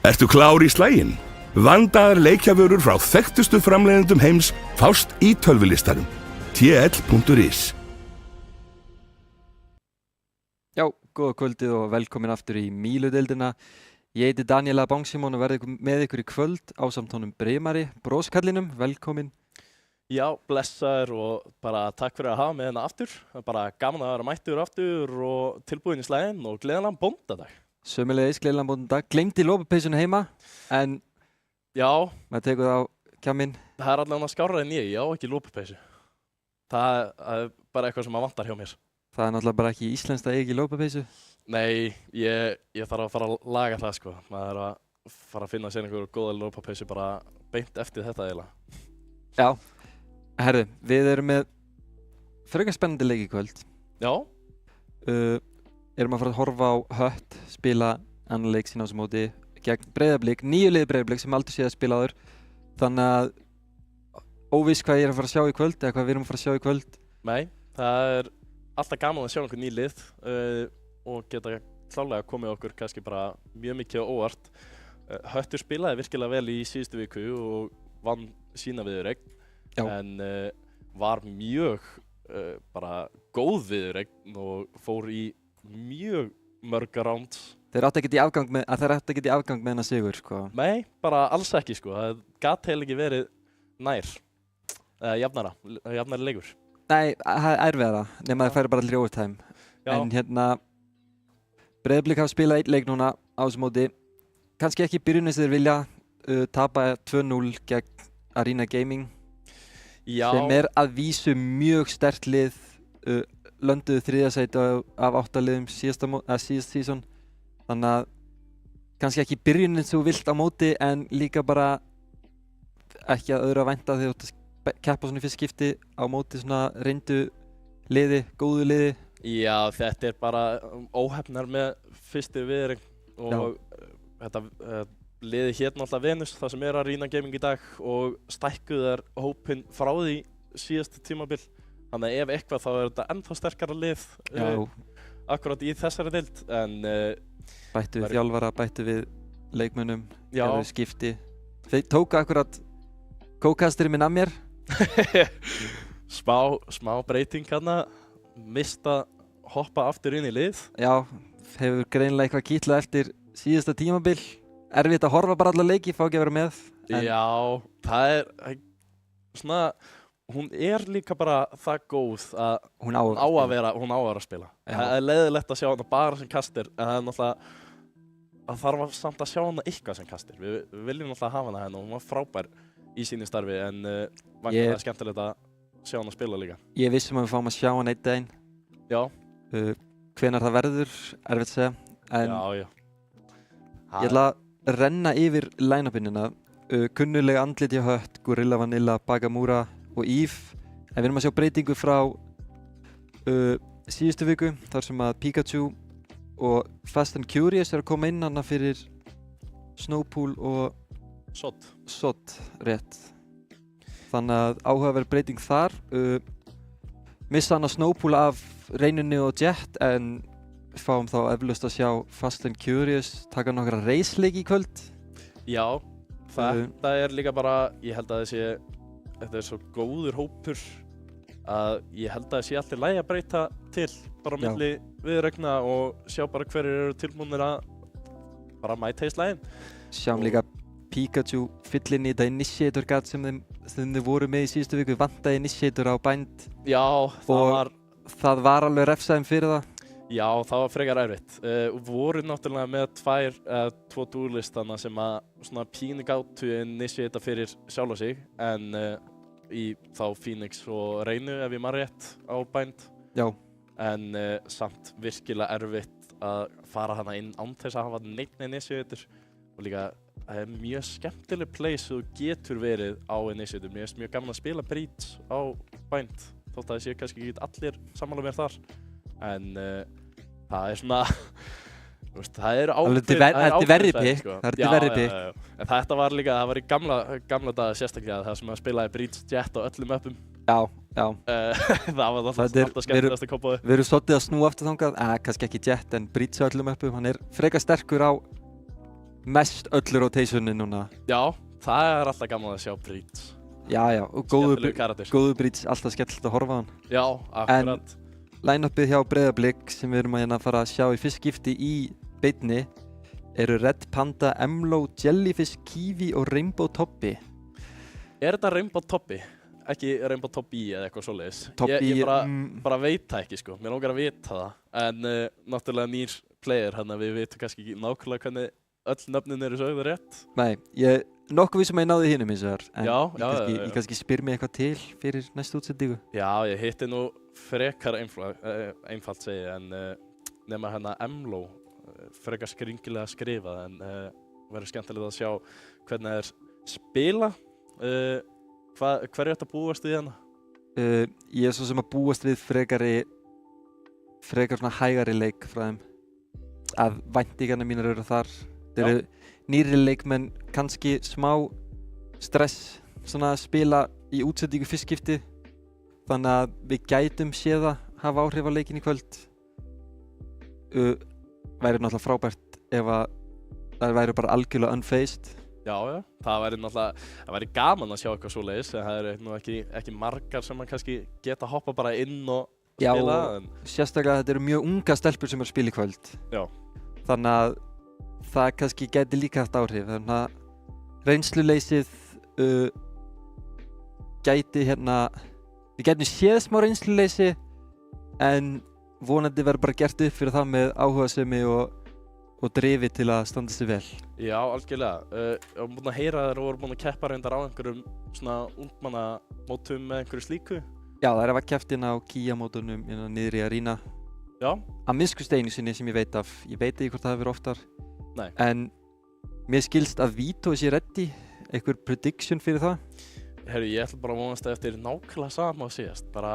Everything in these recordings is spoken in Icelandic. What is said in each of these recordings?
Ertu klár í slaginn? Vandaðar leikjavörur frá þekktustu framleiðendum heims fást í tölvulistanum. tl.is. Já, góða kvöldið og velkomin aftur í Míludeildina. Ég heiti Daniela Bangsimón og verði með ykkur í kvöld ásamt honum Brimari, broskallinum, velkomin. Já, blessaður og bara takk fyrir að hafa mig hérna aftur. Það er bara gaman að vera mættur aftur og tilbúin í slaginn og gleðilegan bóndadag. Sömulegis, gleðilegan bóndadag. Gleymdi lopapeysunni heima, en já, maður tekur það á kjamminn. Það er allavega skárra en ég á ekki lopapeysu. Það er bara eitthvað sem vantar hjá mér. Það er náttúrulega bara ekki íslenskt að eiga ekki lopapeysu. Nei, ég þarf að fara að laga það sko. Maður er að fara að finna sér einhverju góða lopapeysu bara beint eftir þetta eiginlega. Já, herðu, við erum með frekar spennandi leik í kvöld. Já. Erum að fara að horfa á Hött spila annan leik sín á þessu móti gegn Breiðablik, 9 liði Breiðablik sem aldrei séð að spila áður. Þannig að óviss hvað ég er að fara að sjá í kvöld eða hvað við erum að fara að sjá í kvöld. Nei, það er alltaf gaman að sjá einhver ný lið og geta klálega komið okkur kannski bara mjög mikið á óvart. Höttur spilaði virkilega vel í síðustu viku og vann sína viðureign en var mjög bara góð viðureign og fór í mjög mörga round. Þeir áttu ekkert í afgang með hennar sigur, sko. Nei, bara alls ekki, sko. Það gat heil ekki verið nær. Jafnari leikur. Nei, það er erfiðara, nema það færi bara allir í overtime. Já. En hérna, Breiðablik hafa spilað einn leik núna á þessu móti. Kannski ekki byrjunni sem þeir vilja tapa 2-0 gegn Arena Gaming. Já. Sem er að vísu mjög sterkt lið. Lönduðu 3. sæti af 8 liðum síðast season. Þannig að kannski ekki byrjunin sem þú vilt á móti en líka bara ekki að öðru að vænta þegar þú ert að keppa svona í fyrst skipti á móti svona reyndu liði, góðu liði. Já, þetta er bara óhefnar með fyrstu viðureign og þetta liði hérna alltaf Venus, það sem er Arena Gaming í dag og stækkuðar hópinn frá því síðasta tímabil. Þannig að ef eitthvað þá er þetta ennþá sterkara lið akkurat í þessari deild en bættu við þjálfara, bættu við leikmönnum, gerðu skipti. Þeir tóku akkurat kókasturinn minn að mér. Smá breyting hérna, mista hoppa aftur inn í lið. Já, hefur greinilega eitthvað kýtlað eftir síðasta tímabil. Erfitt að horfa bara alla leiki, fá ekki að vera með. Já, það er svona, hún er líka bara það góð að hún á að vera að spila. Það er leiðilegt að sjá hana bara sem kastir en það er náttúrulega það þarf samt að sjá hana eitthvað sem kastir. Við viljum náttúrulega hafa hana hérna og hún var frábær í sínu starfi en það er skemmtilegt að sjá hana spila líka. Ég vissum að við fáum að sjá hana einn daginn. Já. Hvenær það verður, erfitt að segja. En já. Ég ætla að renna yfir line-upinina. Kunnulega andlit hjá Hött, Gorilla Vanilla, Bagamura og Eve. En við erum að sjá breytingu frá síðustu viku þar sem að Pikachu og Fast and Curious er að koma inn hana fyrir Snowpool og Sod rétt. Þannig að áhugaverð breyting þar. Missa hana Snowpool af Reyninni og Jet en fáum þá eflaust að sjá Fast and Curious taka nokkra reisleiki í kvöld. Já, þetta er líka bara, ég held að þetta er svo góður hópur að ég held að það sé allir lægi að breyta til bara á milli viðureigna og sjá bara hverjir eru tilbúnir að bara mæta í slaginn. Sjáum líka Pikachu fylla inn í þetta Initiator gat sem þeim voru með í síðustu viku, vantaði Initiator á bænd. Já, það var alveg refsaðum fyrir það. Já, það var frekar erfitt. Voru náttúrulega með tvo dúrlistana sem að svona pínu gátu Initiata fyrir sjálf sig en í þá Phoenix og Reynu ef ég man rétt á bænd. Já. En samt virkilega erfitt að fara hana inn án þess að hafa neitt Initiator og líka það er mjög skemmtileg place þú getur verið á Initiator. Mér finnst mjög gaman að spila Breach á bænd þótt að það séu kannski ekki allir sammála mér þar en það er svona það er verri pikk. En þetta var líka, það var í gamla daga sérstaklega það sem að spilaði Breach Jet á öllum öppum. Já. Það var alltaf skemmtilegast að kompa þau. Við erum svolítið að snúa aftur þangað, kannski ekki Jet en Breach á öllum öppum. Hann er frekar sterkur á mest öllu rotationi núna. Já, það alltaf gaman að sjá Breach. Já, og góðu Breach, alltaf skemmtilegt að horfa á hann. Já, akkurat. En line-upið hjá Breiðablik sem við erum að fara að sjá í fyrst skipti í beinni eru Red Panda, Emlo, Jellyfish, Kiwi og Rainbow Toppi. Þetta Rainbow Toppi? Ekki Rainbow Toppi eða eitthvað svoleiðis? Ég bara veit það ekki sko, mér langar að vita það. En náttúrulega nýr player, þannig að við veitum kannski ekki nákvæmlega hvernig öll nöfnin eru sögðu rétt. Nei, ég nokkuð sem ég náði hinum hins vegar, en ég kannski spyr mig eitthvað til fyrir næstu útsendingu. Já, ég hitti nú frekar einfalt segi, en nema Emlo, frekar skringilega skrifað, en verður skemmtilegt að sjá hvernig það spila. Hverju ætti að búast við hérna? Ég svo sem að búast við frekar svona hægari leik frá þeim. Að væntingarnar mínar eru þar. Þeir eru nýri leikmenn, kannski smá stress svona að spila í útsendingu fyrst skipti. Þannig að við gætum séð að hafa áhrif á leikinn í kvöld. Væri náttúrulega frábært ef að það væri bara algjörlega unfazed. Já, það væri gaman að sjá eitthvað svoleiðis, en það eru nú ekki margar sem man kannski geta hoppa bara inn og spila. Já, sérstaklega þetta eru mjög unga stelpur sem eru að spila í kvöld. Já. Þannig að það kannski gæti líka haft áhrif. Þannig að reynsluleysið gæti við gætum séð smá reynsluleysi, en vonandi verður bara gert upp fyrir það með áhugasemi og drifi til að standa sig vel. Já, algjörlega. Ég var búinn að heyra að þeir voru búin að keppa reyndar á einhverjum svona ungmannamótum með einhverju slíku. Já, það var keppt inn á Kia-mótunum niður í Arena. Já. Að minnstu einu sinni sem ég veit af. Ég veit ekki hvort það hefur oftar. Nei. En mér skilst að Vito sé ready. Einhver prediction fyrir það? Herru, ég ætla bara að vonast eftir nákvæmlega sama á síðast. Bara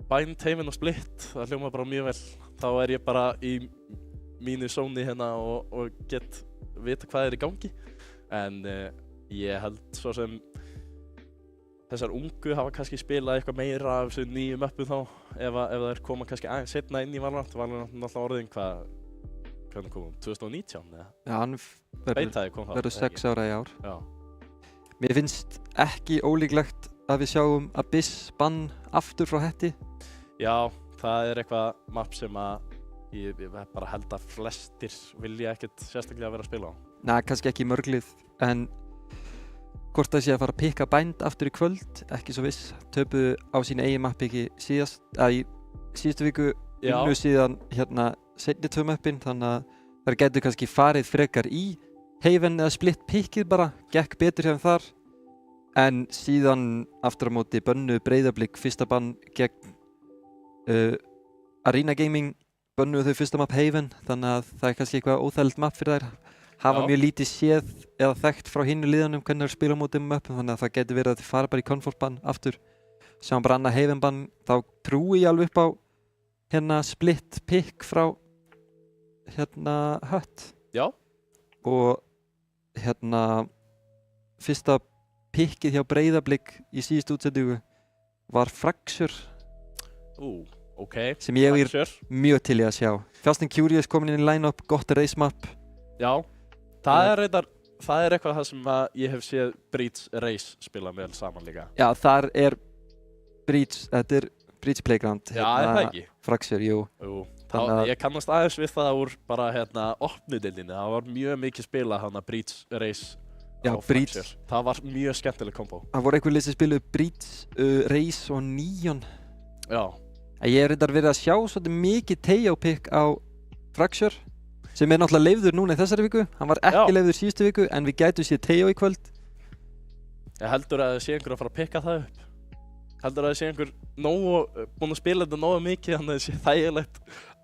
Bind, Heaven og Split, það hljóma bara mjög vel. Þá ég bara í mínu zóni hérna og get vita hvað í gangi. En ég held svo sem þessar ungu hafa kannski spilað eitthvað meira af þessu nýju möppum þá, ef þeir koma kannski aðeins seinna inn í Valorant. Valorant náttúrulega orðin hvernig kom 2019 eða? Já, hann verður 6 ára í ár. Já. Mér finnst ekki ólíklegt að við sjáum Abyss bann aftur frá Hetti. Já, það eitthvað mapp sem að ég bara held að flestir vilja ekkert sérstaklega vera að spila á. Nei, kannski ekki mörglið, en hvort það sé að fara að pikka Bind aftur í kvöld, ekki svo viss. Töpuðu á sín eigin mappi ekki í síðustu viku, unnu síðan seinni 2 mappin, þannig að þær getur kannski farið frekar í Haven eða Split pickið bara, gekk betur hjá þeim þar. En síðan aftur á móti bönnuðu Breiðablik fyrsta bann gegn Arena Gaming, bönnuðu þau fyrsta mapp Haven, þannig að það kannski eitthvað óþægilegt mapp fyrir þær. Hafa mjög lítið séð eða þekkt frá hinnu liðanum hvernig þær spila á móti mappum, þannig að það getur verið að þau fara bara í comfort bann aftur. Sjáum bara annað Haven bann, þá trúi ég alveg upp á Split pick frá Hött. Já. Og fyrsta pickið hjá Breiðablik í síðustu útsendingu var Fracture. Ok. Sem ég mjög til í að sjá. Fast and Curious komin inn í line-up, gott race map. Já, það eitthvað það sem ég hef séð Breach Race spila vel saman líka. Já, þar Breach, þetta Breach Playground. Já, það ekki. Fracture, jú. Ég kannast aðeins við það úr bara opnudeildinni. Það var mjög mikið spila Breach Race. Já, Breach. Það var mjög skemmtileg kombo. Það voru einhver lið sem spiluðu Breach, Race og Neon. Já. Ég reyndar verið að sjá svolítið mikið Teo pick á Fracture, sem náttúrulega leifður núna í þessari viku. Hann var ekki leifður síðustu viku, en við gætum séð Teo í kvöld. Ég heldur að það sé einhver að fara að pikka það upp. Heldur að það sé einhver búinn að spila þetta nógu mikið, þannig að það sé þægilegt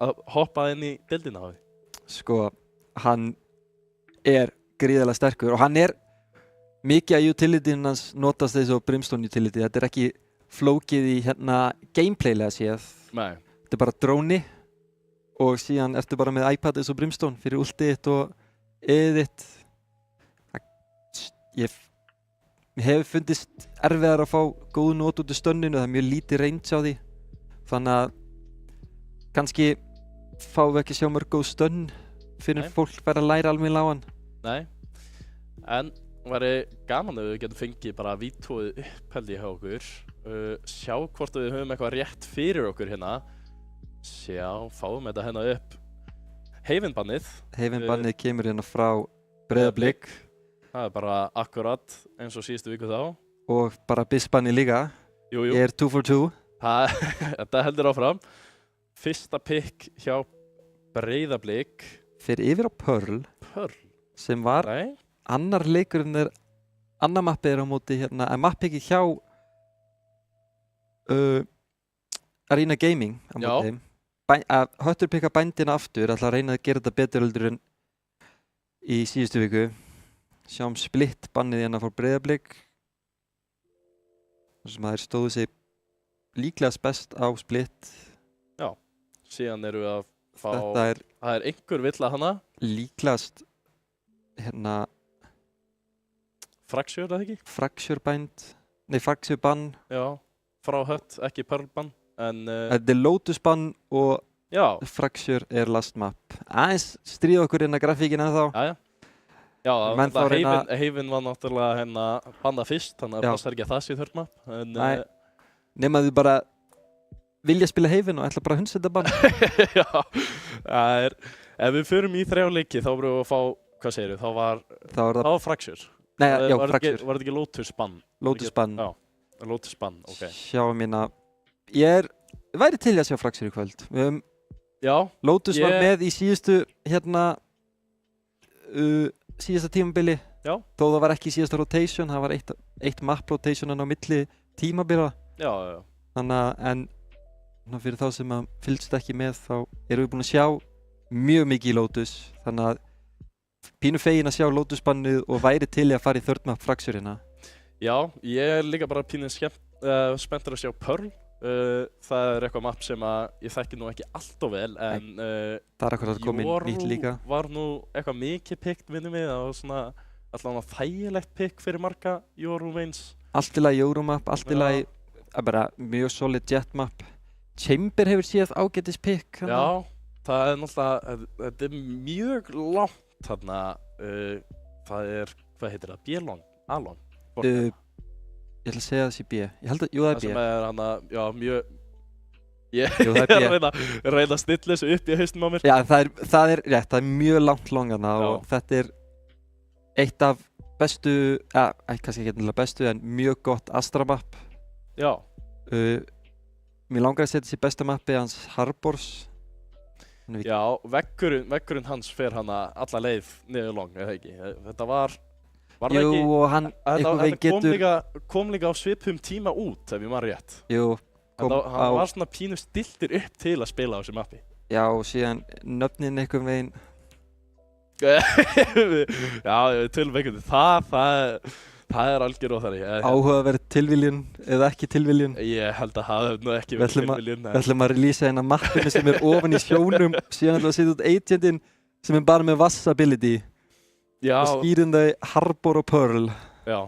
að hoppa inn í deildina á því. Sko, hann gríðarlega sterkur og hann mikið að utilityn hans notast þessu Brimstone utility. Þetta ekki flókið í gameplaylega séð. Nei. Þetta bara dróni og síðan ertu bara með iPad eins og Brimstone fyrir ultið og eðitt. Mér hefur fundist erfiðar að fá góð not út úr stönninu, það mjög lítið range á því. Þannig að kannski fáum við ekki sjá mörg góð stönn fyrir fólk verið að læra alveg á hann. Nei, en væri gaman ef við getum fengið bara vítóið upp held ég hjá okkur. Sjá hvort við höfum eitthvað rétt fyrir okkur hérna. Fáum þetta hérna upp. Heifinbannið. Heifinbannið kemur hérna frá Breiðablik. Það bara akkurat eins og síðustu viku þá. Og bara Bissbannið líka. Jú. Ég er 2 for 2. Þetta heldur áfram. Fyrsta pick hjá Breiðablik. Fyrir yfir á Pearl. Sem var annar leikurinn annar mappið á móti hérna, en mappið hjá Arena Gaming á móti. Höttur pikka bændina aftur, ætla að reyna að gera þetta betur heldur en í síðustu viku. Sjáum Split bannið hérna fór Breiðablik. Þar sem þeir stóðu sig líklegast best á Split. Já, síðan erum við að fá, það einhver villa hana. Líklegast hérna Fracture, eða ekki? Fracture bænd, nei Fracture bann. Já, frá Hött, ekki Pearl bann. Þetta er Lotus bann og Fracture er last map. Aðeins stríða okkur inn að grafíkina þá. Já, Heifin var náttúrulega hérna bannað fyrst, þannig að það passar ekki að það sé third map. Nei, nema þau bara vilja spila Heifin og ætla bara að hunsa þetta bann. Já, ef við förum í 3 leiki þá verðum við að fá, hvað segir við, þá var það Fracture. Nei, já, Fracture. Var þetta ekki Lotus bann? Lotus bann. Já, Lotus bann, ok. Sjáum hérna, ég væri til að sjá Fracture í kvöld. Lotus var með í síðustu, hérna, síðasta tímabili. Já. Þó það var ekki síðasta rotation, það var eitt map rotation á milli tímabila. Já. Þannig að, en fyrir þá sem að fylgst ekki með, þá erum við búin að sjá mjög mikið í Lotus. Þannig að pínu fegin að sjá Lotus bannið og væri til að fara í third map Fracture hérna. Já, ég líka bara pínu spenntur að sjá Pearl. Það eitthvað map sem að ég þekki nú ekki allt of vel, en það akkurat komið nýtt líka. Var nú eitthvað mikið pikt minnum við, það var svona allavega þægilegt pikk fyrir marga Eurowings. Allt í lagi Euromap, allt í lagi bara mjög solid jet map. Chamber hefur séð ágætis pikk. Já, það náttúrulega, þetta mjög langt þarna, það hvað heitir það? B-long? A-long? Ég ætla að segja það sé B. Ég held að, jú það er B. Það sem hana, já, mjög... Ég jú, það er B. reyna að stilla þessu upp í haustum á mér. Já, það er rétt, það er mjög langt longana og þetta er eitt af bestu, kannski ekki eitthvað bestu, en mjög gott Astra map. Já. Mér langar að setja þessi besta mappi hans Harbors. Já, veggurinn hans fer hana alla leið niður long, eða ekki? Þetta var jú, ekki, og hann kom líka á svipum tíma út, ef ég maður rétt. Jú, hann var svona pínu stiltir upp til að spila á þessu mappi. Já, og síðan nöfnin einhvern veginn. Já, tilveikundi. Það er algjör óþarri. Áhugaverð tilviljun eða ekki tilviljun. Ég held að það hefði nú ekki verið tilviljun. Við ætlum að releasa eina mappinu sem er ofan í sjónum, síðan ætlum að setja út agentinn sem er bara með Vass ability. Já. Og skýrum þau Harbor og Pearl. Já,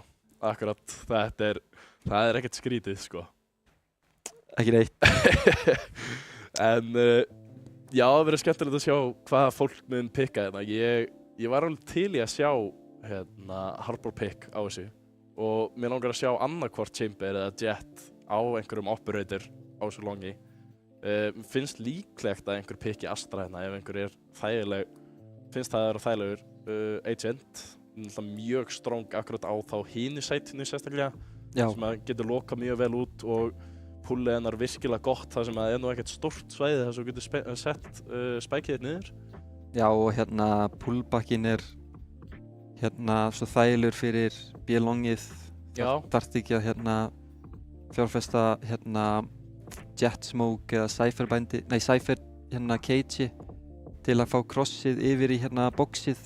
akkurat. Það er ekkert skrítið, sko. Ekki neitt. En já, það verður skemmtilegt að sjá hvaða fólk mun pikka hérna. Ég var alveg til í að sjá Harbor pick á þessu. Og mér langar að sjá annarkvort Chamber eða Jet á einhverjum operator á þessu longi. Finnst líklegt að einhver pikki Astra hérna ef einhver er þægileg. Finnst það að vera þægilegur. Agent, mjög strong akkurat á þá hinu sætinu sérstaklega. Já. Sem að getur lokað mjög vel út og pullið hennar virkilega gott þar sem að það er nú ekkert stórt svæði þar sem þú getur sett spækið þitt niður. Já, og hérna pullbackinn er hérna svo þægilegur fyrir B-longið. Það þarf ekki að hérna fjárfesta hérna Jet Smoke eða Cypher hérna cage til að fá crossið yfir í hérna boxið.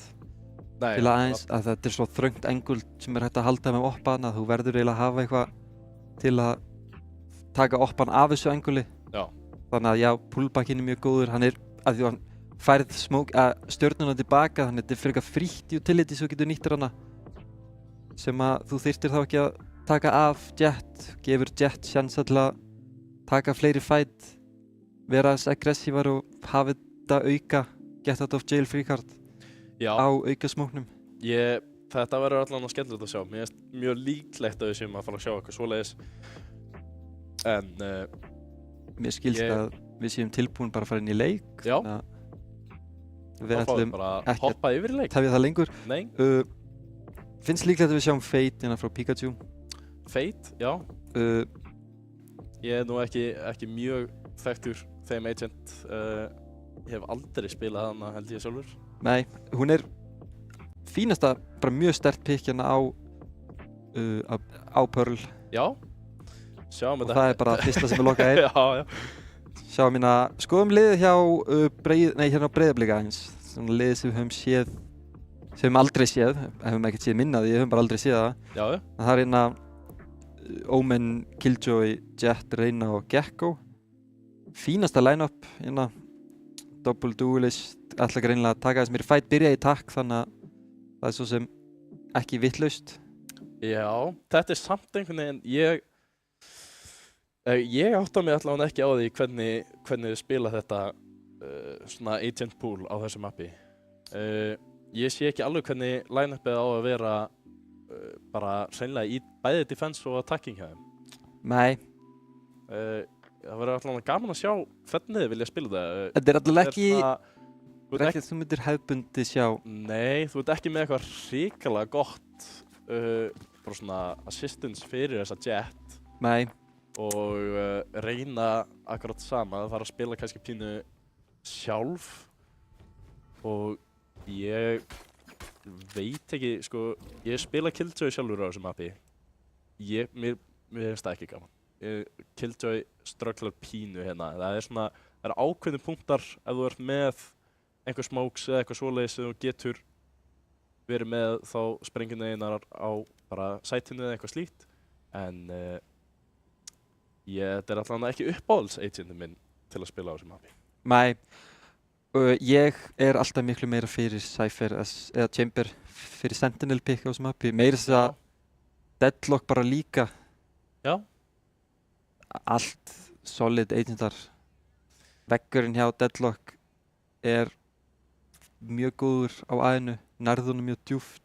Nei, til að þetta er svo þröngt angle sem er hægt að halda með oppan að þú verður eiginlega að hafa eitthvað til að taka oppan af þessu anguli. Já. Þannig að já, pullbackinn er mjög góður, hann er að því að hann færð stjörnuna tilbaka, þannig að þetta er fyrir eitthvað frítt utility svo getur nýttir hana sem að þú þyrftir þá ekki að taka af Jet, gefur Jet chance til að taka fleiri fight, vera þess aggressívar og hafa þetta auka get out of jail free card. Já. Á auka smóknum. Þetta verður allan skemmtilegt að sjá. Mér finnst mjög líklegt að við séum að fara að sjá eitthvað svoleiðis. En mér skilst að við séum tilbúin bara að fara inn í leik. Já. Við ætlum bara að hoppa yfir í leik. Tefja það lengur. Nei. Finnst líklegt að við sjáum Fate innan frá Pikachu. Fate, já. Ég nú ekki mjög þekktur þeim agent. Ég hef aldrei spilað hana held ég sjálfur. Nei, hún fínasta, bara mjög sterkt pick hérna á Pearl. Já. Sjáum þetta. Og það bara fyrsta sem lokað Já. Sjáum skoðum liðið hjá hérna á Breiðablika eins. Svona liðið sem við höfum séð, sem við höfum aldrei séð, höfum ekkert séð minna því, við höfum bara aldrei séð það. Já. Það Omen, Killjoy, Jet, Reyna og Gekko. Fínasta line-up hérna. Double duelist, ætla greinilega að taka þess mér fight byrja í takk, þannig að það svo sem ekki vitlaust. Já, þetta samt einhvern veginn, ég átta mig allavega ekki á því hvernig við spila þetta svona agent pool á þessu mappi. Ég sé ekki alveg hvernig line-upið á að vera bara hreinlega í bæði defense og attacking hjá þeim. Nei. Það verður allavega gaman að sjá hvernig þið vilja spila það. Þetta allavega ekki þú myndir hefðbundi sjá. Nei, þú ert ekki með eitthvað hrikalega gott bara svona assistance fyrir þessa Jet. Nei. Og Reyna akkurat sama, það fara að spila kannski pínu sjálf. Og ég veit ekki, sko, ég spila Killjoy sjálfur á þessu mappi. Mér finnst það ekki gaman. Killjoy strugglar pínu hérna. Það er ákveðnir punktar ef þú ert með einhver smokes eða eitthvað svoleiðis sem þú getur verið með þá sprengjuna einar á bara sætinu eða eitthvað slíkt. En þetta allavega ekki uppáhalds agentinn minn til að spila á þessu mappi. Nei. Ég alltaf miklu meira fyrir Cypher eða Chamber fyrir Sentinel pick á þessu mappi. Meira þess að Deadlock bara líka. Já. Allt solid agentar. Veggurinn hjá Deadlock mjög góður á aðinu, nærðunum mjög djúpt.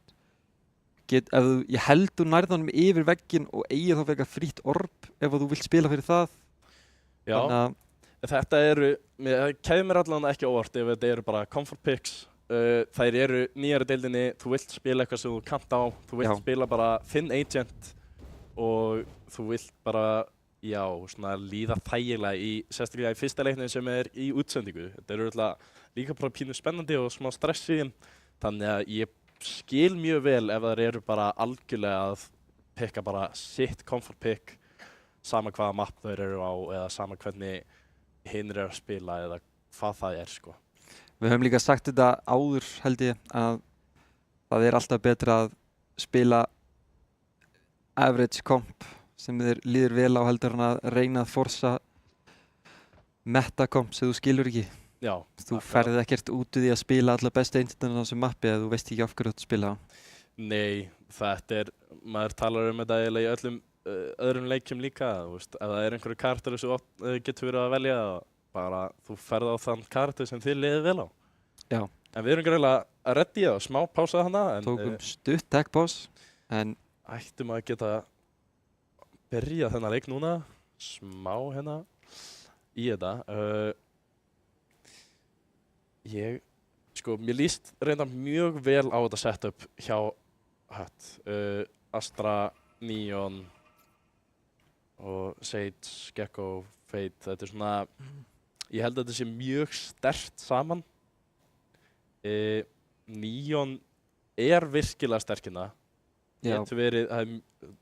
Ég held þú nærðunum yfir vegginn og eigi þá frekar frítt orb ef þú vilt spila fyrir það. Já, þetta kæði mér allavega ekki óvart ef þetta eru bara comfort picks. Þær eru nýjari deildinni, þú vilt spila eitthvað sem þú kannt á, þú vilt spila bara þinn agent og þú vilt bara svona líða þægilega sérstaklega í fyrsta leiknum sem í útsendingu. Þetta eru líka bara pínu spennandi og smá stress í þeim. Þannig að ég skil mjög vel ef það eru bara algjörlega að pikka bara sitt comfort pick sama hvaða mapp þau eru á eða sama hvernig hinn að spila eða hvað það sko. Við höfum líka sagt þetta áður held ég að það alltaf betra að spila average comp sem þér líður vel á heldur en að reyna að forsa meta-komp sem þú skilur ekki. Já. Þú ferð ekkert út úr því að spila alla bestu einstæðan á þessu mappi eða þú veist ekki af hverju þú spila á. Nei, maður talar þetta eiginlega í öllum öðrum leikjum líka. Ef það einhverju karakter sem getur verið að velja, bara þú ferð á þann karakter sem þið liðið vel á. Já. En við erum greinilega að reddi það, smá pása hana. Tókum stutt tech-pás. Ættum að geta byrja þennan leik núna, smá hérna í þetta. Mér líst reyndar mjög vel á þetta setup hjá Astra, Neon og Sage, Gekko, Fate. Þetta svona, ég held að þetta sé mjög sterkt saman. Neon virkilega sterkina. Það er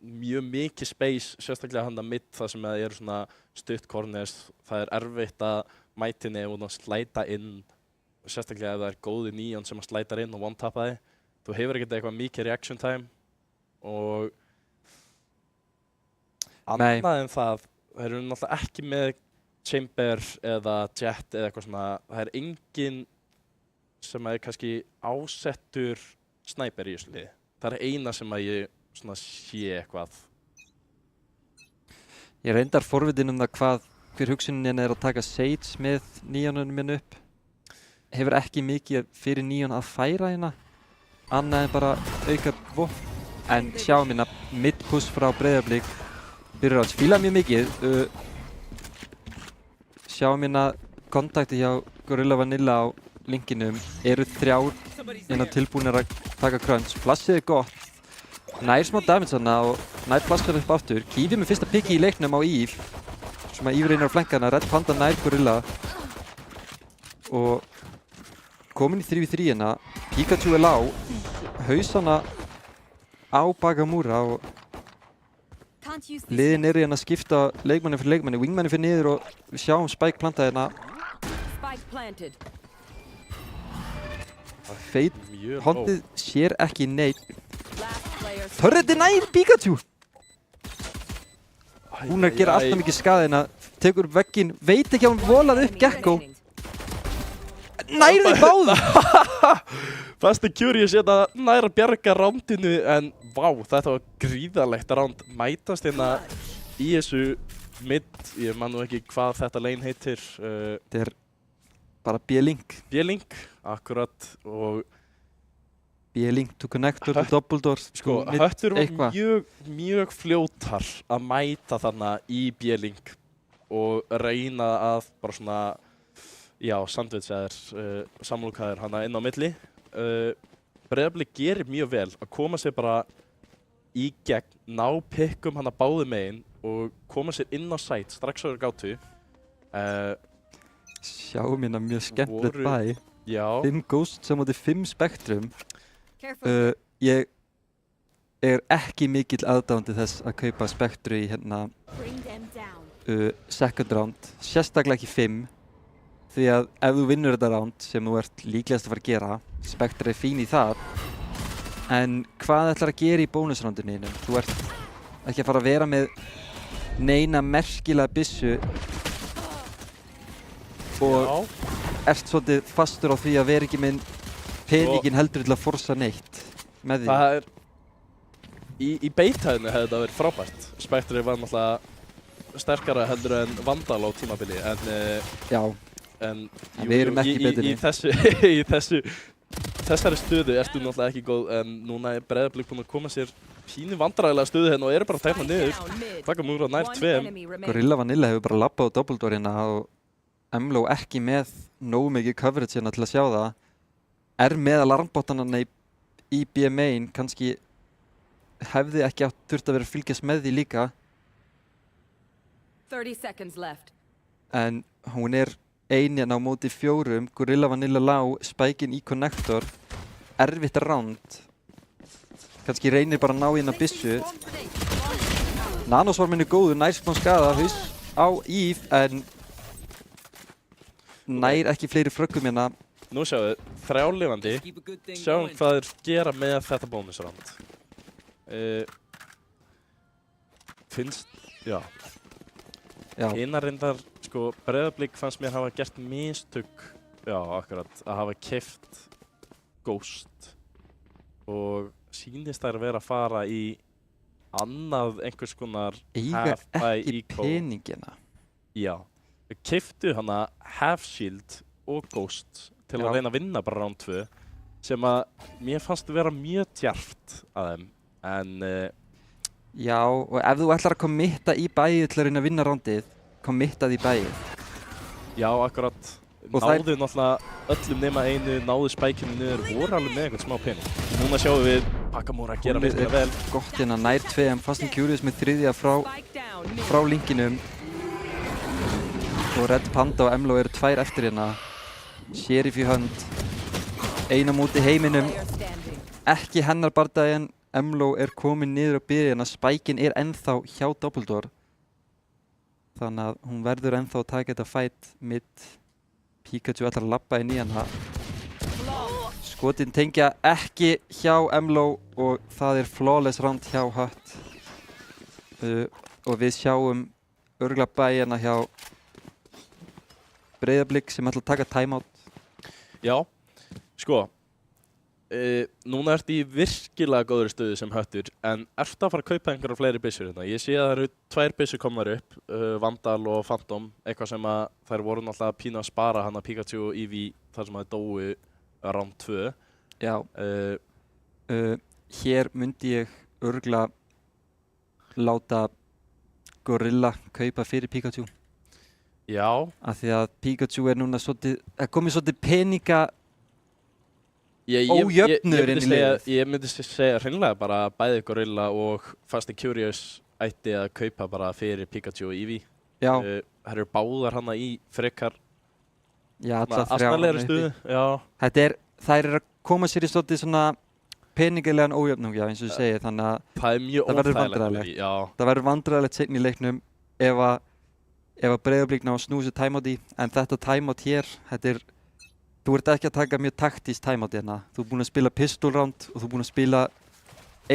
mjög mikið space, sérstaklega hann að mitt það sem það eru svona stutt corners. Það er erfitt að mætinni og slæta inn, sérstaklega ef það er góði Neon sem að slætar inn og one-tappa þig. Þú hefur ekkert eitthvað mikið reaction time og annað en það eru náttúrulega ekki með Chamber eða Jet eða eitthvað svona. Það er enginn sem er kannski ásettur sniper í þessu liði. Það er eina sem að ég sé eitthvað. Ég reyndar forvitin það hver hugsunin að taka Sage með Neonunum minn upp. Hefur ekki mikið fyrir Neon að færa hérna. annað en bara auka vopn. En sjáum hérna mid-push frá Breiðablik. Byrjar að spila mjög mikið. Sjáum hérna kontakti hjá Gorilla Vanilla á linkinum. Eru 3 hérna tilbúinir að taka crunch. Flashið gott. Nær smá damage þarna og nær flashar upp aftur. Kiwi með fyrsta picki í leiknum á Eve. Sem að Eve reynir á flankana. Red Panda nær Gorilla. Og komin í 3v3 hérna. Pikachu er lág. Hausana á Bagamura og liðin eru hérna að skipta leikmanni fyrir leikmanni. Wingmanni fyrir niður og við sjáum Spike planta hérna. Feit hondið sér ekki neitt. Turreti nær Pikachu! Hún er að gera alltaf mikið skaði hérna. Tekur upp vegginn, veit ekki að hún volaði upp Gekko. Nær þeim báðum! Fast and Curious hérna nær að bjarga rándinu en vá, þetta var gríðarlegt ránd. Mætast hérna í þessu mid, ég man nú ekki hvað þetta lane heitir. Þetta er bara B-Link. B-Link, akkurat og B-Link to connector to double door. Sko, Höttur var mjög fljótar að mæta þarna í B-Link og reyna að bara svona, já, sandwichaðir, samlokaðir hana inn á milli. Breiðablik gerir mjög vel að koma sér bara í gegn, ná pikkum hana báði megin og koma sér inn á site strax á gátu. Sjáum hérna mjög skemmtilegt bæ. Já. 5 Ghosts á móti 5 Spectrum. Ég er ekki mikill aðdáandi þess að kaupa Spectru í hérna second round, sérstaklega ekki 5. Því að ef þú vinnur þetta round sem þú ert líklegast að fara að gera, Spectre er fín í það. En hvað ætlar að gera í bónusroundinu? Þú ert ekki að fara að vera með neina merkilega byssu og ert svolítið fastur á því að vera ekki með peningin heldur til að forsa neitt með því. Það er, í beithæðinu hefði þetta verið frábært. Spectre var náttúrulega sterkara heldur en Vandal á tímabili en já. En við erum ekki betri. Í þessari stöðu ertu náttúrulega ekki góð en núna er Breiðablik búinn að koma sér pínu vandræðilega stöðu hérna og eru bara að tækna niður. Bagamura nær 2. Gorilla Vanilla hefur bara labbað á doubledoor hérna og Emlo ekki með nógu mikið coverage hérna til að sjá það. Er með alarmbottanana í B-main, kannski hefði ekki þurft að vera að fylgjast með því líka. 30 seconds left. En hún er ein hérna á móti 4, Gorilla Vanilla lág, Spikeinn í connector. Erfitt round. Kannski reynir bara að ná hérna byssu. Nanosvarminn er góður, nær smá skada, haus á Eve, en nær ekki fleiri fröggum hérna. Nú sjáum við, 3 lifandi. Sjáum hvað þeir gera með þetta bónusround. Finnst, já. Hinar reyndar, sko, Breiðablik fannst mér hafa gert mistök, já, akkurat, að hafa keypt Ghost og sýnist þær vera að fara í annað einhvers konar eiga ekki peningina. Já, við keyptu hana Half Shield og Ghost til að reyna að vinna bara round 2 sem að mér fannst vera mjög djarft að þeim, en já, og ef þú ætlar að committa í bæið til að reyna að vinna roundið, committað í bæið. Já, akkurat. Náðu náttúrulega öllum nema einu, náðu Spikeinu niður, voru alveg með einhvern smá pening. Núna sjáum við Bagamura að gera virkilega vel. Gott hérna, nær 2, Fast and Curious með 3. frá linkinum. Og Red Panda og Emlo eru 2 eftir hérna. Sheriff í hönd. Einu á móti heiminum. Ekki hennar bardagi en Emlo er komin niður á byrjina, Spikeinn er ennþá hjá doubledoor. Þannig að hún verður ennþá að taka þetta fight mid. Pikachu ætlar að labba inn í hana. Skotin tengja ekki hjá Emlo og það er flawless round hjá Hött. Og við sjáum örugglega bæina hjá Breiðablik sem ætlar að taka timeout. Já, sko. Núna ertu í virkilega góðri stöðu sem Höttur, en ertu að fara að kaupa einhverja fleiri byssur hérna? Ég sé að það eru 2 byssur komnar upp, Vandal og Phantom, eitthvað sem að þær voru náttúrulega pínu að spara hana Pikachu og Eevee þar sem að þær dóu round 2. Já. Hér myndi ég örugglega láta Gorilla kaupa fyrir Pikachu. Já. Af því að Pikachu núna svolítið, komið svolítið peninga ójöfnur inn í liðið. Ég myndi segja hreinlega bara að bæði Gorilla og Fast and Curious ætti að kaupa bara fyrir Pikachu og Eevee. Já. Það eru báðar hana í frekar astnalegri stuðu. Já. Þær eru að koma sér í svolítið svona peningilegan ójöfnung, já, eins og ég segi, þannig að það er mjög óþægilegt. Það verður vandræðilegt seinni í leiknum ef að Breiðablik ná að snúsa timeout í, en þetta timeout hér, þú ert ekki að taka mjög taktískt timeout hérna. Þú ert búinn að spila pistol round og þú ert búinn að spila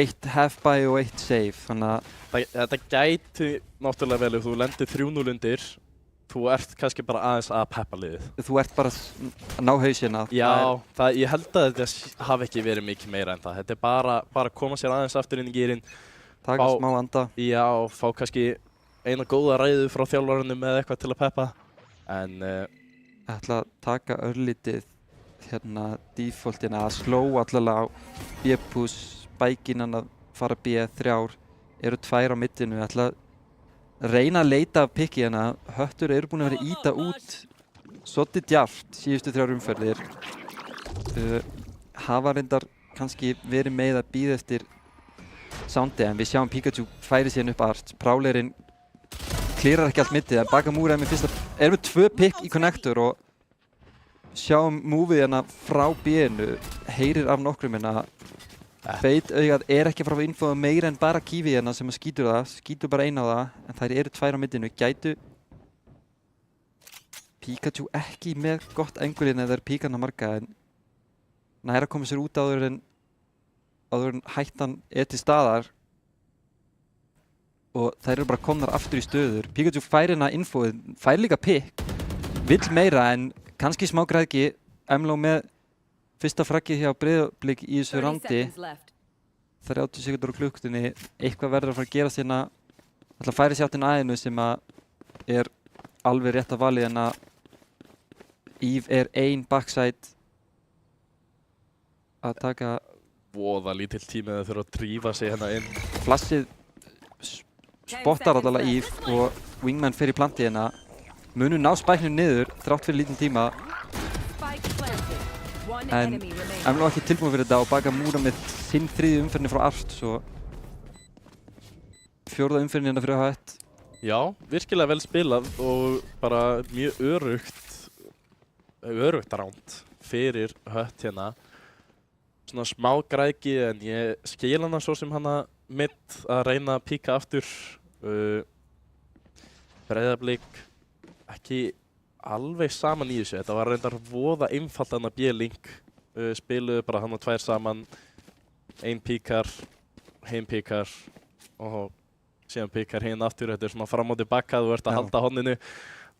1 half-buy og 1 save, þannig að þetta gæti náttúrulega vel ef þú lendir 3-0 undir, þú ert kannski bara aðeins að peppa liðið. Þú ert bara að ná hausinn að. Já, ég held að þetta hafi ekki verið mikið meira en það. Þetta er bara að koma sér aðeins aftur inn í gírinn. Taka smá anda. Já, fá kannski eina góða ræðu frá þjálfarunum eða eitthvað til að peppa. En ætla að taka örlítið defaultina að sló allavega á B-push, spækinan að fara B3, eru 2 á middinu. Ætla að reyna að leita af pikki hérna. Höttur eru búin að vera íta út svolítið djarft síðustu 3 umferðir. Hafa reyndar kannski verið með að bíða eftir soundi, en við sjáum Pikachu færi síðan upp Arts. Prowlerinn klírar ekki allt middið, en Bakamura er með 2 pikk í connector og sjáum múfið hérna frá B-inu, heyrir af nokkrum hérna. Feitaugað er ekki að fara að infóða meira en bara Kiwi hérna sem skýtur bara eina á það, en þær eru 2 á middinu. Gætu Pikachu ekki með gott engulinn eða er píkan að marga, en næra að koma sér út áður en hættan til staðar og þær eru bara komnar aftur í stöður. Pikachu fær hérna infóið, fær líka pikk, vill meira en kannski smá græðgi. Emlo með fyrsta fraggið hjá Breiðablik í þessu rándi, 30 sekúndur á klukkutíðinni, eitthvað verður að fara að gerast hérna. Ætla að færa sér áttinn aðeinu sem er alveg rétt að valið, en að Eve er 1 backside að taka. Voða lítill tími að þau þurfa að drífa sig hérna inn. Flassið spottar allavega Eve og Wingman fer í plantið hérna. Munu ná spæknum niður þrátt fyrir lítinn tíma. En Emlo ekki tilbúin fyrir þetta og Bakamura með sinn 3. umferðinni frá Arts og 4. umferðinni hérna fyrir Hött. Já, virkilega vel spilað og bara mjög örugt ránd fyrir Hött hérna. Svona smá græðgi, en ég skil hana svo sem hana mitt að reyna að píka aftur. Breiðablik ekki alveg saman í þessu. Þetta var reyndar voða einfalt hana B-link. Spiluðu bara hana 2 saman, 1 píkar, hinn píkar og síðan píkar hinn aftur. Þetta er svona fram og tilbaka, þú ert að halda honninu.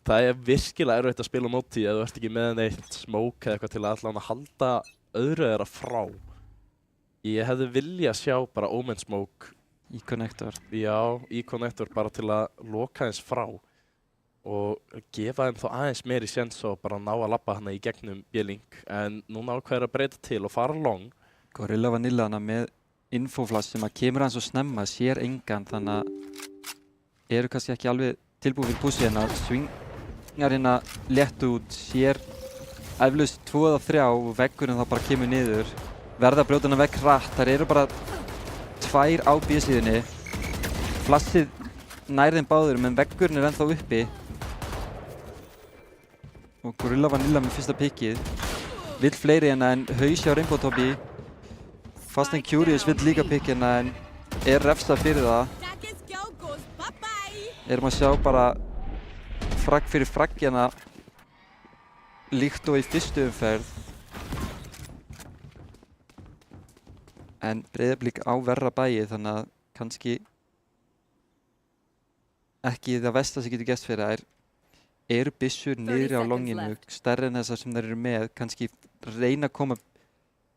Það er virkilega erfitt að spila móti ef þú ert ekki með neitt smoke eða eitthvað til að allan að halda öðru þeirra frá. Ég hefði viljað sjá bara Omen Smoke í connector. Já, í connector bara til að loka eins frá og gefa þeim þá aðeins meiri séns og bara ná að labba hana í gegnum B-link, en núna ákveður að breyta til og fara long. Gorilla Vanilla hana með infoflash sem að kemur hans og snemma, sér engan, þannig að eru kannski ekki alveg tilbúið fyrir pussi hérna. Svingar hérna létt út, sér eflaust 2 eða 3 og veggurinn þá bara kemur niður. Verða að brjóta hana vegg hratt, þær eru bara 2 á B-síðunni. Flashið nær þeim báður, menn veggurinn er ennþá uppi. Og Gorilla Vanilla með fyrsta pikkið. Vill fleiri hérna en haus hjá Rainbow Tobby. Fast and Curious vill líka pikk hérna en er refsað fyrir það. Erum að sjá bara fragg fyrir fragg hérna líkt og í fyrstu umferð. En Breiðablik á verra bæi, þannig að kannski ekki það versta sem getur gert fyrir þær. Eru byssur niðri á longinu, stærri en þessar sem þær eru með, kannski reyna að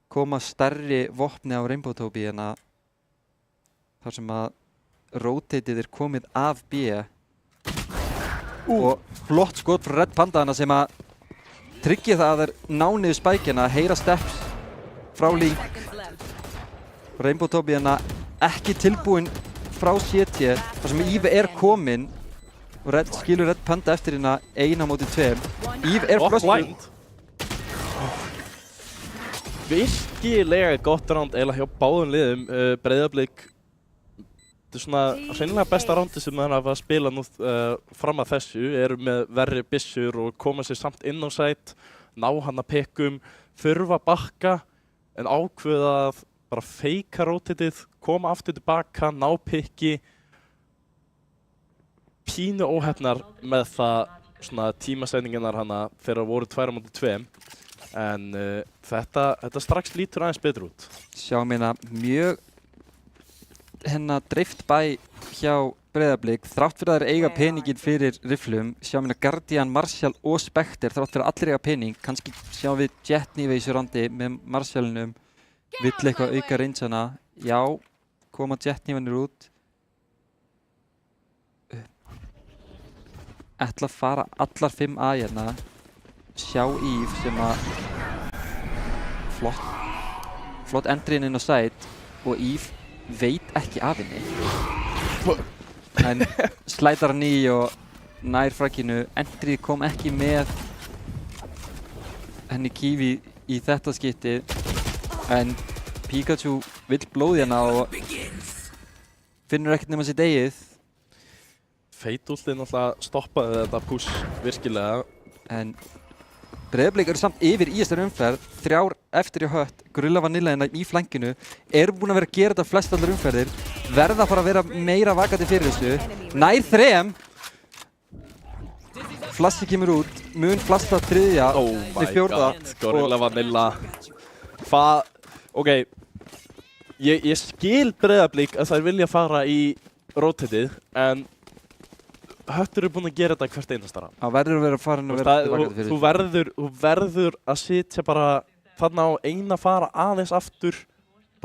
koma stærri vopni á Rainbow Tobby en að þar sem að rotatið er komið af B. Og flott skot frá Red Panda hana sem að tryggja það að þær ná niður spækina, heyra steps frá Link. Rainbow Tobi hérna ekki tilbúinn frá CT þar sem Eve kominn og skilur Red Panda eftir hérna 1 á móti 2. Eve flösku. Virkilega gott round eiginlega hjá báðum liðum. Breiðablik, þetta svona hreinlega besta roundi sem það hafa spilað nú fram að þessu. Eru með verri byssur og koma sér samt inn á site, ná hann að pikkum, þurfa bakka en ákveða að bara feika rotatið, koma aftur tilbaka, ná pikki. Pínu óheppnar með það svona tímasendingarnar hana þegar voru 2 á móti 2. En þetta strax lítur aðeins betur út. Sjáum hérna mjög dreift bæ hjá Breiðablik þrátt fyrir að þeir eiga peningin fyrir rifflum. Sjáum hérna Guardian, Marshall og Spectre þrátt fyrir að allir eiga pening. Kannski sjáum við Jetni í þessu randi með Marshallnum. Vill eitthvað auka reynsana. Já, koma Jetni-vennir út. Ætla að fara allar 5 A hérna. Sjá Eve sem að flott endrin inn á site og Eve veit ekki af henni. En slætar hann í og nær fragginu. Endrið kom ekki með henni Kiwi í þetta skipti en Pikachu vill blóði hana og finnur ekkert nema sitt eigið. Feitúllið náttúrulega stoppaði þetta push virkilega. En Breiðablik eru samt yfir í þessari umferð, 3 eftir í hött, Gorilla Vanilla hérna í flankinu, eru búin að vera að gera þetta flest allar umferðir, verða að fara að vera meira vakandi fyrir þessu, nær 3, Flassi kemur út, mun flasta 3, til 4. Gorilla Vanilla, ok, ég skil Breiðablik að þær vilja fara í rotatið, en Höttur eru búin að gera þetta hvert einasta rann. Það verður að vera farin að vera vakandi fyrir. Þú verður að sitja bara þarna á að fara aðeins aftur,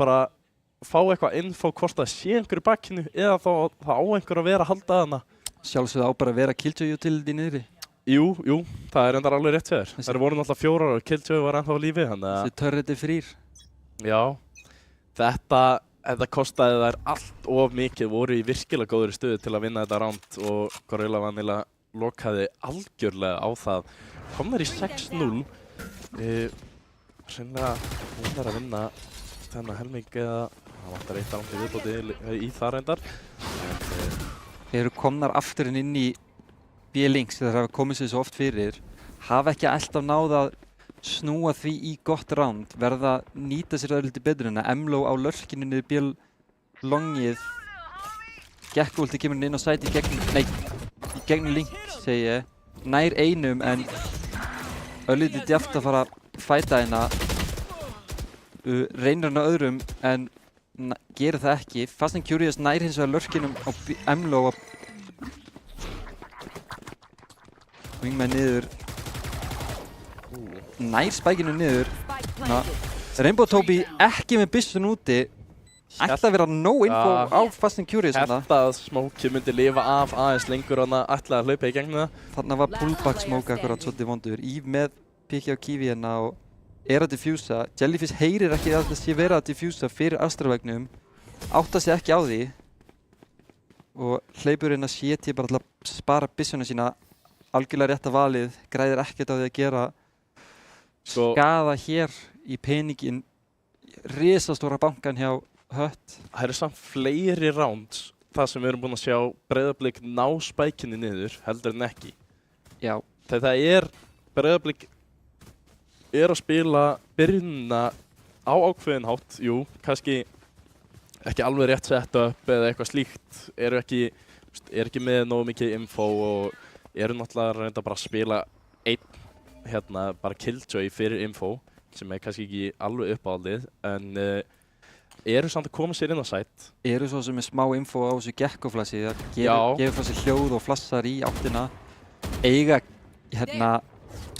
bara fá eitthvað info hvort það sé einhverju bakkinu eða þá á einhver að vera að halda hana. Sjálfsögðu á bara að vera Killjoy utility niðri. Jú, það er endar alveg rétt fyrir. Það voru náttúrulega 4 og Killjoy var ennþá á lífi. Þessi turreti frýr. Já, þetta kostaði þær allt of mikið, voru í virkilega góðri stöðu til að vinna þetta round og Gorilla Vanilla lokaði algjörlega á það. Kom þær í 6-0. Hreinlega hún er að vinna þennan helming eða það vantar 1 round í viðbóti í það reyndar. Eru komnar aftur inn í B-Links þegar það hafa komið sér svo oft fyrir. Hafa ekki alltaf náð að snúa því í gott round, verða að nýta sér það lítið betur en að Emlo á lörkinu niður B-longið. Gekkoulti kemur inn á sæti í gegnum Link, segi ég. Nær einum en örlítið djaft að fara að fæta hérna. Reynir hann á öðrum en gerir það ekki. Fast and Curious nær hins vegar lörkinum á Emlo og Wingman niður. Nær spækinu niður. Rainbow Tobi ekki með byssun úti. Ætla að vera no info á Fast and Curious. Held að Smokey myndi lifa af aðeins lengur og hann ætla að hlaupa í gegnum það. Þarna var pullback Smoke akkurat svolítið vondur. Eve með pikki á Kiwi hérna og er að diffusa. Jellyfish heyrir ekki að það sé vera að diffusa fyrir Astra-vegnum. Átta sig ekki á því. Og hleypur inn að CT bara til að spara byssuna sína. Algjörlega rétta valið. Græðir ekkert á því að gera skaða hér í peningin. Risastóra bankan hjá Hött. Það eru samt fleiri rounds það sem við erum búin að sjá Breiðablik ná spækinni niður heldur en ekki. Já. Þegar það Breiðablik er að spila byrjunina á ákveðin hátt, jú, kannski ekki alveg rétt setup eða eitthvað slíkt, er ekki með nógu mikið info og eru náttúrulega reynda bara að spila bara Killjoy fyrir info sem er kannski ekki alveg uppáhaldið en eru samt að koma sér inn á site. Eru svo sem er smá info á þessu gekkoflassi, það gefur frá sér hljóð og flassar í áttina. Eiga hérna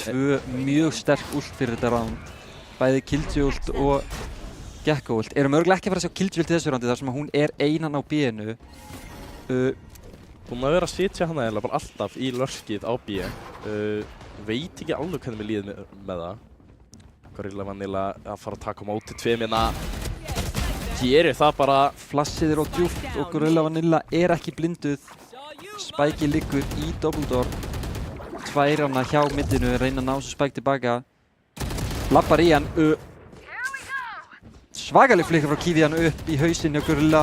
2 mjög sterk ult fyrir þetta round. Bæði Killjoy ult og Gekko ult. Erum örgulega ekki að fara að sjá Killjoy ult í þessu roundi þar sem hún er einan á B-inu. Búin að vera að sitja hana eða bara alltaf í lörkið á B. Veit ekki alveg hvernig við líðum með það. Gorilla Vanilla að fara að taka á móti 2 minna. gerir það bara. Flassið á djúpt og Gorilla Vanilla ekki blinduð. Spike'i liggur í Doubledore. Tvær hana hjá middinu, reyna að ná svo Spike tilbaka. Lappar í hann. Svakaleg flikka frá Kiwi hann upp í hausinn hjá Gorilla.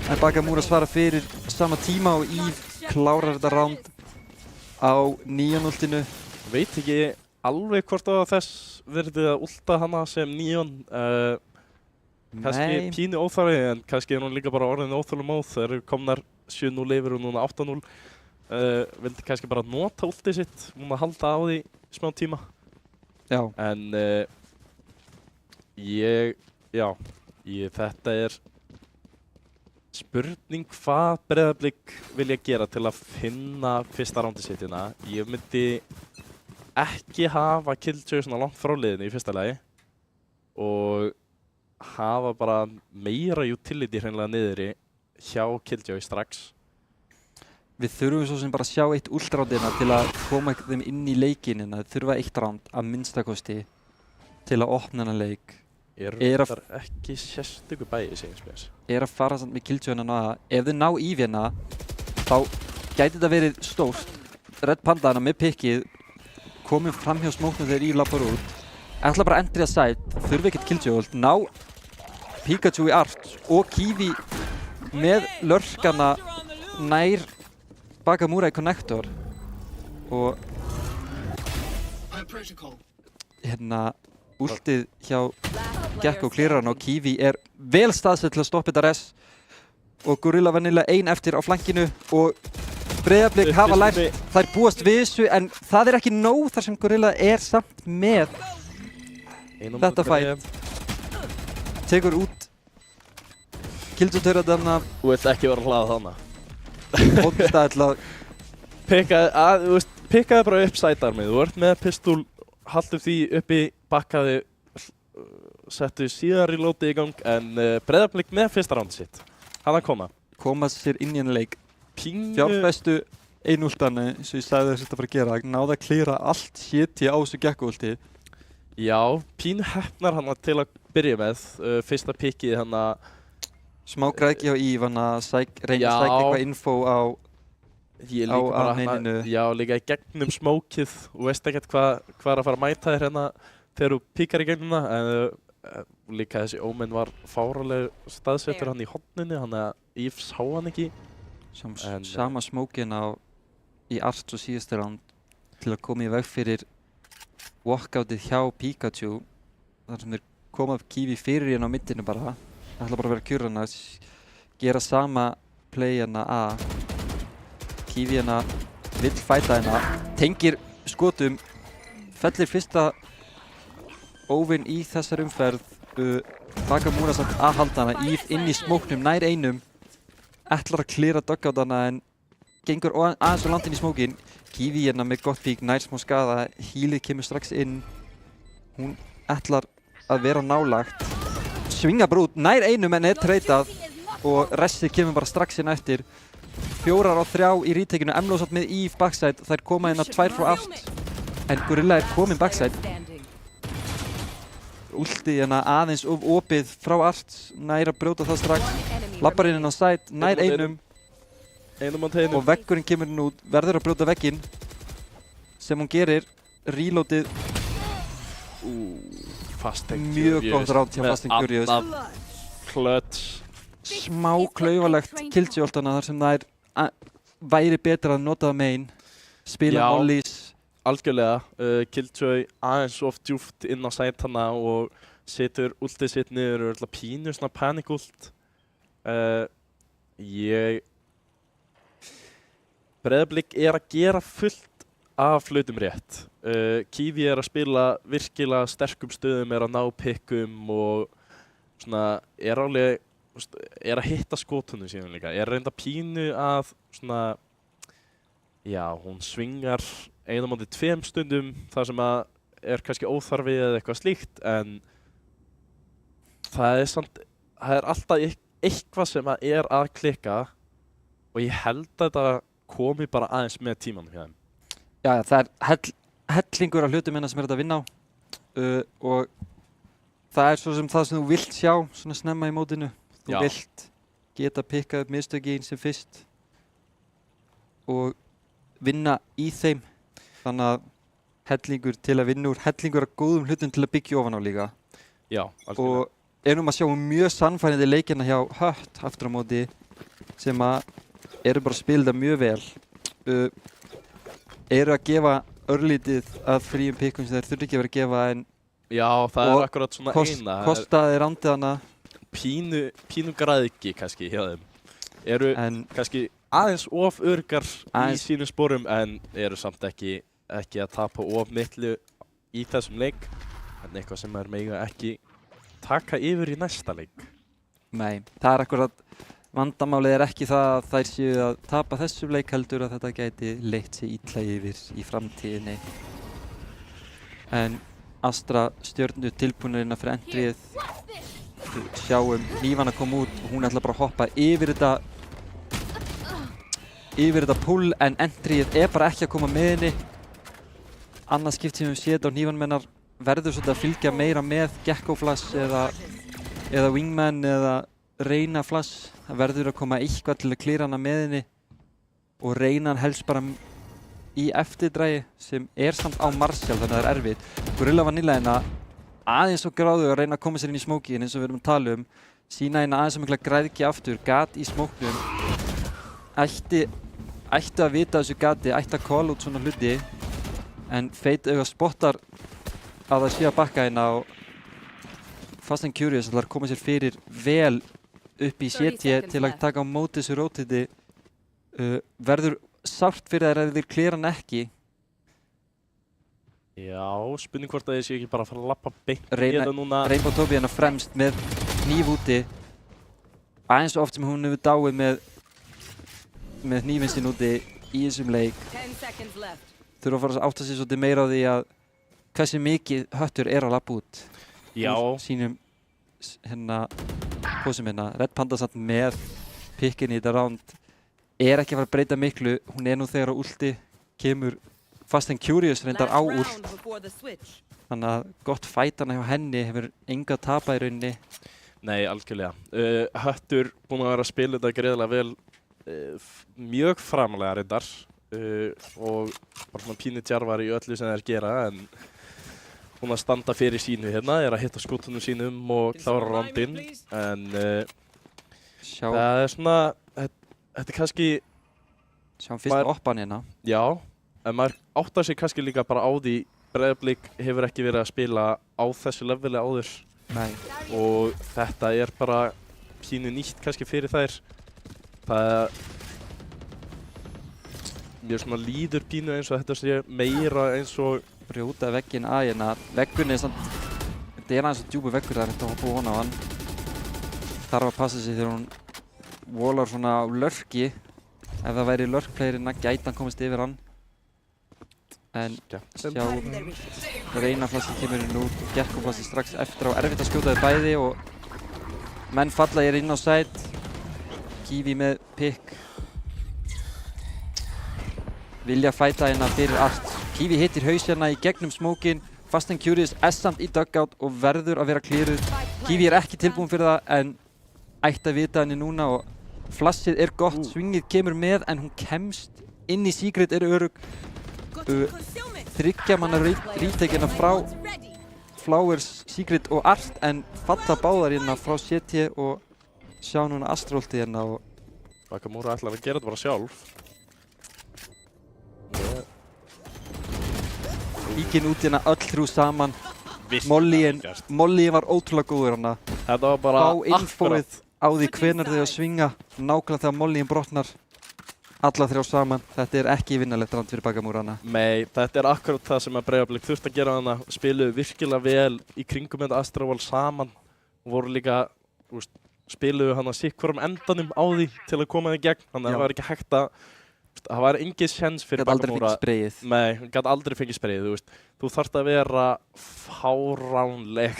En Bakamura svarar fyrir sama tíma og Eve klárar þetta round á Neon-ultinu. Veit ekki alveg hvort að þess verði að ulta hana sem Neon. Kannski pínu óþarfi, en kannski hún líka bara orðin óþolumóð. Það eru komnar 7-0 yfir og núna 8-0. Vildi kannski bara nota ultið sitt, að halda á því smá tíma. Já. En þetta spurning hvað Breiðablik vilja gera til að finna fyrsta rándi sittina. Ég myndi ekki hafa Killjoy svona langt frá liðinu í fyrsta lagi og hafa bara meira utility hreinlega niðri hjá Killjoy strax. Við þurfum svo sem bara að sjá eitt últrándina til að koma þeim inn í leikinina. Þau þurfa eitt ránd að minnstakosti til að opna hennar leik. Það ekki sérstöku bæði segjum spes. Að fara samt með Killjoy hana. Ef þau ná Eve þá gæti þetta verið stórt. Red Panda hana með pickið, komum fram hjá smóknum þegar Eve lappar út. Ætla bara að endri að side, þurfi ekkert Killjoy ult, ná Pikachu í art og Kiwi með lörkana nær Bakamura í connector. Og últið hjá Gekko klírar hann og Kiwi vel staðsett til að stoppa þetta res. Og Gorilla Vanilla ein eftir á flankinu og Breiðablik hafa lært, þær búast við þessu en það ekki nóg þar sem Gorilla samt með þetta fight. Tekur út Killjoy-tauraðana. Þú vilt ekki vera að hlaða þarna. Hóttstæði til að pikkaði bara upp sidearmið. Þú ert með pistol, haldu því uppi, bakkaði, settu síðan reloadið í gang en Breiðablik með fyrsta rándi sitt. Hann að koma sér inn í henni leik. Fjárfestu einúltanu eins og ég sagði þess að þetta fara að gera. Náði að klíra allt shitið á þessu Gekko-ulti. Já, pínu heppnar hann til að byrja með. Fyrsta pikkið hann að smá græðki á Eve hann að reyna að sækja eitthvað info á A-maininu. Já, líka í gegnum smókið og veist ekkert hvað að fara að mæta þér hérna þegar þú píkar í gegnum það. Líka þessi Omen var fáraleg staðsettur hann í horninu, hann að Eve sá hann ekki. Sama smókin í art og síðustu round til að koma í veg fyrir walkoutið hjá Pikachu. Þar sem þeir koma Kiwi fyrir hérna á middinu bara. Það ætla bara að vera kjurran að gera sama play hérna að Kiwi hérna vill fæta hérna. Tengir skotum, fellir fyrsta óvinn í þessar umferð. Bakamura samt að halda hana, Eve inn í smóknum nær einum. Ætlar að klíra duggoutana en gengur aðeins svo langt inn í smókin. Kiwi hérna með gott pík, nær smá skada, healið kemur strax inn. Hún ætlar að vera nálagt. Svinga bara út, nær einum en treytað og restið kemur bara strax inn eftir. 4 á 3 í retakinu, Emlosat með Eve backside, þær koma hérna 2 frá art. En Gorilla komin backside. Últið hérna aðeins of opið frá art, nær að brjóta það strax. Lappar inn á side, nær einum. Og veggurinn kemur hérna út, verður að brjóta vegginn. Sem hún gerir, reloadið. Mjög gott round hjá Fast and Furious. Clutch. Smá klaufalegt Killjoy-ultana þar sem það væri betra að nota það main. Spila ollies. Algjörlega. Killjoy aðeins of djúft inn á side hana og setur ultið sitt niður og pínu svona panic ult. Breiðablik að gera fullt af hlutum rétt. Kiwi að spila virkilega sterkum stöðum, að ná pickum og svona að hitta skotunum síðan líka. Reynda pínu að svona, já, hún svingar 1-2 stundum þar sem að kannski óþarfi eða eitthvað slíkt en það samt, það alltaf eitthvað sem að klikka og ég held að þetta komi bara aðeins með tímanum hjá þeim. Já, það hellingur af hlutum hérna sem þetta að vinna á og það svo sem það sem þú vilt sjá svona snemma í mótinu. Þú vilt geta pikkað upp mistökin sem fyrst og vinna í þeim. Þannig að hellingur til að vinna úr, hellingur af góðum hlutum til að byggja ofan á líka. Já, algjörlega. Og erum að sjá mjög sannfærandi leikina hjá Hött aftur á móti sem að eru bara að spila það mjög vel. Eru að gefa örlítið að fríum pikkum sem þeir þurfi ekki að vera að gefa en já, það er akkurat svona eina. Kostaði randið hana. Pínu græðgi kannski hjá þeim. Eru kannski aðeins of örgar í sínum sporum en eru samt ekki að tapa of miklu í þessum leik. En eitthvað sem er mega ekki taka yfir í næsta leik. Nei, það er akkurat, vandamálið er ekki það að þær séu að tapa þessum leik heldur að þetta gæti leitt sig illa yfir í framtíðinni. En Astra stjörnu tilbúinir innan fyrir endrið. Sjáum hnífana koma út og hún ætla bara að hoppa yfir þetta pull en endrið er bara ekki að koma með henni. Annað skipt sem við séum þetta á hnífanum hennar verður svolítið að fylgja meira með Gekko Flash eða Wingman eða Reyna Flash. Það verður að koma eitthvað til að klíra hana með henni og Reyna hann helst bara í eftirdrægi sem er samt á Marshall þannig að það er erfitt. Gorilla Vanilla hérna aðeins og gráðu að reyna að koma sér inn í smókin eins og við erum að tala sína hérna aðeins og mikla græðki aftur, gat í smóknum. Ættu að vita þessu gati, ættu að call út svona hluti en Fate auðvitað spottar að það sé að bakka hérna og Fast and Curious ætlar að koma sér fyrir vel upp í CT til að taka á móti þessu rótiti. Verður sárt fyrir þær ef þeir klíra hann ekki. Já, spurning hvort að ég sé ekki bara að fara að lappa beint í þetta núna. Rainbow Tobi hérna fremst með hníf úti. Aðeins og oft sem hún hefur dáið með hnífinn sinn úti í þessum leik. Þurfa að fara að átta sig svolítið meira á því að hversu mikið Höttur er að lappa út. Já. Sínum hérna pósum hérna. Red Panda samt með pikkin í þetta round er ekki að fara að breyta miklu. Hún er nú þegar á ulti, kemur Fast and Curious reyndar á ult. Þannig að gott fætana hjá henni hefur enga tapa í rauninni. Nei, algjörlega. Höttur búinn að vera að spila þetta greiðlega vel, mjög framlega reyndar og bara svona pínu djarfar í öllu sem þeir gera en hún að standa fyrir sínu hérna, er að hitta skútunum sínum og klára roundinn en það er svona, þetta er kannski sjáum fyrst oppan hérna. Já, en maður áttar sig kannski líka bara á því Breiðablik hefur ekki verið að spila á þessu leveli áður. Nei. Og þetta er bara pínu nýtt kannski fyrir þær. Það mér svona líður pínu eins og þetta sé meira eins og brjóta vegginn að hérna. Veggurinn er samt, þetta er aðeins svo djúpur veggur, það er hægt að hoppa ofan á hann. Þarf að passa sig þegar hún volar svona á lurki. Ef það væri lurkplayerinn gæti hann komast yfir hann. En sjáum, Reyna Flassi kemur inn út og Gekko Flassi strax eftir á erfitt að skjóta þau bæði og menn falla hér inn á side. Kiwi með pick. Vilja fæta hérna fyrir allt. Kiwi hittir haus hérna í gegnum smókin. Fast and Curious samt í dugout og verður að vera clearuð. Kiwi er ekki tilbúin fyrir það en ætti að vita henni núna og Flassið er gott, swingið kemur með en hún kemst inn í Secret er örugg. Þriggja manna retake frá Flowers, Secret og Art en falla báðar hérna frá CT og sjá núna Astrolti hérna og Bakamura ætlar að gera þetta bara sjálf. Líkin út hérna öll þrjú saman. Mollyin var ótrúlega góður hérna. Þetta var bara akkurat á því hvenar þau að svinga nákvæmlega þegar Mollyin brotnar. Alla þrjá saman. Þetta er ekki vinnalegt round fyrir Bakamura hana. Nei, þetta er akkurat það sem að Breiðablik þurfti að gera hana. Spiluðu virkilega vel í kringum þetta Astral saman. Og voru líka, spiluðu hana sitt hvorum endanum á því til að koma það í gegn. Þannig að það var ekki hægt að, það var engin séns fyrir Bakamura. Gat aldrei fengið sprayið. Nei, hún gat aldrei fengið sprayið, Þú þarft að vera fáránleg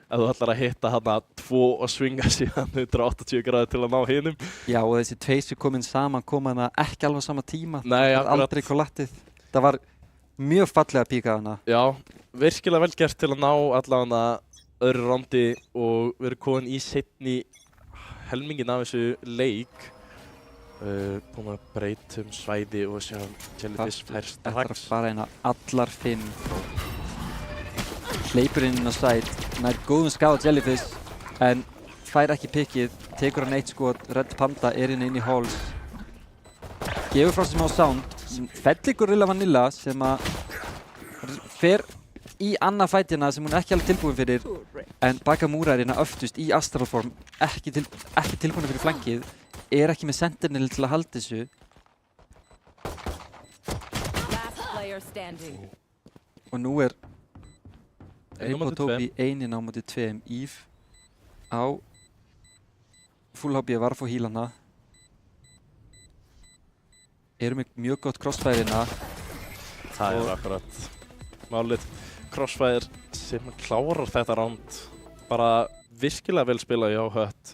ef þú ætlar að hitta hana 2 og svinga síðan 180 gráður til að ná hinum. Já, og þessi tveir sem komin saman koma hana ekki alveg á sama tíma. Nei, það var aldrei kollattið. Það var mjög fallega að píka hana. Já, virkilega vel gert til að ná allavega öðru roundi og verið komin í seinni helminginn af þessu leik. Búin að breyta svæði og sjá Jellyfish fær strax. Eftir að fara inn á allar 5. Hleypur inn á side, nær góðum skada Jellyfish, en fær ekki pickið, tekur hann 1 skot, Red Panda inn í Halls. Gefur frá sér smá sound, fellir Gorilla Vanilla sem að fer í annað fætina sem hún er ekki alveg tilbúin fyrir, en Bakamura hérna öftust í Astral Form, ekki tilbúin fyrir flankið, ekki með Sentinel til að halda þessu. Og nú er Rainbow Tobi 1 á móti 2. Eve á full HP var að fá heal hana. Með mjög gott crossfire hérna. Það er akkurat málið. Crossfire sem klárar þetta round. Bara virkilega vel spilað hjá Hött.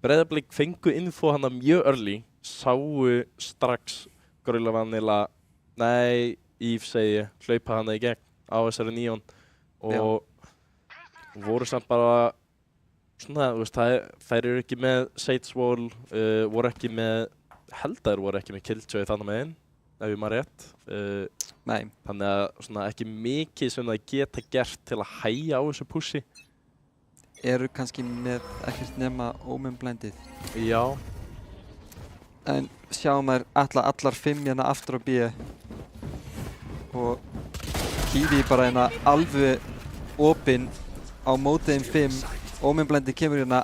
Breiðablik fengu info hana mjög early. Sáu strax Gorilla Vanilla, Eve segi ég, hlaupa hana í gegn á þessari Neon. Og voru samt bara svona, þú veist, þær eru ekki með Sage Wall, voru ekki með, voru ekki með Killjoy þannig meginn, ef ég maður rétt. Þannig að svona ekki mikið sem það geta gert til að hægja á þessu pussi. Eru kannski með ekkert nema Omen blindið. Já. En sjáum þær allar 5 hérna aftur á B. Og Kiwi bara hérna alveg opinn á móti þeim 5. Omen blindið kemur hérna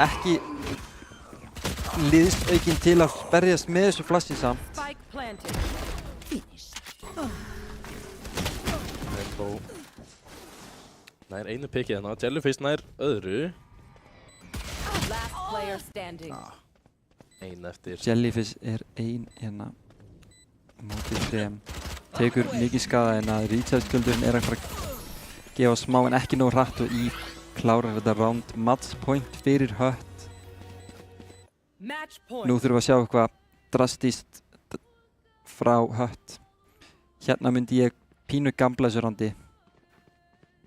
ekki liðsaukinn til að berjast með þessu flassi samt. Rainbow nær einu pickið hérna, Jellyfish nær öðru. Ein eftir. Jellyfish 1 hérna mótið 3. Tekur mikið skada hérna, recharge-skuldurinn að fara að gefa smá en ekki nóg hratt og Eve klárar þetta round. Match point fyrir Hött. Nú þurfum við að sjá eitthvað drastískt frá Hött. Hérna myndi ég pínu gambla þessu roundi.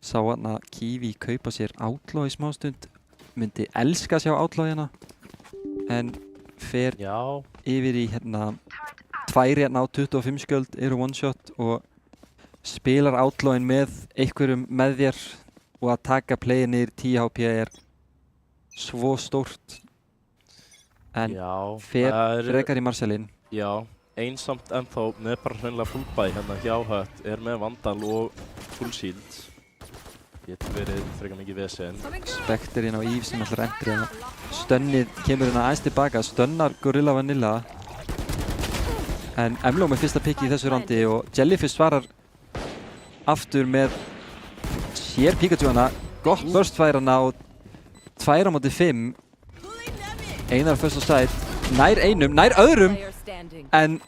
Sá hérna Kiwi kaupa sér Outlaw í smástund. Myndi elska að sjá Outlaw hérna. En fer yfir í hérna 2 hérna á 25 skjöld eru one shot og spilar Outlawin með einhverjum með þér og að taka playið niður 10 HP svo stórt. En fer frekar í Marshallinn. Já, einsamt ennþá með bara hreinlega fullbæ hérna hjá Hött, með Vandal og full shield. Getur verið frekar mikið vesen. Spectre inn á Eve sem ætlar entri hérna. Stönnið kemur hérna aðeins tilbaka, stönnar Gorilla Vanilla. En Emlo með fyrsta pick í þessu roundi og Jellyfish svarar aftur með sér Pikachu hana, gott burst fire hana og 2 á móti 5. Einar first á side, nær einum, nær öðrum, en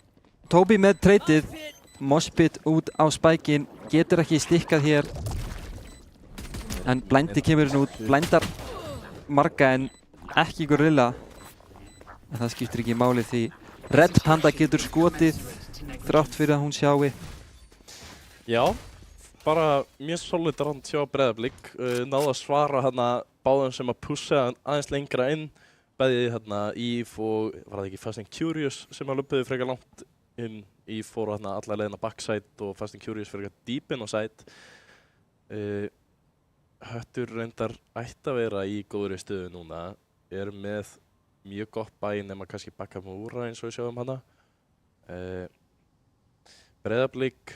Tobi með treytið, moshpit út á spækin, getur ekki stikkað hér, en blindi kemur hérna út, blindar marga en ekki Gorilla, en það skiptir ekki máli því Red Panda getur skotið þrátt fyrir að hún sjái. Já, bara mjög solid round hjá Breiðablik. Náðu að svara hérna báðum sem að pussa aðeins lengra inn. Bæði hérna Eve og var það ekki Fast and Curious sem að löpuðu frekar langt inn. Eve fór hérna alla leiðina backside og Fast and Curious frekar deep inn á side. Höttur reyndar ætti að vera í góðri stöðu núna. Með mjög gott bæ nema kannski Bakamura eins og við sjáum hana. Breiðablik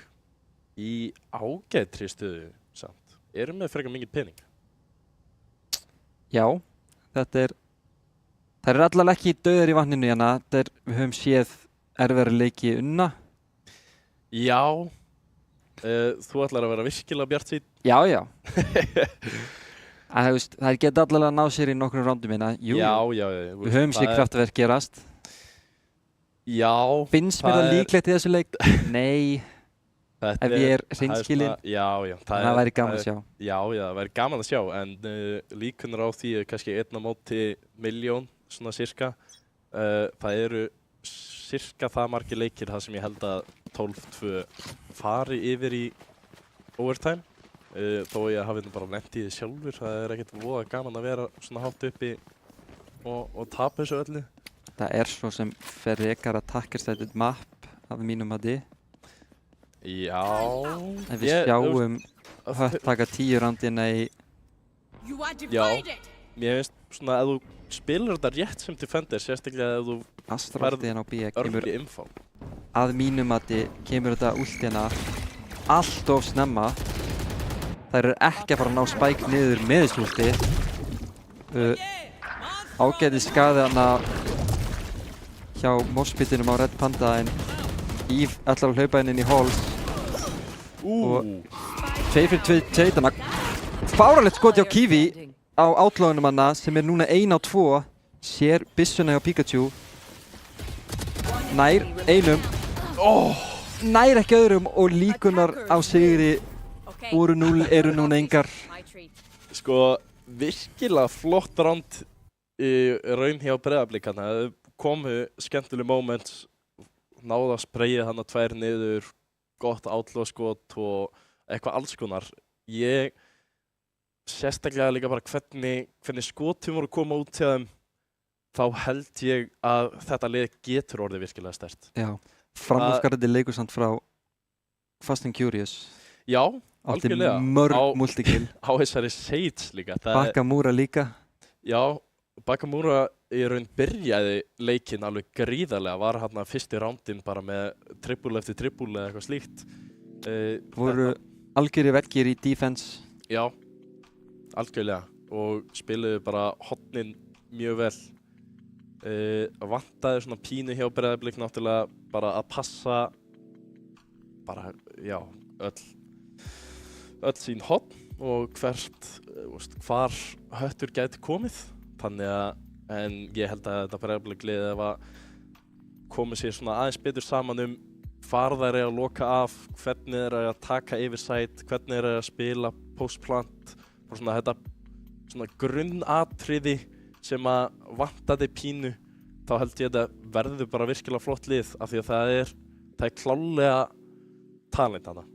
í ágætri stöðu samt. Með frekar mikið pening. Já, það er allavega ekki dauðar í vatninu hérna. Við höfum séð erfiðari leiki unna. Já, þú ætlar að vera virkilega bjartsýnn. Já, já. Það geta allavega að ná sér í nokkrum roundum hérna. Jú, já. Við höfum sér kraftverk gerast. Já. Finnst mér það líklegt í þessu leik? Nei. Ef ég er hreinskilinn. Já. Það væri gaman að sjá. Já, það væri gaman að sjá. En líkunar á því kannski 1 á móti 1.000.000, svona cirka. Það eru cirka það margir leikir þar sem ég held að 12-2 fari yfir í overtime. Þó ég hafi bara lent í því sjálfur, það er ekkert voða gaman að vera svona hátt uppi og tapa þessu öllu. Það svo sem frekar attacker-sided map að mínum að þið. Já. En við sjáum Hött taka 10 roundina í... Já, mér finnst svona að þú spilar þetta rétt sem defender, sérstaklega að þú Astraltiðin á B kemur info. Að mínum að þið kemur þetta últina allt of snemma. Þær ekki að fara að ná Spike niður með þessu últi. Ágæti skaði hana hjá Moshpitinum á Red Panda en Eve ætlar að hlaupa inn í Halls. Og 2 fyrir 2 treytana. Fáralegt skoti á Kiwi á outlawunum hana sem núna 1 á 2. Sér byssuna hjá Pikachu. Nær einum. Nær ekki öðrum og líkunar á sigri úr 0 eru núna engar. Sko, virkilega flott round í raun hjá Breiðablik hana. Það komu skemmtileg moments, náðu að sprayja hana 2 niður, gott outlaw-skot og eitthvað alls konar. Ég sérstaklega líka bara hvernig skotum voru að koma út til þeim, þá held ég að þetta lið getur orðið virkilega sterkt. Já, framúrskarandi leikur samt frá Fast and Curious. Já, algjörlega. Átti mörg multikill. Á þessari Sage líka. Bakamura líka. Já, Bakamura í raun byrjaði leikinn alveg gríðarlega, var hérna fyrsti rándinn bara með triple eftir triple eða eitthvað slíkt. Voru algjörir verkir í defense. Já, algjörlega og spiluðu bara hornin mjög vel. Vantaði svona pínu hjá Breiðablik náttúrulega bara að passa bara, já, öll sín horn og hvar Höttur gæti komið. Þannig að, en ég held að þetta Breiðablik liðið að komið sér svona aðeins betur saman hvar þær að loka af, hvernig þær að taka yfir site, hvernig þær að spila postplant og svona þetta svona grunnatriði sem að vantaði pínu, þá held ég að þetta verður bara virkilega flott lið af því að það er klárlega talent hana.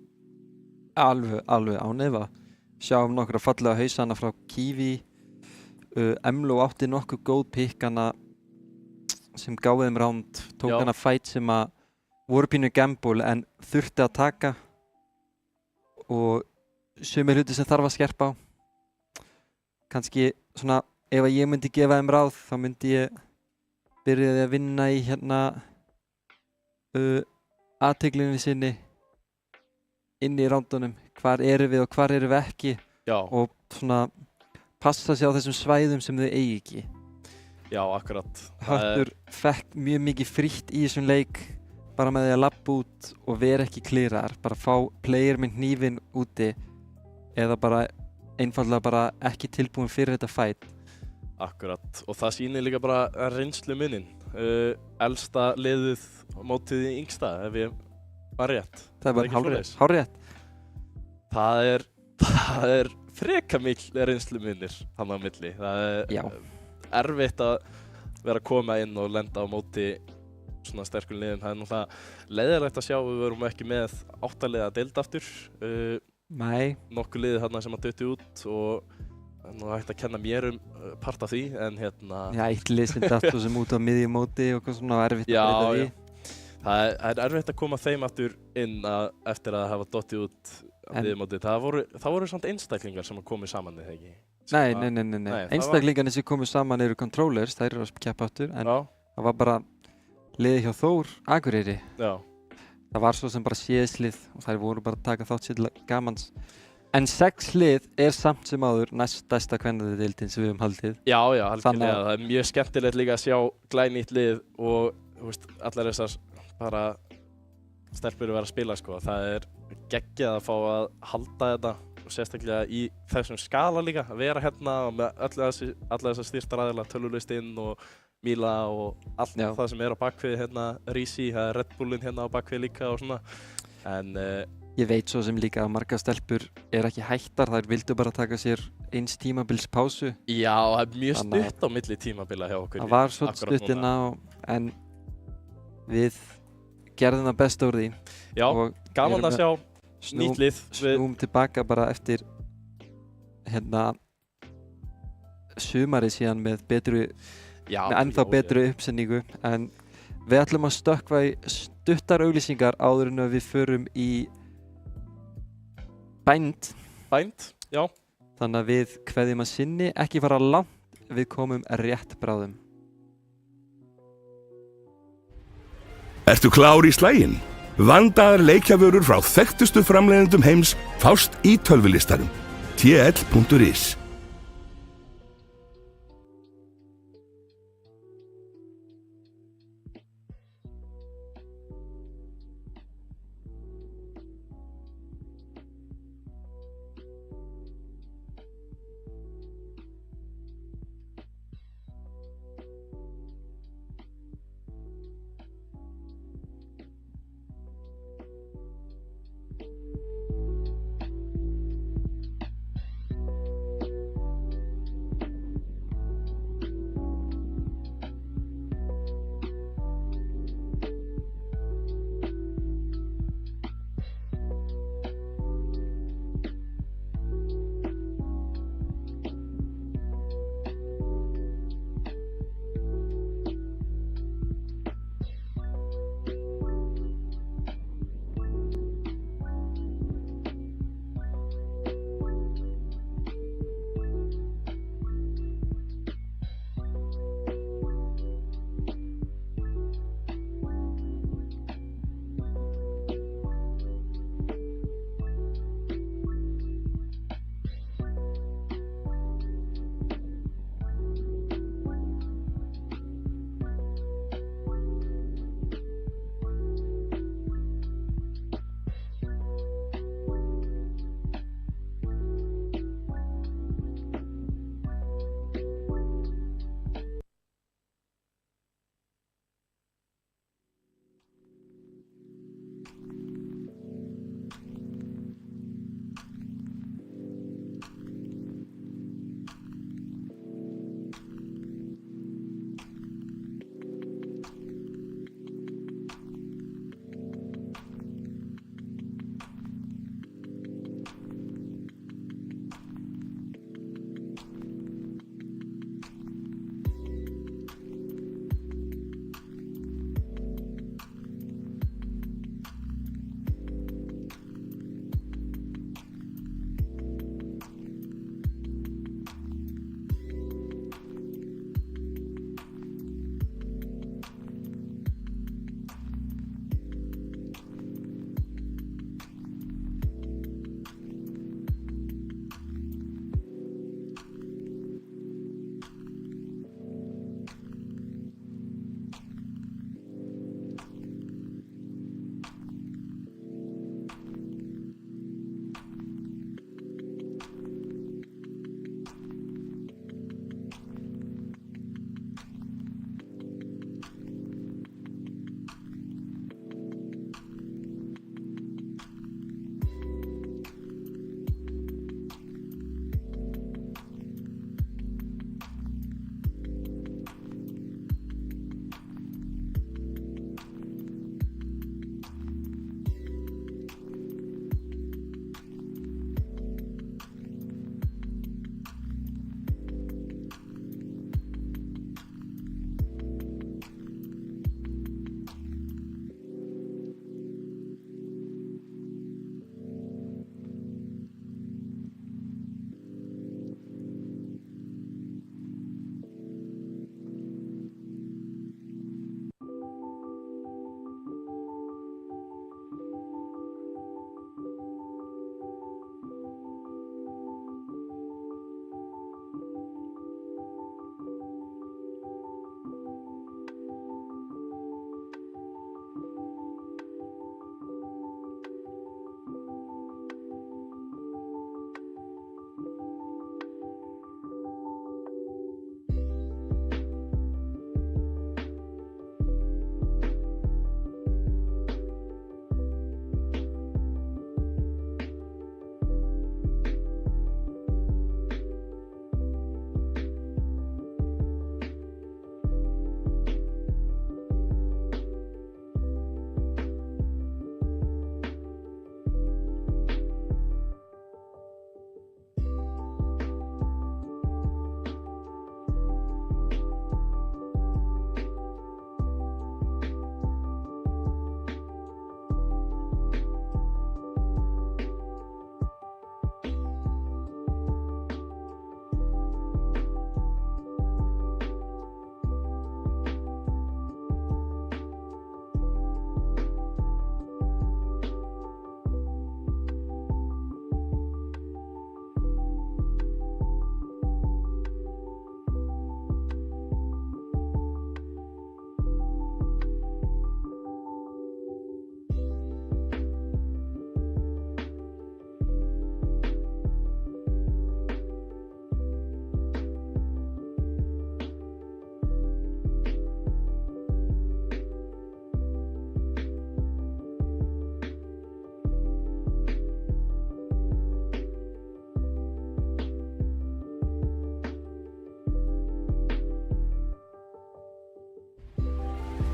Alveg ánefa. Sjáum nokkra fallega hausana frá Kiwi. Emlo átti nokkuð góð pikkana sem gáði þeim round, tók hana fight sem að voru pínu gamble en þurfti að taka og sumir hluti sem þarf að skerpa á. Kannski svona ef að ég myndi gefa þeim ráð þá myndi ég byrjaði að vinna í hérna athyglinni sinni inn í roundunum. Hvar erum við og hvar erum við ekki? Já. Og svona passa sig á þessum svæðum sem þau eigi ekki. Já, akkurat. Höttur fekk mjög mikið frítt í þessum leik bara með því að labba út og vera ekki klírar, bara fá player með hnífinn úti eða bara einfaldlega bara ekki tilbúin fyrir þetta fight. Akkurat, og það sýnir líka bara reynslu munin. Elsta liðið mótið í yngsta, ef ég var rétt. Það var hárrétt. Það er freka mikil reynslu munir hann á milli. Það er erfitt að vera að koma inn og lenda á móti svona sterkum liðum. Það er náttúrulega leiðilegt að sjá við verum ekki með 8 liða deild aftur. Nokkuð liðið þarna sem að dötti út og nú hægt að kenna mér part af því, en hérna... Já, eitt lið sem datt og sem út á miðjum móti og eitthvað svona erfitt að breyta því. Það er erfitt að koma þeim aftur inn eftir að hafa dottið út á miðjum móti. Það voru samt einstaklingar sem komið saman, eða ekki? Nei. Einstaklingarnir sem komið saman eru controllers, þær eru að keppa aftur, en það var bara liðið hjá Þór, Akureyri. Já. Það var svo sem bara séðslið og þær voru bara að taka þátt sér gamans. En 6 lið samt sem áður næst stærsta kvennadeildin sem við höfum haldið. Já, algjörlega. Það er mjög skemmtilegt líka að sjá glænýtt lið og allar þessar bara stelpur vera að spila, sko. Það er geggjað að fá að halda þetta og sérstaklega í þessum skala líka, að vera hérna og með alla þessar styrktaraðila, tölvulistinn og Míla og allt það sem er á bakvið hérna, Rísi, það er Red Bullin hérna á bakvið líka og svona. En ég veit svo sem líka að margar stelpur ekki hættar, þær vildu bara taka sér eins tímabils pásu. Já, það er mjög stutt á milli tímabila hjá okkur. Það var svo stuttina, en við gerðum það best úr því. Já, gaman að sjá nýtt lið. Snúum tilbaka bara eftir hérna sumarið síðan með betri með ennþá betri uppsetningu, en við ætlum að stökkva í stuttar auglýsingar áður en við förum í bænd. Bænd, já. Þannig að við kveðjum að sinni, ekki fara langt, við komum rétt bráðum. Ertu klár í slaginn? Vandaðar leikjavörur frá þekktustu framleiðendum heims fást í tölvulistanum. tl.is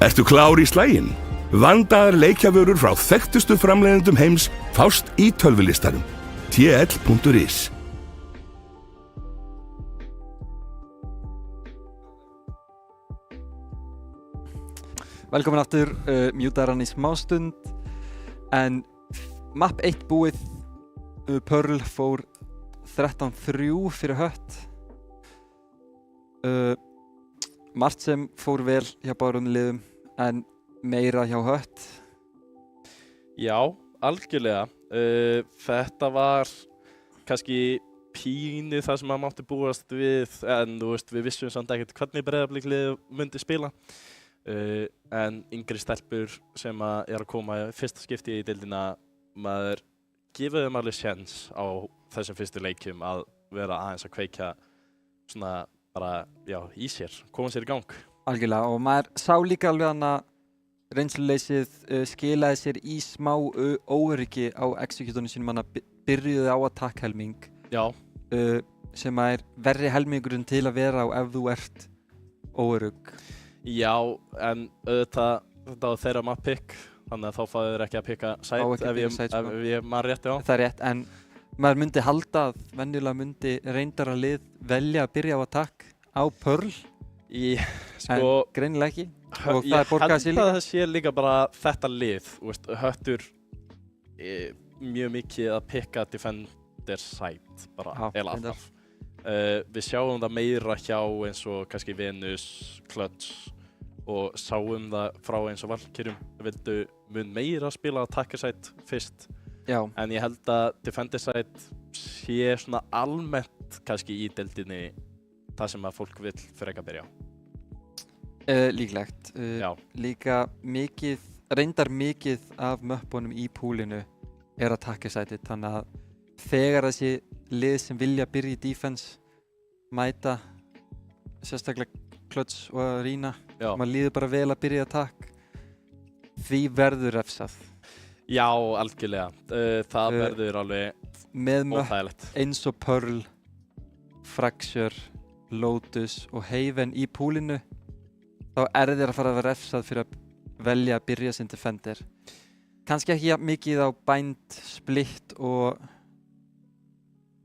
Ertu klár í slaginn? Vandaðar leikjavörur frá þekktustu framleiðendum heims fást í tölvulistanum. tl.is. Velkomin aftur, mjútaði hann í smástund. En map 1 búið, Pearl fór 13-3 fyrir Hött. Margt sem fór vel hjá báðum liðum en meira hjá Hött. Já, algjörlega. Þetta var kannski pínu það sem maður mátti búast við, en þú veist, við vissum samt ekkert hvernig Breiðablik liðið myndi spila. En yngri stelpur sem að koma í fyrsta skipti í deildina, maður gefur þeim alveg séns á þessum fyrstu leikjum að vera aðeins að kveikja svona bara, já, í sér, koma sér í gang. Algjörlega, og maður sá líka alveg hann að reynsluleysið skilaði sér í smá óöryggi á executorinu sínum, hann að byrjuði á attack-helming. Já. Sem er verri helmingurinn til að vera á ef þú ert óörugg. Já, en auðvitað þetta var þeirra map pick, þannig að þá fáðu þeir ekki að picka site ef ég man rétt, já. Það er rétt, en maður myndi halda að venjulega myndi reyndara lið velja að byrja á attack á Pearl, en greinilega ekki. Og það er borgað sér líka. Ég held að það sé líka bara þetta lið, veist, Höttur mjög mikið að picka defender site, bara eða alltaf. Við sjáum það meira hjá eins og kannski Venus, Clutch og sáum það frá eins og Valkyrjum. Vildu mun meira spila attacker site fyrst. Já. En ég held að defender site sé svona almennt kannski í deildinni það sem að fólk vill frekar byrja á. Líklegt. Líka mikið, reyndar mikið af möppunum í púlinu er attacker site, þannig að þegar þessi lið sem vilja byrja í defense mæta, sérstaklega Clutch og Arena, maður líður bara vel að byrja í attack, því verður refsað. Já, algjörlega. Það verður alveg með óþægilegt. Eins og Pearl, Fracture, Lotus og Haven í púlinu, þá er þeir að fara að vera refsað fyrir að velja að byrja sem defender. Kannski ekki mikið á Bind, Split og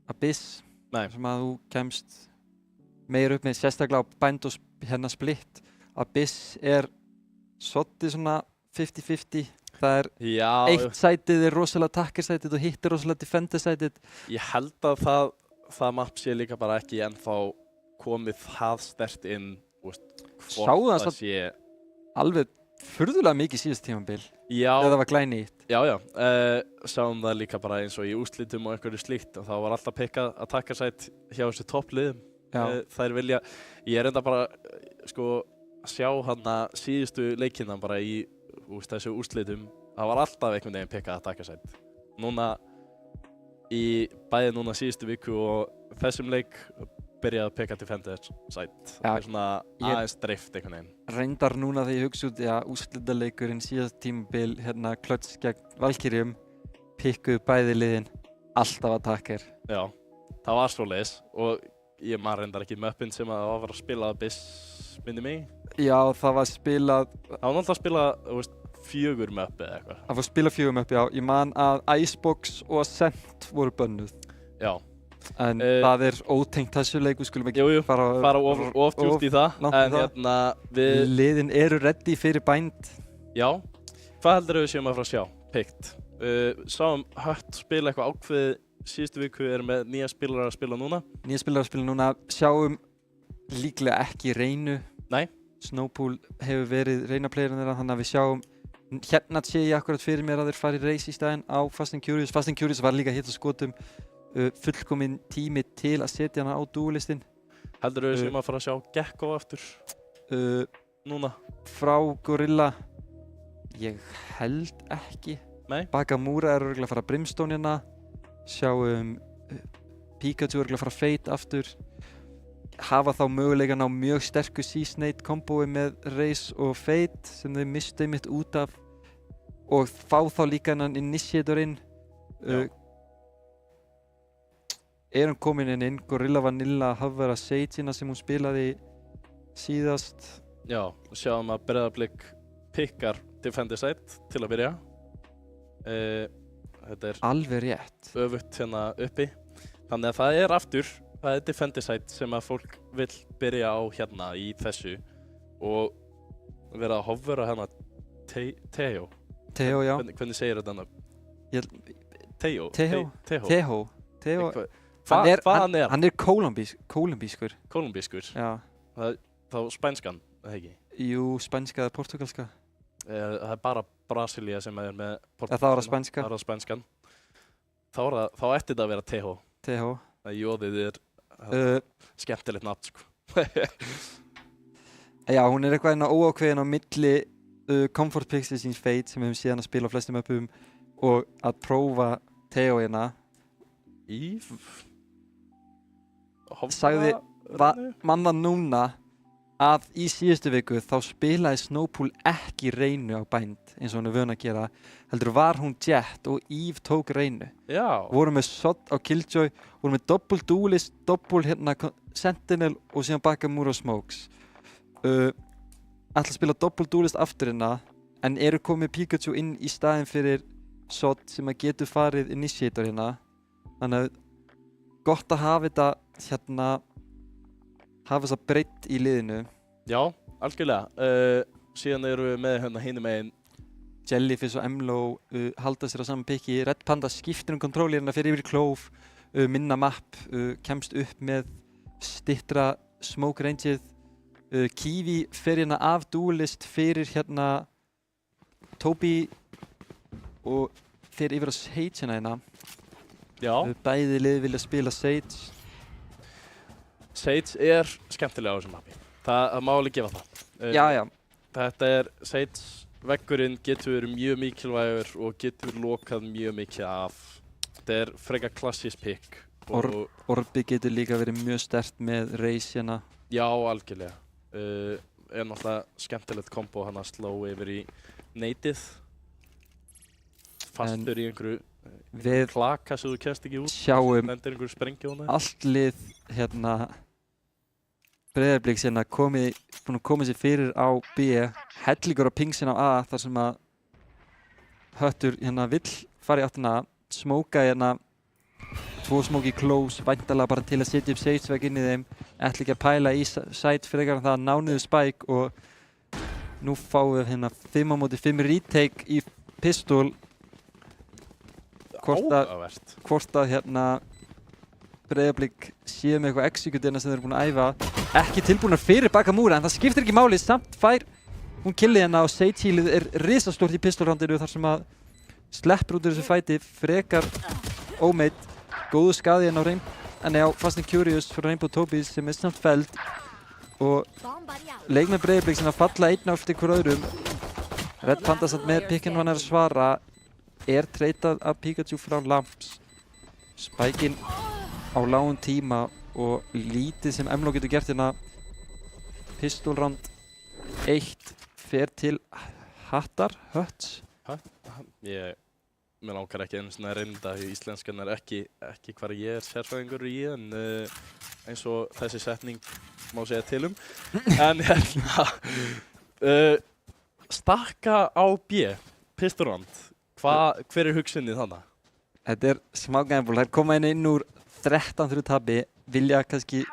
Abyss. Nei. Sem að þú kemst meir upp með, sérstaklega á Bind og Split. Abyss er svolítið svona 50-50. Það er eitt sætið er rosalega attacker sætið og hitt er rosalega defender sætið. Ég held að það map sé líka bara ekki ennþá komið það sterkt inn, hvort það sé alveg furðulega mikið síðast tímabil. Já. Þegar það var glænýtt. Já. Sáum það líka bara eins og í úrslitum og einhverju slíkt, og það var alltaf pikkað attacker sæt hjá þessu toppliðum. Þær vilja, ég er enda bara að sjá hana síðustu leikina bara í þessu úrslitum, það var alltaf einhvern veginn pikkað attacker sæt. Núna bæði núna síðustu viku og þessum leik byrjaði að pikka defender sæt. Það er svona aðeins dreift einhvern veginn. Reyndar núna þegar ég hugsa út, úrslitaleikurinn síðast tímabil, Clutch gegn Valkyrjum, pikkuðu bæði liðin alltaf attacker. Já, það var svoleiðis og ég man reyndar ekki möppin sem að það var að spila Abyss, minni mig. Já, það var spilað... Það var náttúrulega að spila, 4 möppi eða eitthvað. Það var að spila 4 möppi, já. Ég man að Icebox og Ascent voru bönnuð. Já. En það er ótengt þessu leik, við skulum ekki fara of djúpt í það. En liðin eru ready fyrir Bind. Já. Hvað heldur við séum að fara að sjá? Pikt. Sáum Hött spila eitthvað ákveðið síðustu viku, erum með nýja spilarar að spila núna. Sjáum líklega ekki Reynu. Nei. Snowpool hefur verið Reyna-playerinn þeirra, þannig að við sjáum, hérna sé ég akkurat fyrir mér að þeir fari race í staðinn á Fast and Curious. Fast and Curious var líka hitt á skotum, fullkominn tími til að setja hana á dualistin. Heldur við sem að fara að sjá Gekko aftur núna? Frá Gorilla? Ég held ekki. Nei? Bakamura er örugglega að fara Brimstone hérna. Sjáum Pikachu örugglega að fara Fate aftur. Hafa þá möguleikan á mjög sterku Seasonate kombói með Raze og Fate sem þeir mistu einmitt út af og fá þá líka hennan Initiator inn. Erum komin inn Gorilla Vanilla Havara Sage sem hún spilaði síðast. Já, sjáum að Breiðablik pikkar Defendicide til að byrja. Þetta alveg rétt. Öfugt hérna uppi. Þannig að það aftur, það Defendicide sem að fólk vill byrja á hérna í þessu og vera að hofvera hérna Teho. Teho, já. Hvernig segir þetta nafn? Teho. Hann kólumbískur. Kólumbískur? Já. Þá spænskan, eða ekki? Jú, spænska eða portugalska. Það bara Brasilia sem með portugalska. Það var að spænska. Það var að spænskan. Þá ætti þetta að vera Teho. Teho. Það jóðið skemmtilegt nafn, sko. Já, hún eitthvað hérna óákveðin á milli Comfort Pixels síns Fate sem við höfum síðan að spila á flestum möppum og að prófa Teho hérna. Sagði manna núna að í síðustu viku þá spilaði Snowpool ekki Reynu á Bind eins og hún vön að gera, heldur var hún Jett og Eve tók Reynu. Já. Voru með Sod á Killjoy, voru með double Duelist, double hérna Sentinel og síðan Bakamura og Smokes. Ætla að spila double Duelist aftur hérna en eru komið Pikachu inn í staðinn fyrir Sod sem að getur farið Initiator hérna. Þannig að gott að hafa þetta hérna hafa þessa breidd í liðinu. Já, algjörlega. Síðan eru við með hérna hinum megin Jellyfish og Emlo halda sér á saman pikki. Red Panda skiptir kontrollirna fyrir yfir klóf, minna map, kemst upp með stittra smoke rangeið. Kiwi fer hérna af Duelist fyrir hérna Toby og fer yfir á Sage hérna. Já. Bæði lið vilja spila Sage. Sage skemmtilega á þessum mappi. Það má alveg gefa það. Já. Þetta Sage, veggurinn getur verið mjög mikilvægur og getur lokað mjög mikið af. Þetta frekar klassískt pick. Orbi getur líka verið mjög sterkt með Raze hérna. Já, algjörlega. Náttúrulega skemmtilegt kombo hann að sló yfir í neitið. Fastur í einhverju klaka sem þú kemst ekki út. Sjáum allt lið hérna Breiðabliks hérna búin að koma sér fyrir á B, hellingur á pingsin á A þar sem að Höttur hérna vill fara í áttina, smóka hérna 2 smóki close, væntanlega bara til að setja upp Sage veg inn í þeim, ætla ekki að pæla í side frekar en það, ná niður Spike og nú fáum við hérna 5-á-5 retake í pistol. Hvort að hérna Breiðablik séu með eitthvað executina sem þeir eru búin að æfa, ekki tilbúnar fyrir Bakamura en það skiptir ekki máli, samt fær hún killið hérna og Sage healið risastórt í pistolrandinu þar sem að sleppur út úr þessu fæti, frekar ómeitt, góðu skaði hérna á Fast and Curious fyrir Rainbow Tobies sem samt feld og leikmenn Breiðablik sem að falla einn á eftir hver öðrum. Red Panda samt með pikkinn hann að svara, treytað af Pikachu frá Lamps. Spikeinn á lágum tíma og lítið sem Emlo getur gert hérna. Pistolround 1 fer til Hötts. Mér langar ekki einu svona reynda því íslenskan ekki hvar ég sérfræðingur í en eins og þessi setning má segja til En hérna stakka á B, Pistolround. Hver hugsunnið þannig? Þetta smá gamble. Þær koma inn úr 13 tabi, vilja kannski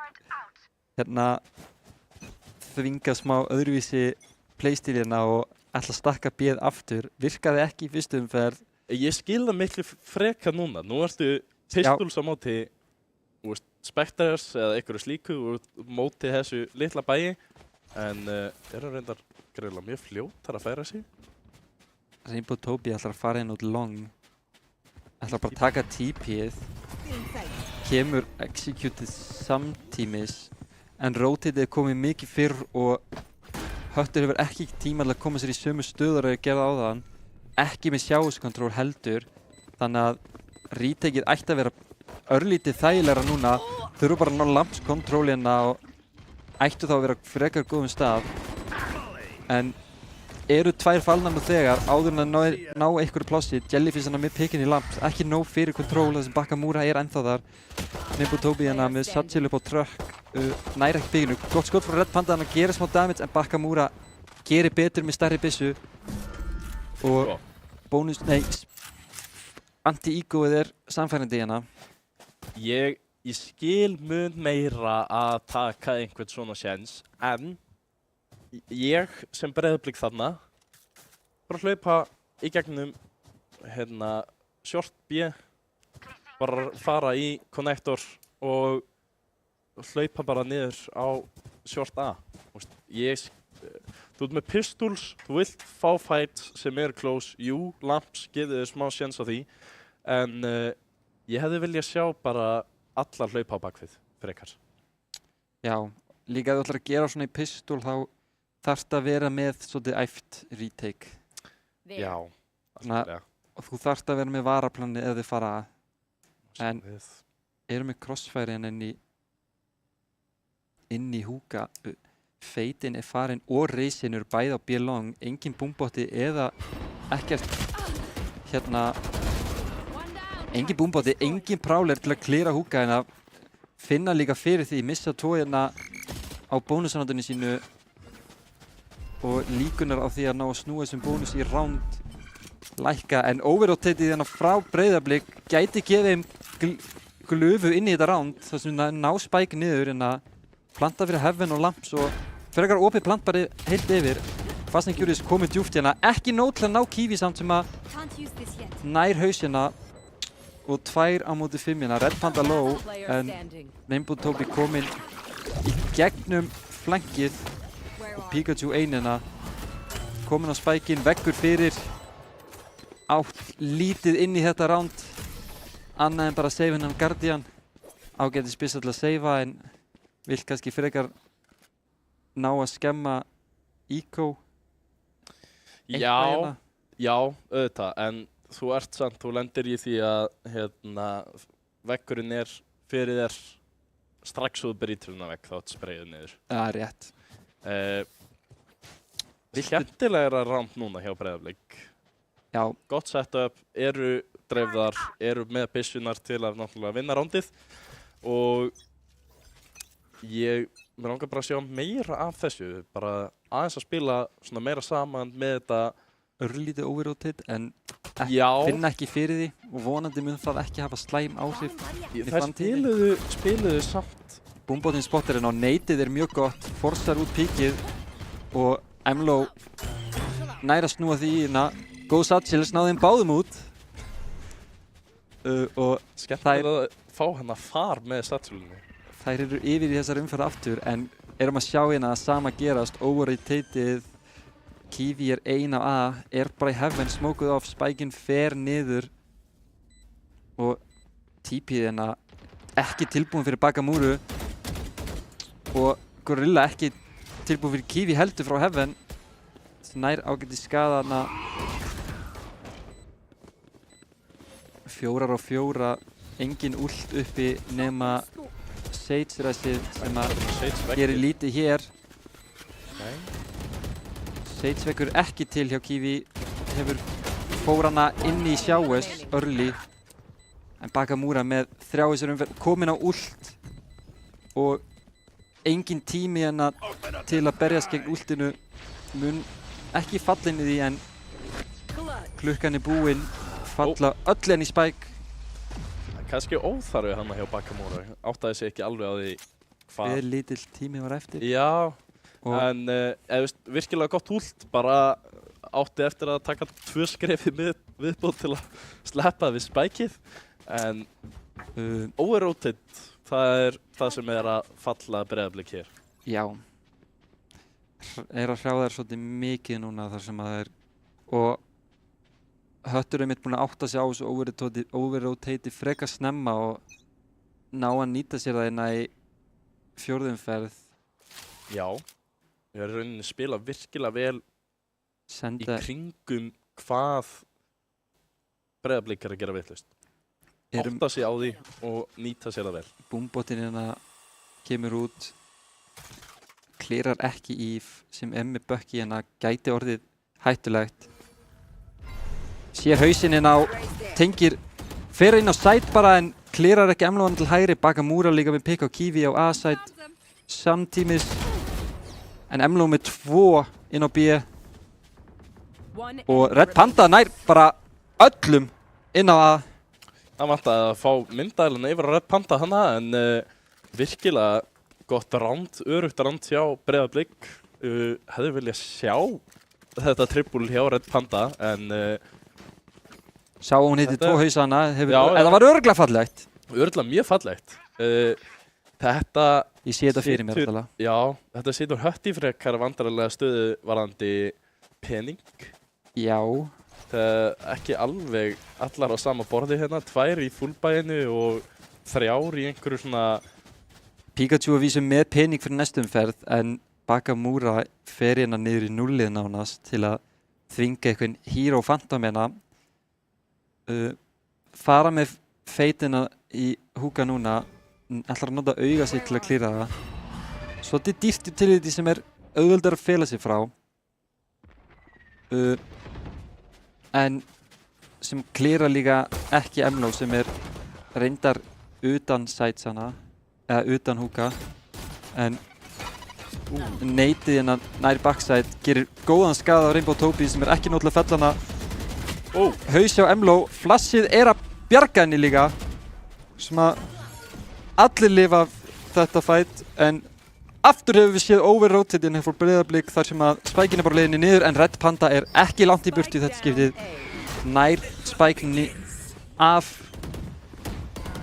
hérna þvinga smá öðruvísi playstílina og ætla að stakka B aftur. Virkaði ekki í fyrstu umferð. Ég skil það miklu frekar núna. Nú ertu Pistols á móti Spectres eða einhverju slíku og móti þessu litla bæi en reyndar greiðlega mjög fljótar að færa sig. Rainbow Toby ætlar að fara inn út long, ætlar bara að taka TP-ið, kemur executið samtímis en rotatið komið mikið fyrr og Höttur hefur ekki tíma til að koma sér í sömu stöður að gera á þann, ekki með sjáuskontról heldur, þannig að retakeið ætti að vera örlítið þægilegra núna, þurfu bara að ná lampskontrólinna og ættu þá að vera frekar góðum stað en eru 2 fallnar nú þegar áður en að ná einhverju plássi. Jellyfish með pikkinn í lamps, ekki nóg fyrir kontról þar sem Bakamura ennþá þar. Rainbow Toby með Satchel upp á trökk, næra ekki pikkinu. Gott skot frá Red Panda, hann gerir smá damage en Bakamura gerir betur með stærri byssu og bónus, anti-egoið samfærandi hérna. Ég skil mun meira að taka einhvern svona séns, en ég sem Breiðablik þarna bara hlaupa í gegnum short B, bara fara í connector og hlaupa bara niður á short A. Þú ert með pistols, þú vilt fá fights sem eru close, lamps gefið þér smá séns á því, en ég hefði viljað sjá bara alla hlaupa á bakvið frekar. Já, líka ef þú ætlar að gera svona í pistol þá þarftu að vera með svolítið æft retake. Já, alltaf. Og þú þarftu að vera með varaplanni ef þið fara að. En erum við crossfire inn í húka. Feitin farin og reysin eru bæði á B-long. Engin búmbotti eða ekkert engin búmbotti, engin prowler til að klíra húka en að finna líka fyrir því, missa tóina á bónusanandunni sínu og líkunar á því að ná að snúa þessum bónus í round lækka, en overrotatið hérna frá Breiðablik gæti gefið þeim glufu inn í þetta round þar sem ná spike niður en að planta fyrir Heaven og Lamps og frekar opið plant bara heilt yfir. Fast and Curious komið djúpt hérna, ekki nóg til að ná Kiwi samt sem að nær hausina og 2 á móti 5 hérna, Red Panda low en Rainbow Toby kominn í gegnum flankið og Pikachu einina kominn á spikeinn, veggur fyrir átt lítið inn í þetta round annað en bara save hennan Guardian ágætis byssa til að savea en vill kannski frekar ná að skemma Eco. Já, auðvitað, en þú ert samt, þú lendir í því að veggurinn fyrir þér strax og þú brýtur hérna vegg þá spreyið niður. Það er rétt. Skemmtilegra round núna hjá Breiðablik. Já. Gott setup, eru dreifðar, eru með byssunar til að náttúrulega vinna roundið og mér langar bara að sjá meira af þessu, bara aðeins að spila svona meira saman með þetta örlítið overrotate en finna ekki fyrir því og vonandi mun það ekki hafa slæm áhrif í framtíðinni. Þær spiluðu samt. Boombotinn spotterinn á neitið mjög gott, forsar út píkið og Emlo nær að snúa því hérna. Góð Satchels náði þeim báðum út og skemmtilegt að fá hennar far með Satchelinni. Þær eru yfir í þessar umferð aftur en erum að sjá hérna að sama gerast, overrotatið Kiwi 1 á A, bara í Heaven, smókuð off, spikeinn fer niður og TP'ið hérna ekki tilbúin fyrir Bakamuru og Gorilla ekki tilbúin fyrir Kiwi heldur frá Heaven sem nær ágæti skada hana 4 á 4, engin ult uppi nema Sage-ræsið sem að gerir lítið hér. Sage vekkur ekki til hjá Kiwi, fór hana inn í sjáes early en Bakamura með 3 þessar umferð kominn á ult og engin tími hérna til að berjast gegn ultinu, mun ekki falla inn í því en klukkan búinn, falla öll enn í spike. Kannski óþarfi hana hjá Bakamura, áttaði sig ekki alveg á því hvað lítill tími var eftir. Já, en virkilega gott ult, bara átti eftir að taka 2 skref í viðbót til að sleppa við spikeið en overrotate, það það sem að falla Breiðablik hér. Já, að hrjá þær svolítið mikið núna þar sem að og Höttur mitt búinn að átta sig á þessu overrotate frekar snemma og ná að nýta sér það hérna í 4. umferð. Já, við erum rauninni spila virkilega vel í kringum hvað Breiðablik að gera vitlaust. Átta sig á því og nýta sér það vel. Boombotinn hérna kemur út, klírar ekki Eve sem með Bucky hérna gæti orðið hættulegt. Sér hausinn á, tengir, fer inn á side bara en klírar ekki Emloan til hægri, Bakamura líka með pick á Kiwi á A-side samtímis en Emlo með 2 inn á B og Red Panda nær bara öllum inn á A. Það vantaði að fá myndæluna yfir á Red Panda hana en virkilega gott ránd, örugt ránd hjá Breiðablik. Hefði viljað sjá þetta trippul hjá Red Panda en Sjá hún hitti 2 hausana, það var örugglega fallegt. Örugglega mjög fallegt. Þetta Ég sé þetta fyrir mér alltaf. Já, þetta setur hött í frekar vandrarlega stöðu varðandi pening. Já. Það er ekki alveg allar á sama borði hérna, 2 í fullbæinu og 3 í einhverju svona... Pikachu að vísu með pening fyrir næstumferð en Bakamura fer hérna niður í 0 nánast til að þvinga einhvern Hero Phantom hérna. Fara með feitina í húka núna, ætlar að nota auga sig til að klíra það. Svolítið dýrt utility sem auðveldar að fela sig frá. En sem klíra líka ekki Emlo sem reyndar utan sætsana, eða utan húka. En neitið hérna nær backside gerir góðan skada á Rainbow Tobi sem ekki nóg til að fella hana. Haus hjá Emlo, flassið að bjarga henni líka sem að allir lifa þetta fight en aftur hefur við séð overrotated fór Breiðablik þar sem að spækin bara leiðinni niður en Red Panda ekki langt í burtu í þetta skiptið nær spækinni af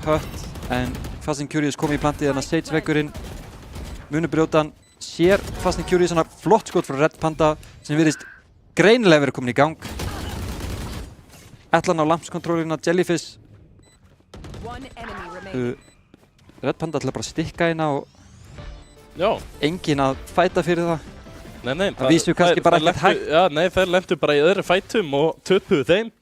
Hött en Fast and Curious kom í plantið þannig að Sage veggurinn munu brjóta hann sér Fast and Curious hann flott skot frá Red Panda sem virðist greinilega verið komin í gang. Ætla hann á lampskontrólerina Jellyfish. Red Panda ætla bara að stikka hérna og enginn að fæta fyrir það. Nei, það vísu kannski bara ekkert hægt. Já, nei, þeir lentu bara í öðru fætum og töpuðu þeim.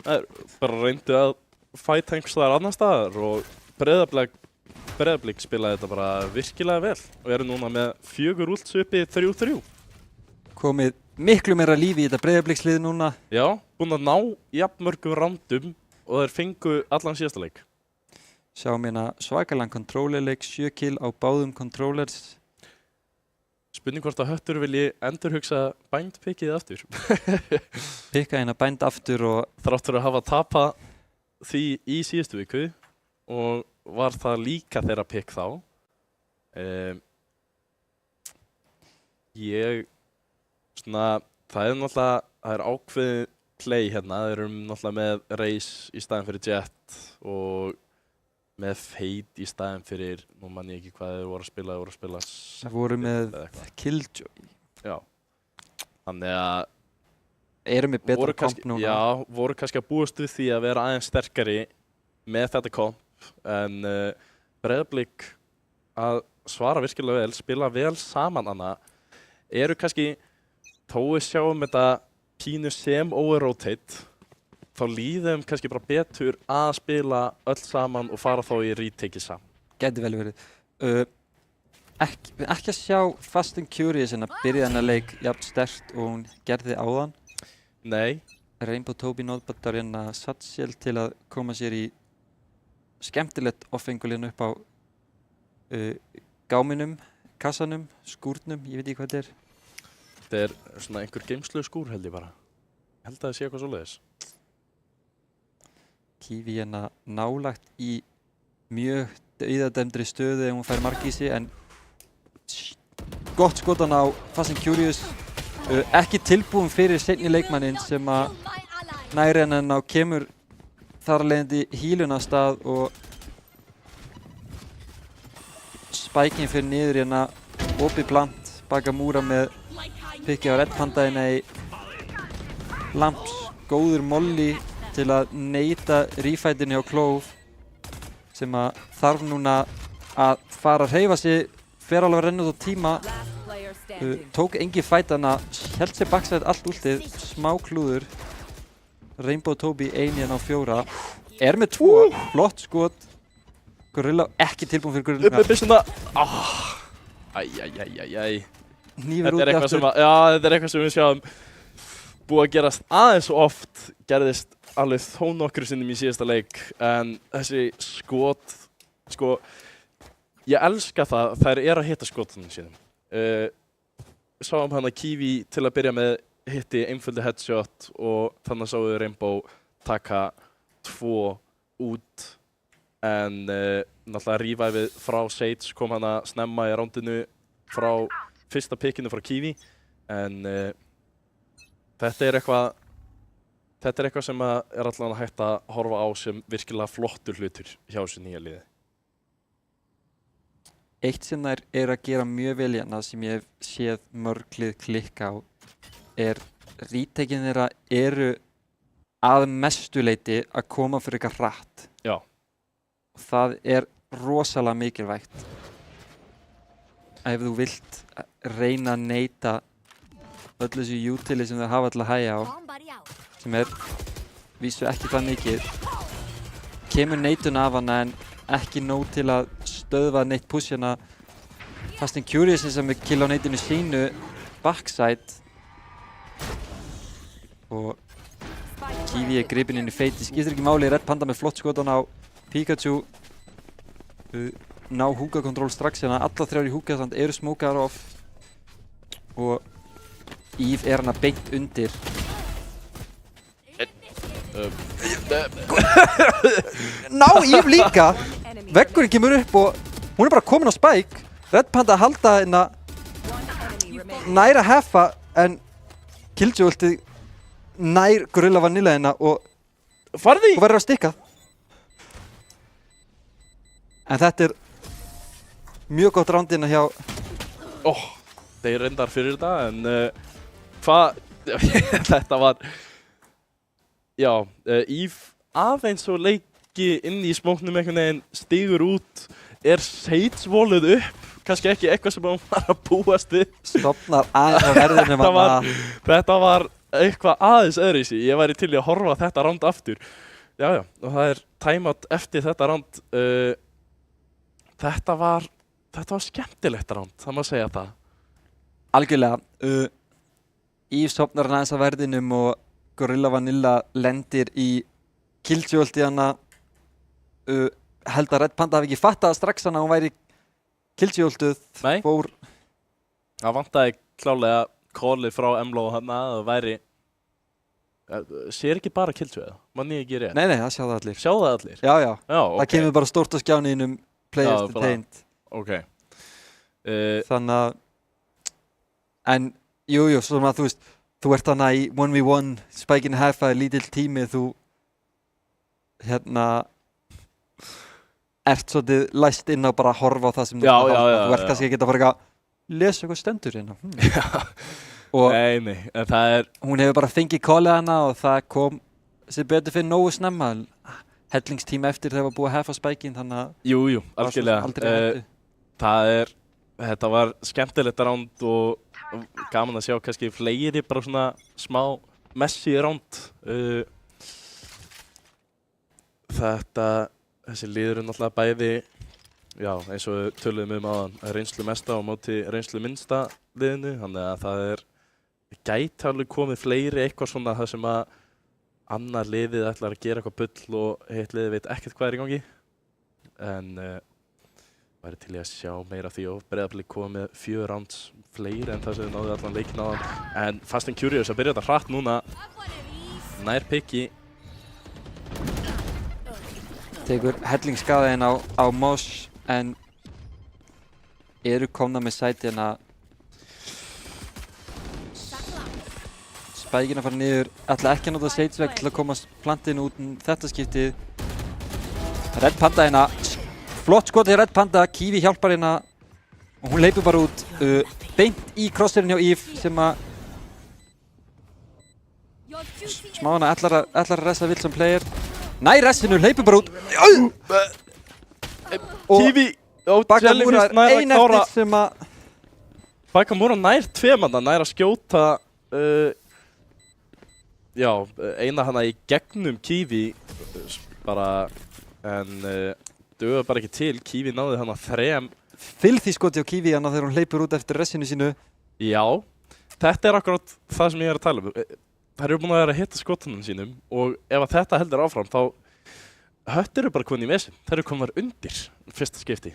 Það bara reyndu að fæta einhvers staðar annar staðar og Breiðablik spilaði þetta bara virkilega vel og eru núna með 4 últs uppi 3-3. Komið miklu meira lífi í þetta Breiðablikslið núna. Já, búin að ná jafnmörgum rándum og þeir fengu allan síðasta leik. Sjáum hérna svakalan controllerleik, 7 kill á báðum controllers. Spurning hvort að Höttur vilji endurhugsa Bind pickið aftur. Pikka hérna Bind aftur og... Þráttur að hafa tapað því í síðustu viku og var það líka þeirra pick þá. Það er ákveðið play hérna, þeir eru náttúrulega með Raze í staðinn fyrir Jet og með Fade í staðinn fyrir, nú man ég ekki hvað þeir voru að spila. Það voru með Killjoy. Já, þannig að... Erum við betra komp núna? Já, voru kannski að búast við því að vera aðeins sterkari með þetta komp en Breiðablik að svara virkilega vel, spila vel saman hana, eru kannski þó við sjáum þetta pínu sem overrotate þá líðum kannski bara betur að spila öll saman og fara þá í retake saman. Gæti vel verið. Ekki að sjá Fast and Curious en að byrja þennan leik jafn sterkt og hún gerði áðan. Nei. Rainbow Tobi nótbattar hérna Satchel til að koma sér í skemmtilegt offengulinn upp á gáminum, kassanum, skúrnum, ég veit ekki hvað þetta er. Þetta er svona einhver geymslu skúr held ég bara. Ég held að það sé eitthvað svoleiðis. Kiwi hérna nálagt í mjög dauðadæmdri stöðu ef hún fær mark í sig en gott skotan á Fast and Curious. Ekki tilbúin fyrir seinni leikmanninn sem að næri hennan á kemur þar leiðandi hílun af stað og spækinn fyrir niður hérna opið plant, Bakamura með pikki á Red Panda hérna í Lamps, góður molli til að neita refætinu hjá Clove sem að þarf núna að fara að hreyfa sig, fer alveg að renna út á tíma. Tók engi fætana, held sér backside allt últið, smá klúður. Rainbow Tobi 1 hérna á 4. Er með 2, flott skot. Gorilla ekki tilbúin fyrir Gorilla. Upp með byssuna. Æjæjæjæjæj. Hnífur út í aftur. Já, þetta er eitthvað sem við sjáum búið að gerast aðeins oft. Gerðist alveg þó nokkru sinnum í síðasta leik. En þessi skot, sko, ég elska það, þær eru að hitta skotunum síðan. sáum hann að Kiwi til að byrja með hitti einföldu headshot og þannig sáum við Rainbow taka 2 út en náttúrulega reviveið frá Sage kom hann að snemma í rándinu frá fyrsta pickinu frá Kiwi en þetta er eitthvað sem er allavega hægt að horfa á sem virkilega flottur hlutur hjá þessu nýja liði. Eitt sem þær að gera mjög vel hérna sem ég hef séð mörg lið klikka á er retake-in þeirra eru að mestu leyti að koma fyrir eitthvað hratt. Já. Og það er rosalega mikilvægt. Ef þú vilt reyna að neita öllu þessu utili sem þau hafa til að hægja á, sem er vísu ekki það mikið, kemur neitun af hana en ekki nóg til að stöðva neitt push hérna. Fast and Curious sem er kill á neitinu sínu backside og Kiwi er gripinn inn í feiti, skiptir ekki máli, Red Panda með flott skotan á Pikachu ná húkakontról strax hérna, alla 3 í húkastand eru smókaðar off og Eve er hana beint undir. Ná Eve líka! Veggurinn kemur upp og hún er bara komin á spike. Red Panda halda hérna nær að heffa en Killjoy-ultið nær Gorilla Vanilla hérna og verður að stikka. En þetta er mjög gott round hérna hjá... Þeir reyndar fyrir þetta en þetta var... Já, Eve aðeins og leiki inn í smóknum einhvern veginn, stígur út, Sage voluð upp, kannski ekki eitthvað sem hún var að búast við. Stofnar aðeins á verðinu Þetta var eitthvað aðeins öðruvísi, ég væri til í að horfa þetta round aftur. Já, og það er timeout eftir þetta round. Þetta var skemmtilegt round, það má segja það. Algjörlega. Eve stofnar aðeins á verðinum og Gorilla Vanilla lendir í Killjoy-ulti hana. Held að Red Panda hafi ekki fattað strax hana hún væri Killjoy-ultuð. Nei. Það vantaði klálega callið frá Emlo hana að það væri... Sér ekki bara Killjoy eða? Man ég ekki rétt? Nei, það sjá það allir. Sjá það allir? Já. Já, ok. Það kemur bara stórt á skjáninum Players Detained. Ok. Þannig að... En, jú, svona að þú ert hana í 1v1, spike in half að lítill tími, þú ert svolítið læst inn á bara að horfa á það sem þú ert kannski ekki að fara að lesa eitthvað stendur hérna. Nei, en það er... Hún hefur bara fengið callið hana og það kom sem betur fyrir nógu snemma. Hellingstíma eftir þegar var búið að hafa spike-in, þannig að... Jú, algjörlega. Þetta var skemmtilegt round og gaman að sjá kannski fleiri bara svona smá messi round. Þessi liður er náttúrulega bæði, já, eins og við töluðum áðan, reynslu mesta á móti reynslu minnsta liðinu, þannig að það gæti alveg komið fleiri eitthvað svona það sem að annar liðið ætlar að gera eitthvað bull og hitt liðið veit ekkert hvað er í gangi. En væri til í að sjá meira af því og Breiðablik komið með 4 rounds fleiri en það sem þið náðu allan leikinn áðan. En Fast and Curious að byrja þetta hratt núna, nær piki. Tekur hellingsskaðin á Moss en eru komna með sætina. Spækinn að fara niður, ætla ekki að nota Sage-vegg til að komast plantinu út þetta skiptið. Red Panda hérna, flott skot hjá Red Panda, Kiwi hjálpar hérna og hún leipur bara út beint í crosshairinn hjá Eve sem að smána ætlar að ressa vill sem player. Næ ressinu, leipur bara út. Kiwi og Bakamura er ein eftir sem að... Bakamura nær 2 manna, nær að skjóta já, eina hana í gegnum Kiwi bara en döða bara ekki til. Kiwi náði hana 3 filthy skoti á Kiwi hana þegar hún hleypur út eftir ressinu sínu. Já, þetta er akkurat það sem ég er að tala um. Þær eru búin að vera að hitta skotunum sínum og ef að þetta heldur áfram þá höttir eru bara komin í vesen. Þær eru komin undir fyrsta skipti.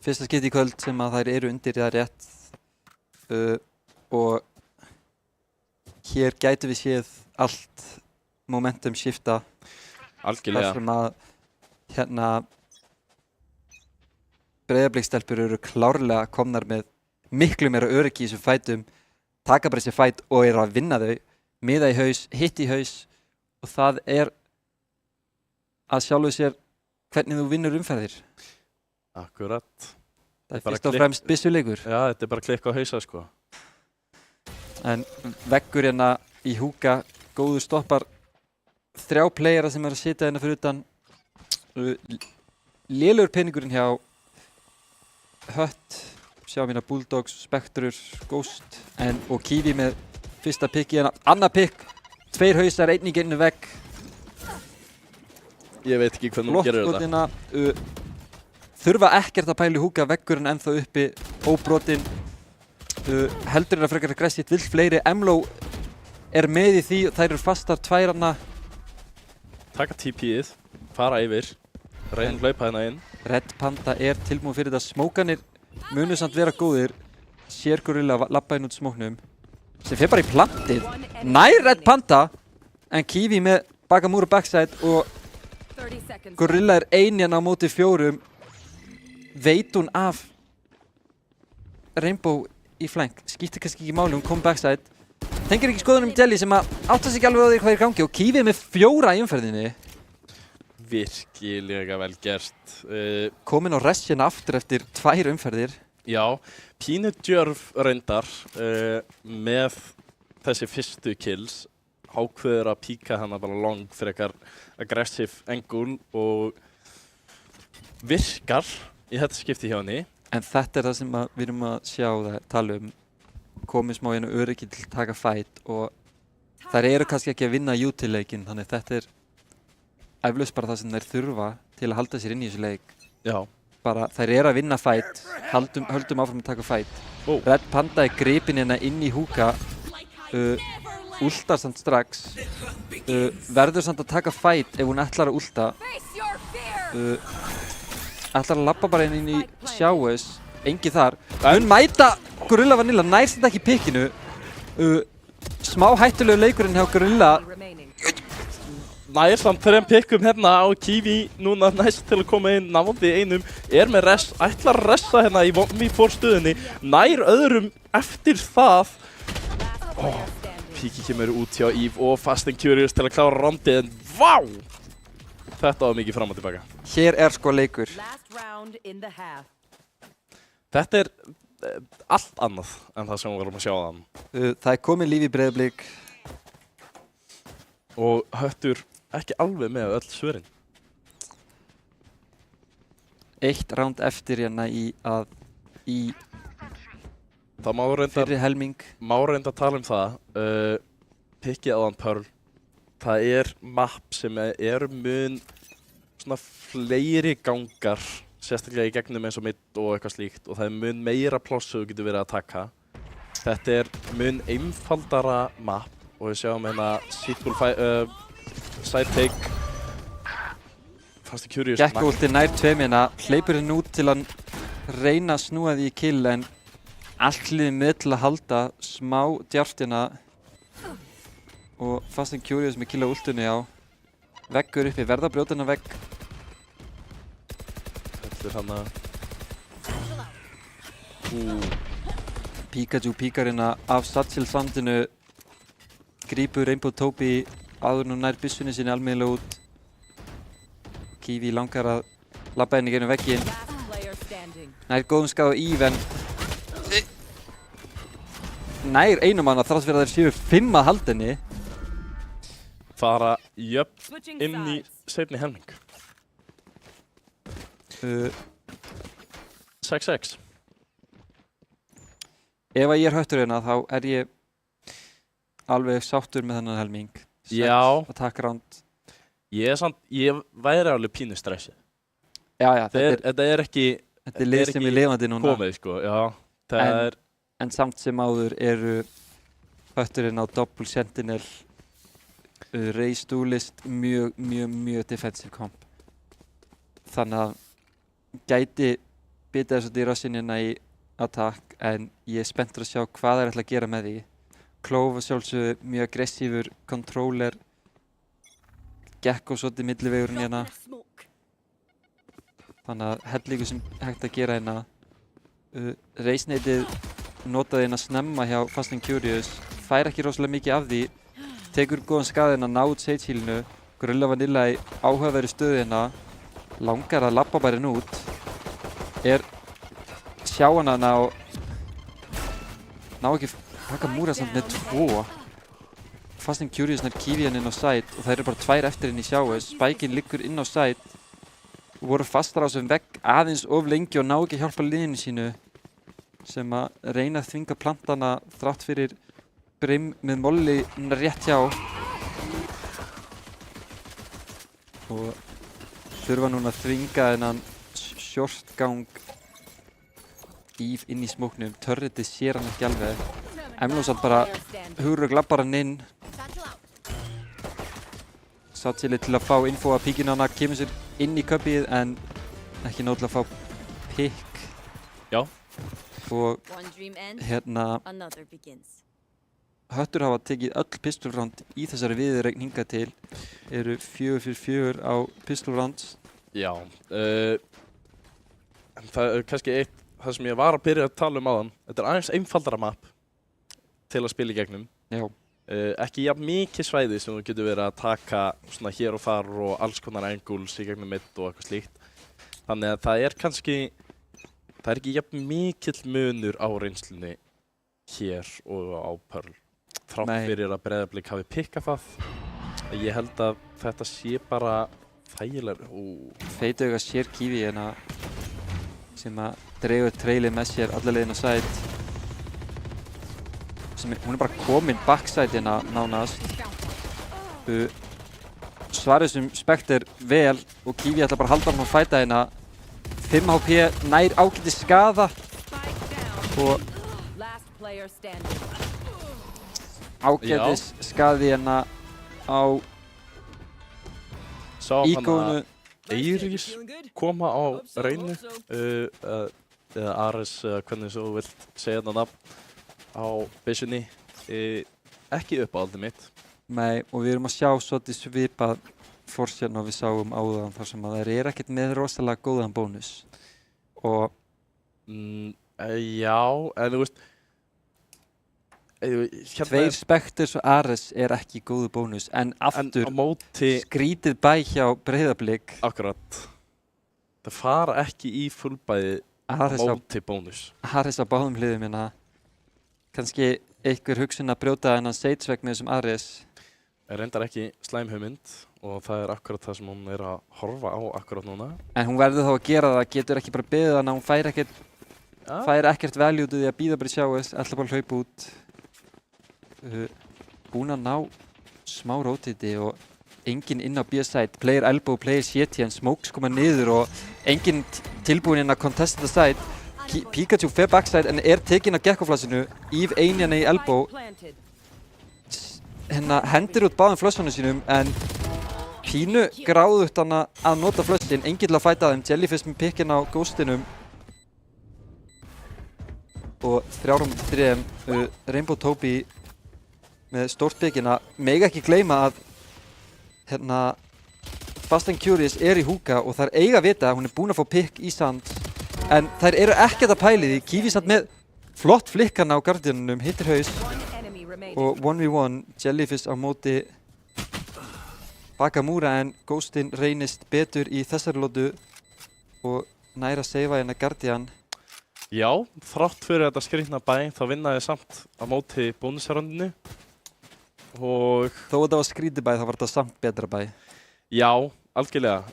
Fyrsta skipti í kvöld sem að þær eru undir, það er rétt. og hér gætum við séð allt momentum skipta. Algjörlega. Þar sem að hérna Breiðablikstelpur eru klárlega komnar með miklu meira öryggi í þessum fætum, taka bara þessi fæt og eru að vinna þau, miða í haus, hitt í haus og það að sjálfu sér hvernig þú vinnur umferðir. Akkurat. Það fyrst og fremst byssuleikur. Já, þetta bara klikka á hausa sko. En veggur hérna í húka, góður stoppar 3 playera sem eru að sitja hérna fyrir utan. Lélegur peningurinn hjá Hött, sjá mína Bulldogs, Spectrur, Ghost og Kiwi með fyrsta pikki hérna, annað pikk, 2 hausar, 1 í gennu vegg. Ég veit ekki hvernig hún gerir þetta. Þurfa ekkert að pæla í húka, veggurinn ennþá uppi, óbrotinn. Heldur að frekar aggressíft, vill fleiri. Emlo með í því, þær eru fastar 2 hana. Taka TP-ið, fara yfir, reyna að hlaupa hérna inn. Red Panda tilbúin fyrir þetta. Smókanir munu samt vera góðir. Sér Gorilla labba inn út smóknum sem fer bara í plantið. Nær Red Panda en Kiwi með bakamúra backside og Gorilla ein hérna á móti 4. Veit hún af Rainbow í flank, skiptir kannski ekki máli, hún kom backside, tengir ekki skoðunum Jelly sem að átta sig ekki alveg á því hvað er í gangi og Kiwi með 4 í umferðinni. Virkilega vel gert. Komin á restina aftur eftir 2 umferðir. Já, pínu djörf reyndar með þessi fyrstu kills. Ákveður að píka hana bara long fyrir eitthvað aggressive angle og virkar í þetta skipti hjá henni. En þetta það sem við erum að sjá það tala komið smá hérna öryggi til að taka fight og þær eru kannski ekki að vinna UT-leikinn, þannig þetta eflaust bara það sem þær þurfa til að halda sér inn í þessu leik. Já. Bara þær eru að vinna fight, höldum áfram að taka fight. Red Panda gripin hérna inn í húka, ultar samt strax, verður samt að taka fight ef hún ætlar að ulta. Ætlar að labba bara inn í sjáus, engi þar. Mun mæta Gorilla Vanilla, nær samt ekki pikkinu. Smá hættulegu leikurinn hjá Gorilla. Nær samt 3 pikkum hérna á Kiwi núna næst til að koma inn, náði einum, með rest, ætlar að resta hérna í V4 stöðunni, nær öðrum eftir það. Piki kemur út hjá Eve og Fast and Curious til að klára rondið, en vá! Þetta var mikið fram og tilbaka. Hér sko leikur. Þetta allt annað en það sem við varum að sjá þann. Það komið líf í Breiðablik. Og Höttur ekki alveg með öll svörin. 1 round eftir hérna í það má fyrri helming. Má reynda að tala um það. Pikkið áðan Pearl. Það map sem mun svona fleiri gangar, sérstaklega í gegnum eins og mitt og eitthvað slíkt, og það mun meira pláss sem þú getur verið að taka. Þetta mun einfaldara map og við sjáum hérna Seatbull side take. Fast and Curious. Gekk-ulti nær 2 hérna, hleypur henn út til að reyna að snúa því í kill en allt liðið með til að halda smá djarftina og Fast and Curious með kill á ultunni á. Veggur uppi, verða að brjóta hennar vegg. Þetta hana. Pikachu píkar hérna af Satchel-sandinu, grípur Rainbow Topi áður nú nær byssunni sinni almennilega út. Kiwi langar að labba henni gegnum vegginn. Nær góðum skaða Eve en nær einum manna þrátt fyrir að þeir séu 5 að halda henni. Fara jöfn inn í seinni helming. 6-6. Ef ég Höttur hérna þá ég alveg sáttur með þennan helming. Já. Attack round. Ég væri alveg pínu stressið. Já, þetta ekki þetta lið sem lifandi núna. Komið sko, já. En samt sem áður eru Hötturinn á Double Sentinel, Raise Duelist, mjög defensive comp. Þannig að gæti bitið þessu í rassinina í attack en ég spenntur að sjá hvað ætla að gera með því. Klove sjálfsögðu mjög aggressífur controller, Gekko svolítið millivegurinn hérna, þannig að hellingu sem hægt að gera hérna. Reisneitið notaði hérna snemma hjá Fast and Curious, fær ekki rosalega mikið af því, tekur góðan skaði hérna, ná út Sage healinu. Gorilla Vanilla í áhugaverði stöðu hérna, langar að labba bara hérna út, sjá hana og ná ekki Nakamura samt með 2. Fast and Curious nær Kiwi hann inn á side og það eru bara 2 eftir inn í sjáu. Spikeinn liggur inn á side, voru fastar á þessum vegg aðeins of lengi og ná ekki að hjálpa liðinu sínu sem að reyna að þvinga plantana þrátt fyrir Brim með molli rétt hjá. Og þurfa núna að þvinga þennan shortgang Eve inn í smóknum. Turretið sér hann ekki alveg. Emlo samt bara hugurögg labbar hann inn. Sá til að fá info að píkinu hana, kemur sér inn í kubbið en ekki nóg til að fá pikk. Já. Og hérna Höttur hafa tekið öll pistol round í þessari viðureign hingað til. Eru 4-4 á pistol rounds. Já, en það er kannski það sem ég var að byrja að tala áðan. Þetta er aðeins einfaldara map til að spila í gegnum. Já. Ekki jafn mikið svæði sem þú getur verið að taka svona hér og þar og alls konar angles í gegnum mitt og eitthvað slíkt. Þannig að það er ekki jafn mikill munur á reynslunni hér og á Pearl. Þrátt fyrir að Breiðablik hafi pikkað það. Ég held að þetta sé bara þægilega. Feitauga sér Kiwi hérna sem að dregur trailið með sér alla leiðina side. Hún er bara komin backside hérna nánast. Svarið sem Spectre vel og Kiwi ætla bara að halda hann og fæta hérna. 5 HP nær ágætis skaða og ágætis skaði hérna á íkónu. Eiríks koma á reynu eða Ares eða hvernig þú vilt segja þetta nafn á byssunni. Ekki upp á aldrei mitt. Nei, og við erum að sjá svolítið svipað forsjörn og við sáum áðan þar sem að það er ekkert með rosalega góðan bónus. Og já, en þú veist Tveir Spectres og Ares er ekki góðu bónus en aftur skrítið bæ hjá Breiðablik. Akkurat. Það fara ekki í fullbæði á móti bónus. Ares á báðum hliðum hérna. Kannski einhver hugsun að brjóta hennan Sage veg með þessum Ares. Reyndar ekki slæm hugmynd og það er akkurat það sem hún er að horfa á akkurat núna. En hún verður þá að gera það, getur ekki bara beðið hana, hún fær ekkert value út í því að bíða bara í sjáist, ætla bara að hlaupa út. Búin að ná smá rótiti og enginn inn á B-side, player elbow, player CT en smokes koma niður og enginn tilbúin inn að contesta the side. Pikachu fer backside en er tekinn á Gekko-flassinu, Eve einjana í elbow. Hendir út báðum flössunum sínum en pínu gráðugt hana að nota flössin, enginn til að fæta þeim, Jellyfish með pikkinn á ghostinum. Og 3-3, Rainbow Toby með stórt pikkina. Mega ekki gleyma að Fast and Curious er í húka og þær eiga að vita að hún er búin að fá pikk í sand en þær eru ekkert að pæli því. Kiwi samt með flott flikkana á Guardianunum, hittir haus og 1v1 Jellyfish á móti Bakamura en Ghostin reynist betur í þessari lótu og næra seifa hérna Guardian. Já, þrátt fyrir þetta skrýtna bæ þá vinnaði samt á móti bónusaröndinu og þó að það var skrítið bæ þá var þetta samt betra bæ. Já, algjörlega.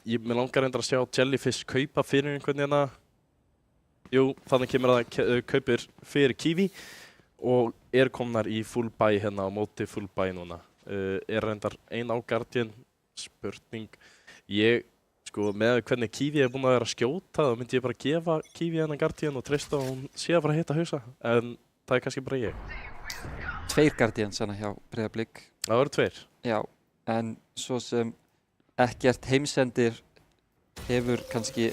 Mér langar reyndar að sjá Jellyfish kaupa fyrir einhvern hérna. Jú, þannig kemur að það kaupir fyrir Kiwi og er komnar í full buy hérna á móti full buy núna. Er reyndar ein á Guardian, spurning. Með hvernig Kiwi er búin að vera að skjóta þá myndi ég bara gefa Kiwi hennan Guardian og treysta að hún sé að fara að hitta hausa. En það er kannski bara ég. 2 Guardians hana hjá Breiðablik. Það eru 2? Já, en svo sem ekkert heimsendir hefur kannski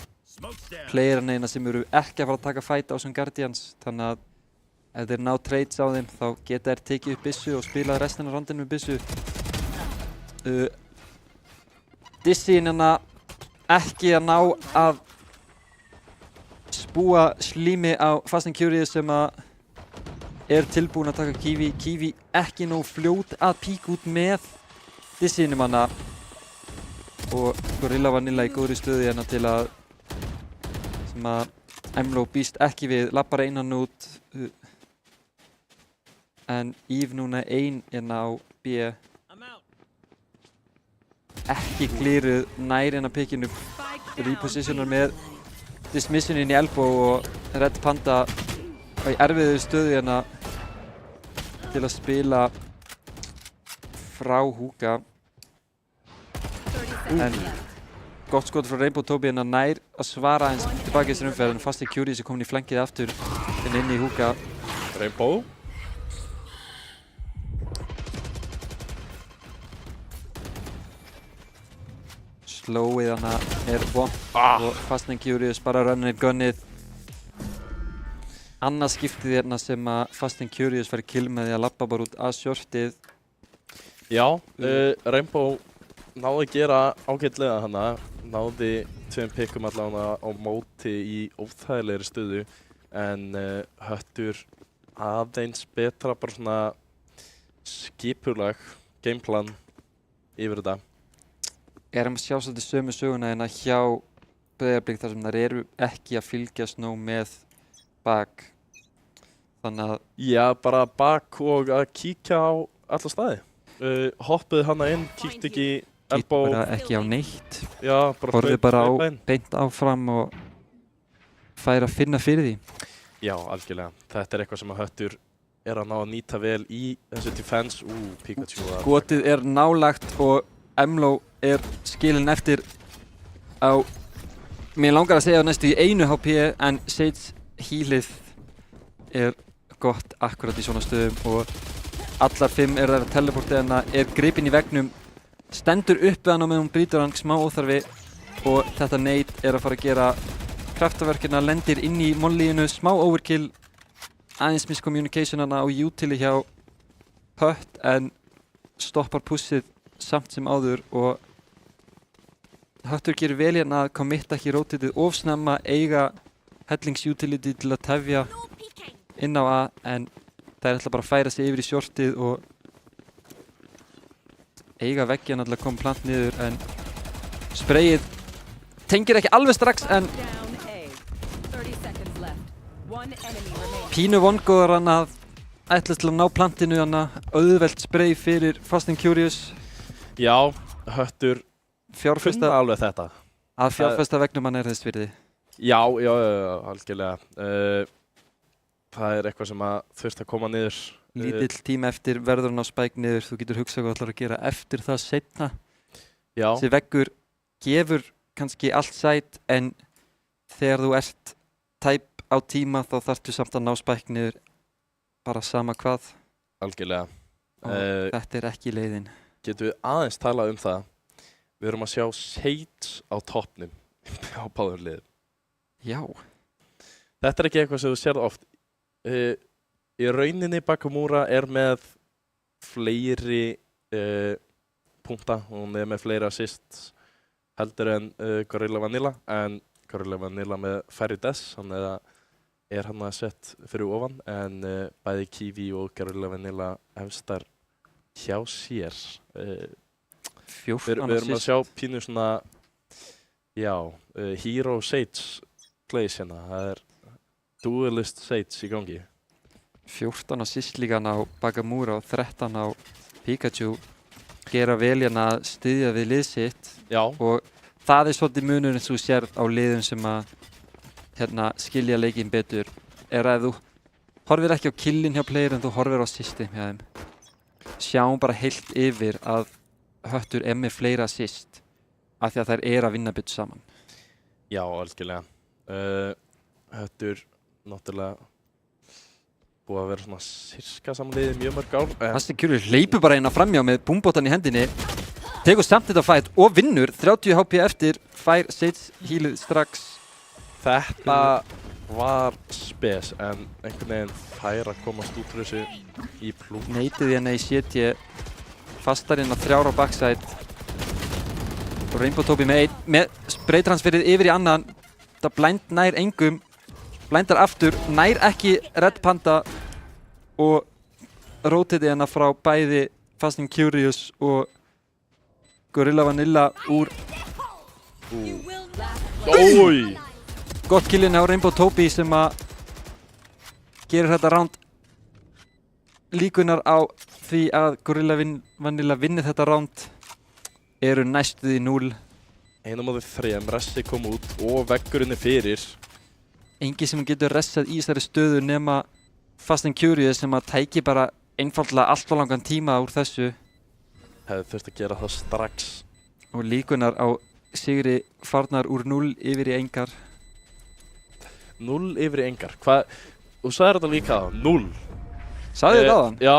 playerana eina sem eru ekki að fara að taka fight á þessum Guardians, þannig að ef þeir ná trades á þeim þá geta þeir tekið upp byssu og spilað restina af rondinu með byssu. Dizzy ekki að ná að spúa slími á Fast and Curious sem að tilbúin að taka Kiwi. Kiwi ekki nóg fljót að píka út með Dizzy-num og Gorilla Vanilla í góðri stöðu til að sem að Emlo býst ekki við, lappar einan út en Eve núna ein á B ekki klíruð nær pikkinu, repositionar með dismissionin í elbow og Red Panda í erfiðu stöðu til að spila frá húka en gott skot frá Rainbow Tobi nær að svara eins tilbaka í þessari umferð en Fast and Curious komin í flankið aftur inn í húka. Rainbow Slowið vont og Fast and Curious bara runnir gunnið. Annað skiptið sem að Fast and Curious fær kill með því að labba bara út að shortið. Já, Rainbow náði að gera ágætlega náði 2 pikkum allavega á móti í óþægilegri stöðu en Höttur aðeins betra bara svona skipulag, gameplan yfir þetta. Erum að sjá svolítið sömu söguna hjá Breiðablik þar sem þær eru ekki að fylgjast nóg með bak. Þannig að... Já, bara bak og að kíkja á alla staði. Hoppuði inn, kíkti ekki elbow. Kíkti bara ekki á neitt. Já, bara horfði bara beint áfram og fær að finna fyrir því. Já, algjörlega. Þetta eitthvað sem að Höttur að ná að nýta vel í þessu defense. Pikachu. Skotið nálagt og Emlo skilinn eftir á, mér langar að segja næstu í 1 HP en Sage healið gott akkurat í svona stöðum og allar 5 þær að teleporta gripinn í veggnum, stendur upp við hann og með hún brýtur hann smá óþarfi og þetta nade að fara að gera kraftaverkina, lendir inn í mollíinu, smá overkill, aðeins miscommunication á utili hjá Hött en stoppar pussið samt sem áður og Höttur gerir vel að committa ekki rotatið of snemma, eiga hellings-utility til að tefja inn á A en það ætla bara að færa sig yfir í shortið og eiga veggjan að koma plant niður en sprayið tengir ekki alveg strax en pínu vongóðar að ætla til að ná plantinu auðvelt spray fyrir Fast and Curious. Já, Höttur fjárfesta alveg þetta. Að fjárfesta vegnum þess virði. Já, algjörlega. Það eitthvað sem að þurft að koma niður. Lítill tíma eftir verður hann á spike niður, þú getur hugsað hvað ætlar að gera eftir það seinna. Já. Þessi veggur gefur kannski allt sæt en þegar þú ert tæp á tíma þá þarftu samt að ná spike niður bara sama hvað. Algjörlega. Og þetta ekki leiðin. Getum við aðeins talað það. Við erum að sjá Sage á toppnum á báðum liðum. Já. Þetta ekki eitthvað sem þú sérð oft. Í rauninni Bakamura með fleiri punkta. Hún með fleiri assists heldur en Gorilla Vanilla. En Gorilla Vanilla með færri deaths. Þannig að hann að sett fyrir ofan. En bæði Kiwi og Gorilla Vanilla efstar hjá sér. Við erum að sjá pínu svona, Hero Sage place það Duelist Sage í gangi. 14 assist líka á Bakamura og 13 á Pikachu gera vel að styðja við lið sitt. Já. Og það svolítið munurinn sem þú sérð á liðum sem að skilja leikinn betur að þú horfir ekki á killin hjá player en þú horfir á assistin hjá þeim. Sjáum bara heilt yfir að Höttur með fleira assist af því að þær að vinna betur saman. Já, algjörlega. Höttur náttúrulega búið að vera svona sirka samanliðið mjög mörg ár. Fast and Curious hleypur bara framhjá með búmbótan í hendinni, tekur samt þetta fight og vinnur 30 HP eftir, fær Sage healið strax Þetta var spes, en einhvern veginn fær að komast út úr þessu í plúm. Neitið hérna í CT, fastar inn að 3 á backside. Og Rainbow Tobi með spraytransferið yfir í annan. Það blind nær engum, blindar aftur, nær ekki Red Panda og rotateið hérna frá bæði Fast and Curious og Gorilla Vanilla úr. Ói! Gott killin á Rainbow Tobi sem að gerir þetta round líkunar á því að Gorilla Vanilla vinni þetta round eru næstuð í 0. 1-3, Ressi kom út og veggurinn fyrir. Engi sem getur ressað í þessari stöðu nema Fast and Curious sem að tæki bara einfaldlega allt for langan tíma úr þessu. Hefði þurft að gera það strax. Og líkunar á sigri farnar úr 0 yfir í engar. 0 yfir í engar. Hvað? Þú sagðir þetta líka á 0. Sagði þetta áðan? Já,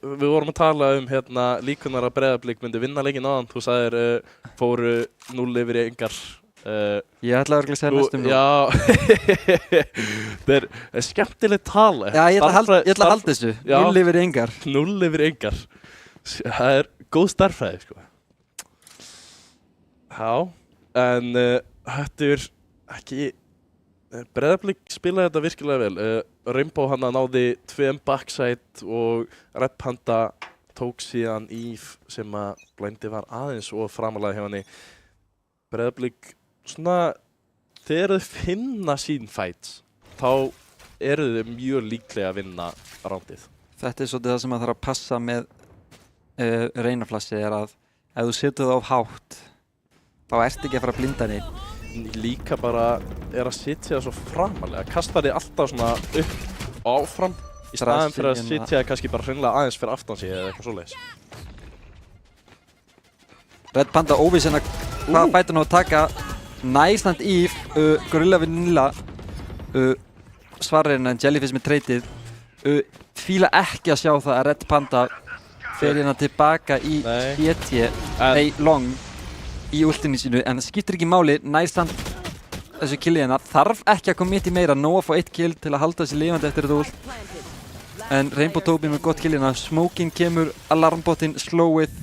við vorum að tala hérna líkunar að Breiðablik myndi vinna leikinn áðan. Þú sagðir fóru 0 yfir í engar. Ég ætlaði örugglega að segja næstum 0. Já, það er skemmtilegt tala. Já, ég ætla að halda þessu. 0 yfir í engar. 0 yfir í engar. Það er góð starffræði, sko. Já, en þetta er ekki... Breiðablik spilaði þetta virkilega vel. Rainbow hann náði 2 backside og Red Panda tók síðan Eve sem að blindi var aðeins og framalega hjá henni. Breiðablik, svona, þegar þau finna sín fights, þá eru þau mjög líklega að vinna roundið. Þetta er svolítið það sem maður þarf að passa með reynaflassi er að ef þú setur það of hátt, þá ertu ekki að fara að blinda neitt. Líka bara er að sitja svo framalega, kastar þið alltaf svona upp og áfram í staðinn fyrir að sitja kannski bara hreinlega aðeins fyrir aftan sig eða eitthvað svoleiðis. Red Panda óvissin að hvaða fætur nú að taka. Næstand Eve, Gorilla Vanilla svarar hérna en Jellyfish með treytið. Fíla ekki að sjá það að Red Panda fer hérna tilbaka í CT, long í ultinu sínu, en það skiptir ekki máli. Næstand þessu killi hérna þarf ekki að koma mitt í meira, nóg að fá 1 kill til að halda þessi lifandi eftir þetta ult. En Rainbow Tobi með gott kill hérna, smoking kemur, alarmbotinn slowið.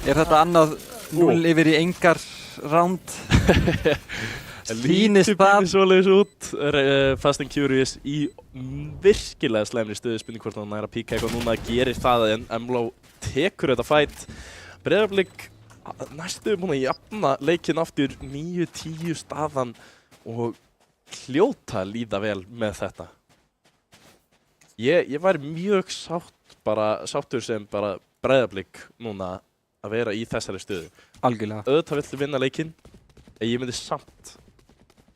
Er þetta annað 0 yfir í engar round? Lítið svoleiðis út. Fast and Curious í virkilega slæmri stöðu, spurning hvort hann nær að píka eitthvað núna, gerir það en MLO tekur þetta fight. Breiðablik næstu búin að jafna leikinn aftur 9-10 staðan og hljóta líða vel með þetta. Ég væri mjög sáttur sem bara Breiðablik núna að vera í þessari stöðu. Algjörlega. Auðvitað viltu vinna leikinn, en ég myndi samt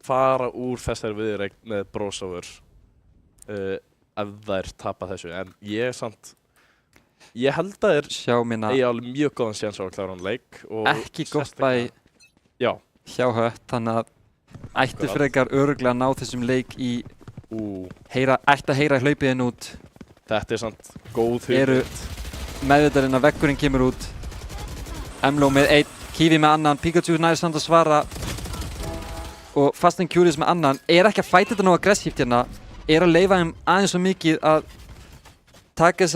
fara úr þessari viðureign með brósófur ef þær tapa þessu. En ég held að þeir eigi alveg mjög góðan séns á að klára hann leik. Ekki gott bæ hjá Hött, þannig að ætti frekar örugglega að ná þessum leik í ætti að heyra hlaupiðinn út. Þetta er samt góð hugmynd. Meðvitaðurinn að veggurinn kemur út. MLO með 1, Kiwi með annan, Pikachu nær samt að svara og Fast and Curious með annan. Er ekki að fæta þetta nú aggressíft hérna, er að leyfa þeim aðeins svo mikið að taka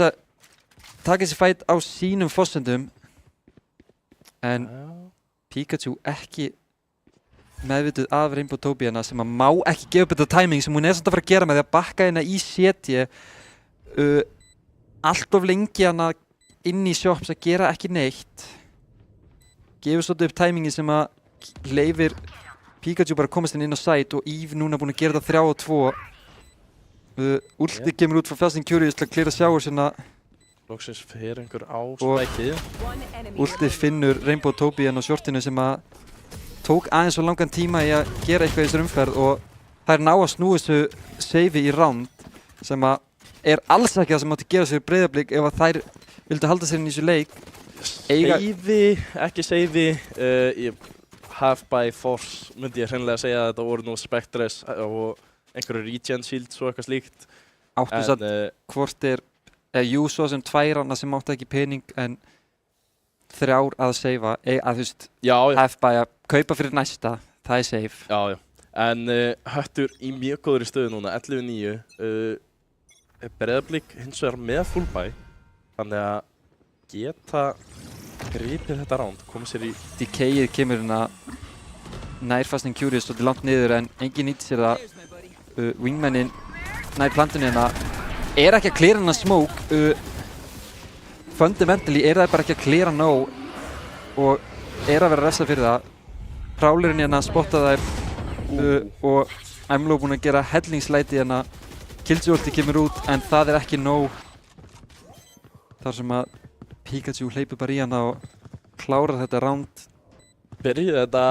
þessi fæt á sínum forsendum. En Pikachu ekki meðvituð af Rainbow Tobi hérna sem að má ekki gefa upp þetta timing sem hún er samt að fara að gera með því að bakka hérna í CT allt of lengi hana inn í shops að gera ekki neitt. Gefur svolítið upp timingi sem að leyfir Pikachu bara að komast inn á site og Eve núna búin að gera þetta 3-2. Ultið kemur út frá Fast and Curious til að klíra sjáur sinna. Loksins fyrir einhver á spækið. Ultið finnur Rainbow Tobi hérna á shortinu sem að tók aðeins svo langan tíma í að gera eitthvað í þessari umferð og þær ná að snúa þessu seifi í round sem að er alls ekki það sem átti að gera sér Breiðablik ef að þær vildu halda sér inn í þessu leik. Seifi, ekki seifi. Half by force myndi ég hreinlega segja að þetta voru nú Spectres og einhverju regen shields og eitthvað slíkt. Áttu satt hvort er jú svo sem 2 annað sem áttu ekki pening en 3 að seifa, að þú veist half by að kaupa fyrir næsta. Það er safe. Já. En Höttur í mjög góðri stöðu núna, 11-9. Breiðablik hins vegar með fullbæ. Þannig að geta gripið þetta ránd, komið sér í... Decayið kemur hérna nær Fast and Curious svolítið langt niður en enginn nýtt sér það. Wingmanin nær plantinu hérna ekki að cleara hennar smoke. Fundamentally það bara ekki að cleara nóg og að vera refsað fyrir það. Prowlerinn hérna spotta þær og MLO búinn að gera hellingslæti hérna. Killjoy-ulti kemur út en það ekki nóg. Þar sem að Pikachu hleypur bara í hana og klárar þetta round. Byrjaði þetta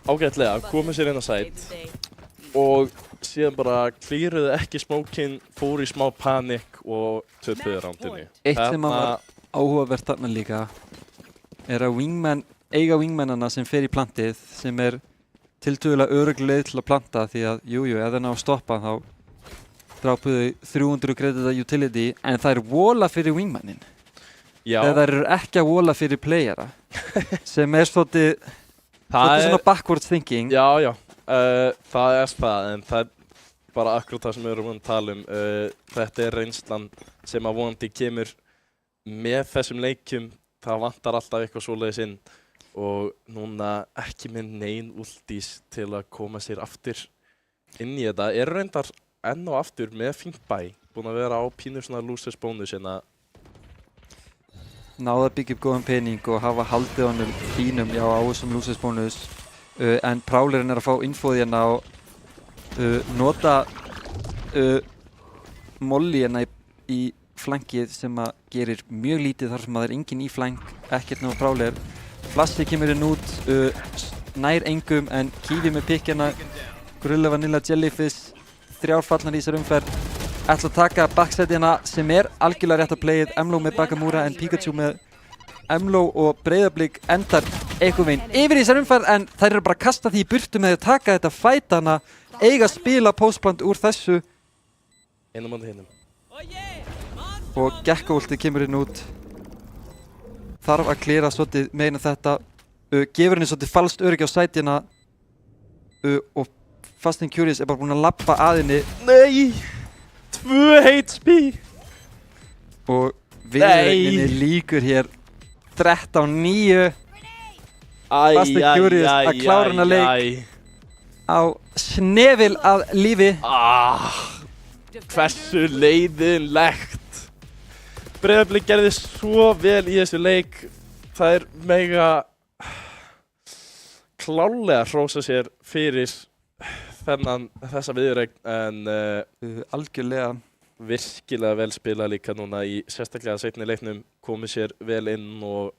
ágætlega, komið sér inn á site og síðan bara clearuðu ekki smókinn, fór í smá panik og töpuðu roundinu. Eitt sem var áhugavert þarna líka að eiga wingmannana sem fer í plantið sem tiltölulega örugg leið til að planta því að ef það ná að stoppa þá drápuðu 300 kredita utility en það vola fyrir wingmannin. Þegar það eru ekki að vola fyrir playera sem svolítið svona backwards thinking. Já, það það en það bara akkurat það sem við erum að tala um. Þetta reynslan sem að vonandi kemur með þessum leikjum. Það vantar alltaf eitthvað svoleiðis inn og núna ekki með nein ultis til að koma sér aftur inn í þetta. Reyndar enn og aftur með fínt bæ, búin að vera á pínur svona losers bónus hérna. Náða að byggja upp góðan pening og hafa haldið honum fínum á þessum losers bónus en Prowlerinn að fá infóð hérna og nota Molly hérna í flankið sem að gerir mjög lítið þar sem að það enginn í flank, ekkert nema Prowler. Flassi kemur inn út, nær engum en Kiwi með pikkjana, Grulla Vanilla Jellyfish, 3 fallnar í þessar umferð. Ætla að taka backside-ina sem algjörlega rétt að playið, MLO með Bakamura en Pikachu með MLO og Breiðablik endar einhvern veginn yfir í þessar umferð en þær eru bara að kasta því í burtu með að taka þetta fight hana, eiga að spila postplant úr þessu. Einum á hinnum. Og Gekko-ulti kemur inn út. Þarf að cleara svolítið meina þetta. Gefur henni svolítið falskt öryggi á sætina og Fast and Curious bara búinn að labba að henni. Nei! 2 HP! Og viðregninni líkur hér 13-9. Fast and Curious að klára hennar leik á snefil að lífi. Hversu leiðinlegt. Breiðablik gerði svo vel í þessu leik. Það mega klárlega hrósa sér fyrir þessa viðureign en algjörlega virkilega vel spilað líka núna í sérstaklega seinni leiknum, komið sér vel inn og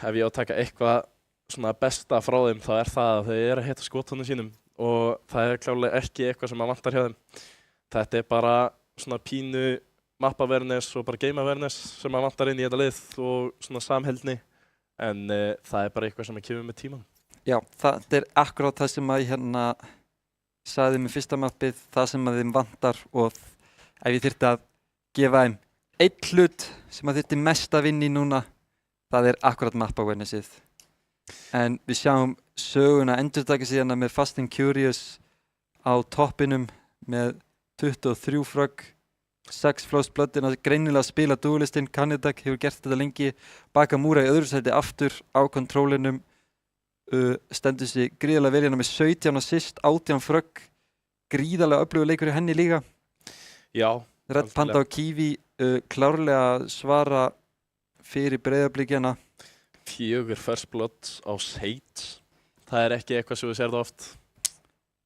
ef ég á að taka eitthvað svona besta frá þeim þá það að þeir að hitta skotunum sínum og það klárlega ekki eitthvað sem að vantar hjá þeim. Þetta bara svona pínu map awareness og bara game awareness sem að vantar inn í þetta lið og svona samheldni en það bara eitthvað sem að kemur með tíman. Já, það akkurát það sem að ég sagði með fyrsta mappið, það sem að þeim vantar og ef ég þyrfti að gefa þeim einn hlut sem að þyrfti mest að vinna í núna, það akkurát map awarenessið. En við sjáum söguna endurtaka sig hérna með Fast and Curious á toppinum með 23 frögg, 6 Flows Bloodin að greinilega spila duelistinn. Kandidak hefur gert þetta lengi. Bakamura í öðru sæti aftur á kontrólinum. Stendur sig gríðarlega vel hérna með 17 assist, 18 frögg. Gríðarlega öflugur leikur í henni líka. Já. Red Panda og Kiwi klárlega svara fyrir Breiðablik hérna. 4 first blood á Sage. Það ekki eitthvað sem við sér það oft.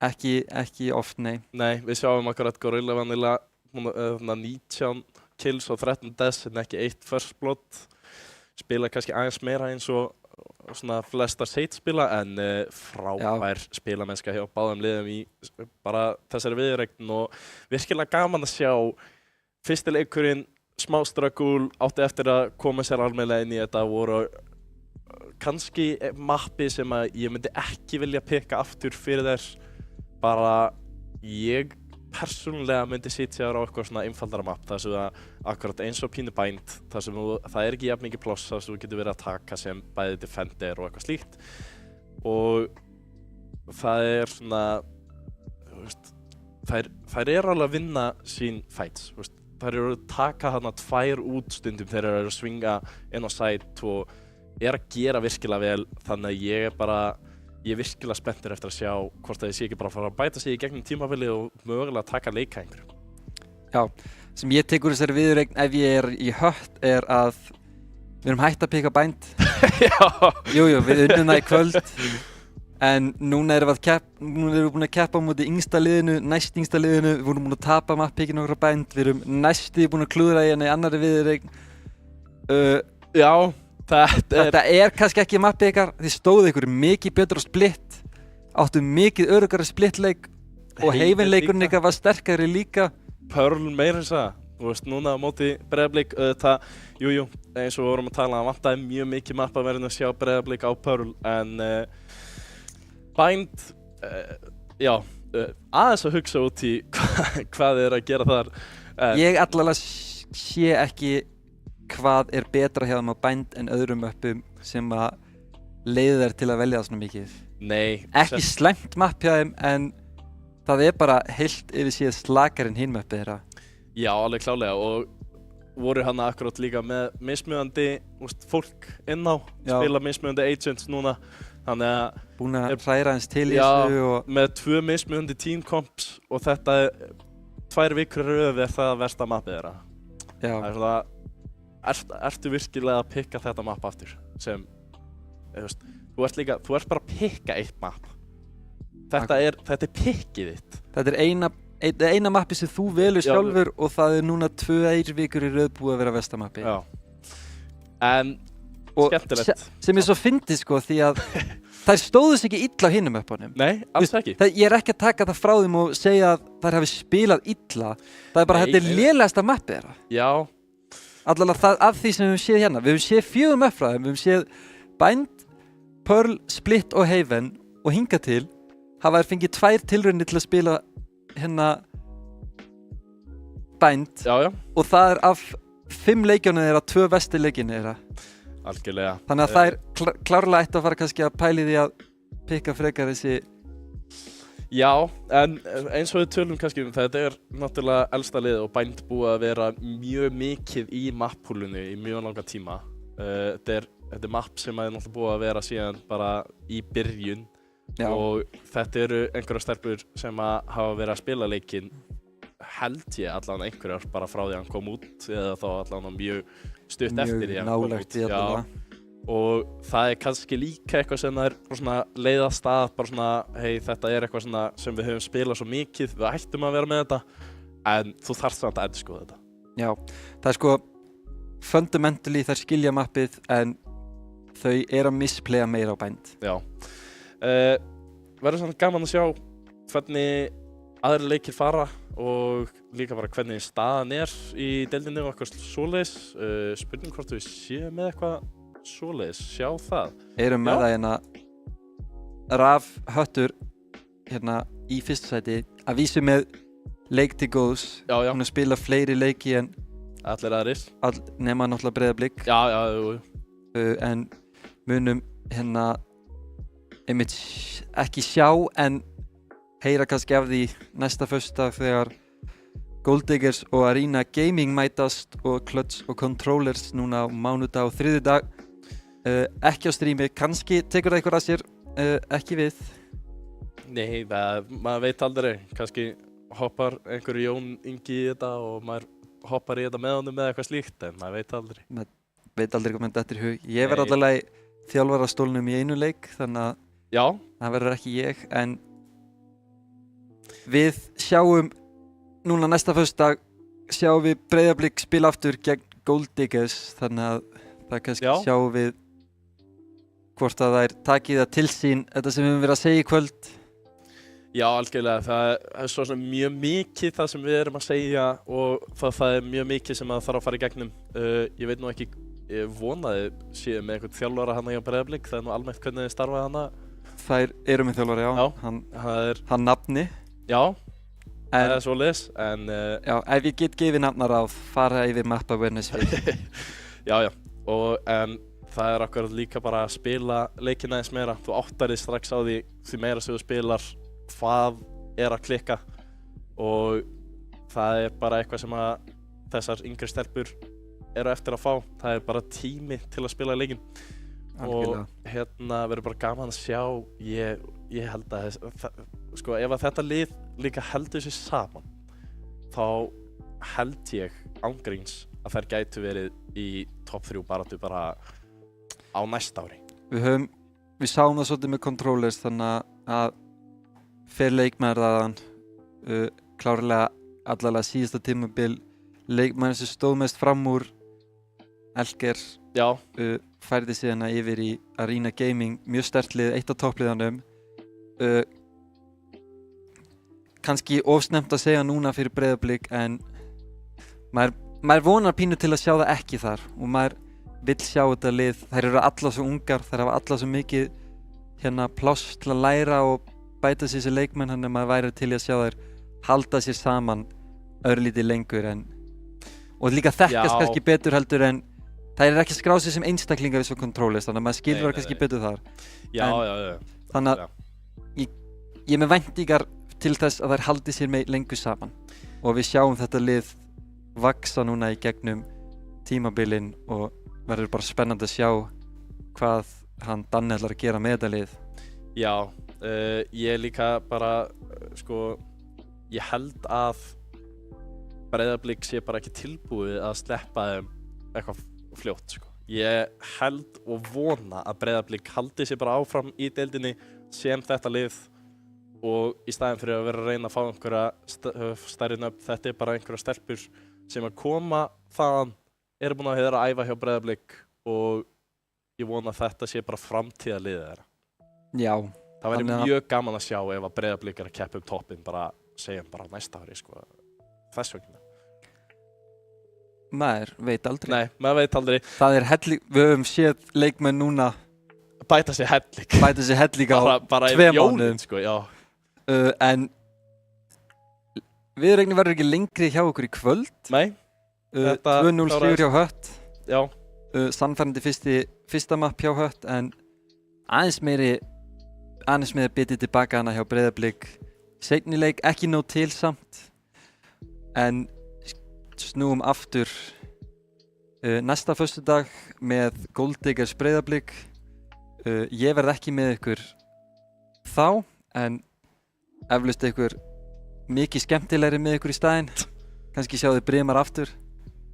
Ekki oft, nei. Nei, við sjáum akkurat Gorilla Vanilla 19 kills og 13 deaths en ekki 1 first blood. Spila kannski aðeins meira eins og svona flesta Sage spila en frábær spilamennska hjá báðum liðum í bara þessari viðureign og virkilega gaman að sjá fyrsti leikurinn smá struggle, átti eftir að koma sér almennilega inn í þetta voru kannski mappi sem að ég myndi ekki vilja pikka aftur fyrir þess bara ég persónulega myndi sitja á eitthvað svona einfaldara mapp þar sem það akkurat eins og pínu bind þar sem það ekki jafn mikið ploss þar sem þú getur verið að taka sem bæði defender og eitthvað slíkt og það svona, þær alveg að vinna sín fights, þær eru að taka þarna 2 út stundum þegar þær eru að svinga inn á sæt og að gera virkilega vel, þannig að ég er virkilega spenntur eftir að sjá hvort það sé ekki bara að fara að bæta sig í gegnum tímabilið og mögulega taka leika einhverjum. Já, sem ég tekur þessari viðureign ef ég er í hött að við erum hætt að pika Bind. Jú, við unnum það í kvöld. En núna erum við búin að keppa á móti yngsta liðinu, næst yngsta liðinu, við vorum búin að tapa mappikin okkur á Bind, við erum næstu búin að klúðra í henni annari viðureign. Já, þetta er kannski ekki mappið ykkar, þið stóðu ykkur mikið betur á split, áttu mikið öruggari splitleik og Haven-leikurinn ykkar var sterkari líka. Pearl meira þess að, núna á móti Breiðablik, jú, eins og við vorum að tala, það vantaði mjög mikið mappaverðin að sjá Breiðablik á Pearl, en Bind, aðeins að hugsa út í hvað að gera þar. Ég allavega sé ekki hvað er betra hjá þeim á Bind en öðrum möppum sem að leiða þær til að velja það svona mikið. Nei. Ekki slæmt mapp hjá þeim en það er bara heilt yfir síðan slakar en hinn möppið þeirra. Já, alveg klálega og voru hann akkurat líka með mismunandi fólk inn á, spila mismunandi agents núna. Þannig að búin að hræra eins til í þessu og með 2 mismunandi team comps og þetta 2 vikur röð það versta mappið þeirra. Já. Það er svona, ertu virkilega að pikka þetta mapp aftur sem, þú ert bara að pikka eitt mapp. Þetta er pikkið þitt. Þetta er eina mappi sem þú velur sjálfur og það er núna 2 vikur í röð búið að vera versta mappi. Já. En skemmtilegt. Sem svo fyndið því að þær stóðu sig ekki illa á hinum möppunum. Nei, alls ekki. Ég er ekki að taka það frá þeim og segja að þær hafi spilað illa. Það er bara þetta er lélegasta mappið þeirra. Já. Allavega það af því sem við höfum séð hérna. Við höfum séð 4 möpp frá þeim. Við höfum séð Bind, Pearl, Split og Haven og hingað til hafa þær fengið 2 tilraunir til að spila hérna Bind. Já. Og það er af 5 leikjunum þeirra 2 verstu leikjunum þeirra. Algjörlega. Þannig að það er klárlega ætti að fara kannski að pæli því að pikka frekar þessi. Já, en eins og við tölum kannski þetta er náttúrulega elsta liðið og Bind búið að vera mjög mikið í mappúlunni í mjög langa tíma. Þetta er mapp sem er náttúrulega búið að vera síðan bara í byrjun. Já. Og þetta eru einhverjar stelpur sem hafa verið að spila leikinn held ég allavega einhverjar bara frá því að hann kom út eða þá allavega mjög stutt eftir því að hann kom út. Já. Og það er kannski líka eitthvað sem það er svona leiðast að bara svona hei þetta er eitthvað svona sem við höfum spilað svo mikið, við ættum að vera með þetta en þú þarft samt að endurskoða þetta. Já, það er fundamentally þær skilja mappið en þau eru að misplaya meira á Bind. Já. Verður svona gaman að sjá hvernig aðrir leikir fara og líka bara hvernig staðan er í deildinni og eitthvað svoleiðis. Spurning hvort við séum með eitthvað svoleiðis, sjá það. Erum með það hérna Raf Höttur hérna í fyrsta sæti að vísu með leik til góðs. Já. Hún að spila fleiri leiki en allir aðrir. Nema náttúrulega Breiðablik. Já. En munum hérna einmitt ekki sjá en heyra kannski af því næsta föstudag þegar Gold Diggers og Arena Gaming mætast og Clutch og Controllers núna á mánudag og þriðjudag. Ekki á strími, kannski tekur það einhver að sér, ekki við. Nei, maður veit aldrei, kannski hoppar einhver Jón Ingi í þetta og maður hoppar í þetta með honum eða eitthvað slíkt, en maður veit aldrei. Maður veit aldrei hvað maður dettur í hug. Ég verð allavega í þjálfarastólnum í einu leik, þannig að það verður ekki ég, en við sjáum núna næsta föstudag sjáum við Breiðablik spila aftur gegn Gold Diggers, þannig að það kannski sjáum við hvort að þær taki það til sín þetta sem við höfum verið að segja í kvöld. Já, algjörlega. Það er svo mjög mikið það sem við erum að segja og það er mjög mikið sem það þarf að fara í gegnum. Ég veit nú ekki, ég vonaði síðan með einhvern þjálfara hana hjá Breiðablik, það er nú almennt hvernig þið starfa hana. Þær eru með þjálfara, já. Hann nafni. Já, það er svoleiðis, en já, ef ég get gefið nafnar á fara yfir map awareness við. Já, en það akkurat líka bara að spila leikina eins meira. Þú áttar þig strax á því meira sem þú spilar, hvað að klikka, og það bara eitthvað sem að þessar yngri stelpur eru eftir að fá. Það bara tími til að spila leikinn. Og verður bara gaman að sjá. Ég held að sko, ef að þetta lið líka heldur sér saman, þá held ég ángríns að þær gætu verið í topp 3 baráttu bara á næsta ári. Við sáum það svolítið með Controllers, þannig að fer leikmaður þaðan, klárlega allavega síðasta tímabil, leikmaður sem stóð mest fram úr, Elger, færði síðan yfir í Arena Gaming, mjög sterkt lið, eitt af toppliðanum. Kannski ofsnemmt að segja núna fyrir Breiðablik, en maður vonar pínu til að sjá það ekki þar, og maður vill sjá þetta lið. Þær eru alla svo ungar, þær hafa alla svo mikið pláss til að læra og bæta sér sem leikmenn, þannig að maður væri til í að sjá þær halda sér saman örlítið lengur, og líka þekkast kannski betur heldur en það ekki að skrá sig sem einstaklingar í svo Controllers, þannig að maður skilur kannski betur þar. Já. Þannig að ég er með væntingar til þess að þær haldi sér lengur saman, og við sjáum þetta lið vaxa núna í gegnum tímabilin, og verður bara spennandi að sjá hvað hann Danni ætlar að gera með þetta lið. Já, ég líka bara, ég held að Breiðablik sé bara ekki tilbúið að sleppa þeim eitthvað fljótt, Ég held og vona að Breiðablik haldi sér bara áfram í deildinni sem þetta lið, og í staðinn fyrir að vera að reyna að fá einhverja stærri nöfn, þetta bara einhverja stelpur sem að koma þaðan, eru búin að vera að æfa hjá Breiðablik, og ég vona að þetta sé bara framtíðarliðið þeirra. Já. Það væri mjög gaman að sjá ef að Breiðablik að keppa toppinn, bara segjum bara næsta ári, þess vegna. Maður veit aldrei. Nei, maður veit aldrei. Það helling, við höfum séð leikmenn núna bæta sér helling á bara 2 mánuðum. En viðureignin verður ekki lengri hjá okkur í kvöld. Nei. 2-0 sigur hjá Hött. Já. Sannfærandi fyrsta mapp hjá Hött, en aðeins meira bitið tilbaka hana hjá Breiðablik. Seinni leik ekki nóg til samt, en snúum aftur næsta föstudag með Gold Diggers Breiðablik. Ég verð ekki með ykkur þá, en eflaust ykkur mikið skemmtilegri með ykkur í staðinn. Kannski sjáðu Brimar aftur.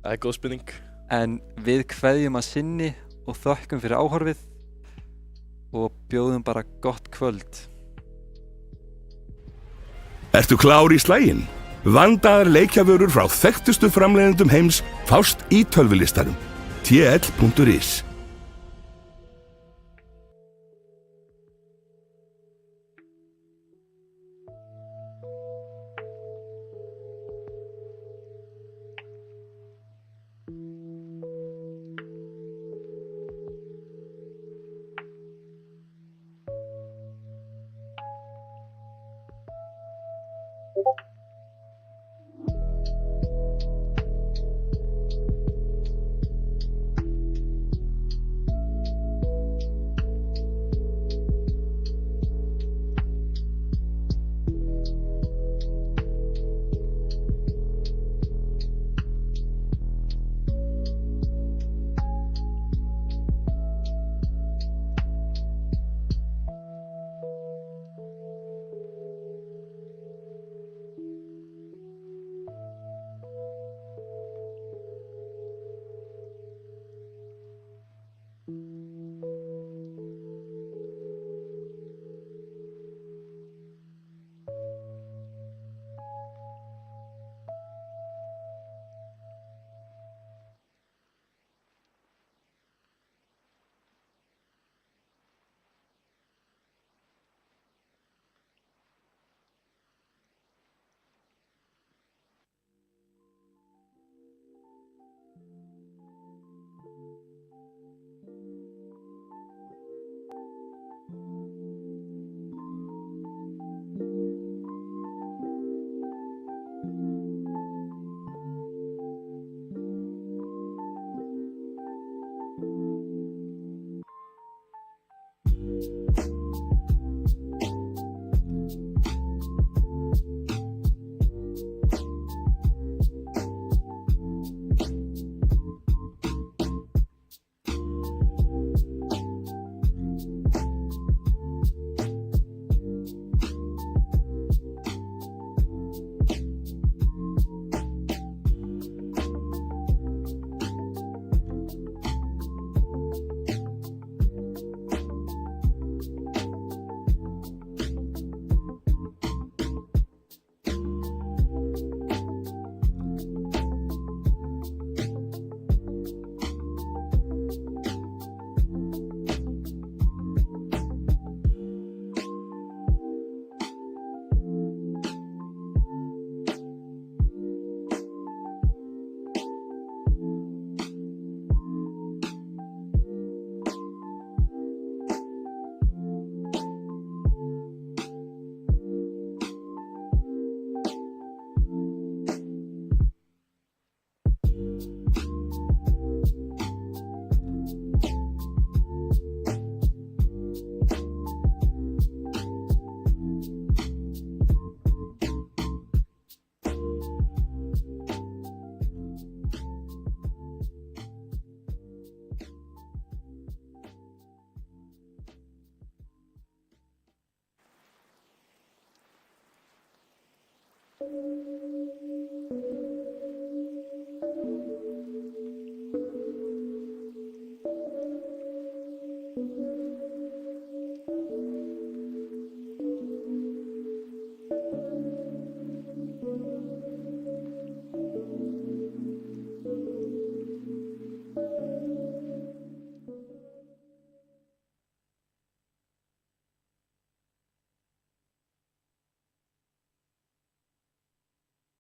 Það góð spurning. En við kveðjum að sinni og þökkum fyrir áhorfið og bjóðum bara gott kvöld. Ertu klár í slaginn? Vandaðar leikjavörur frá þekktustu framleiðendum heims fást í tölvulistanum. tl.is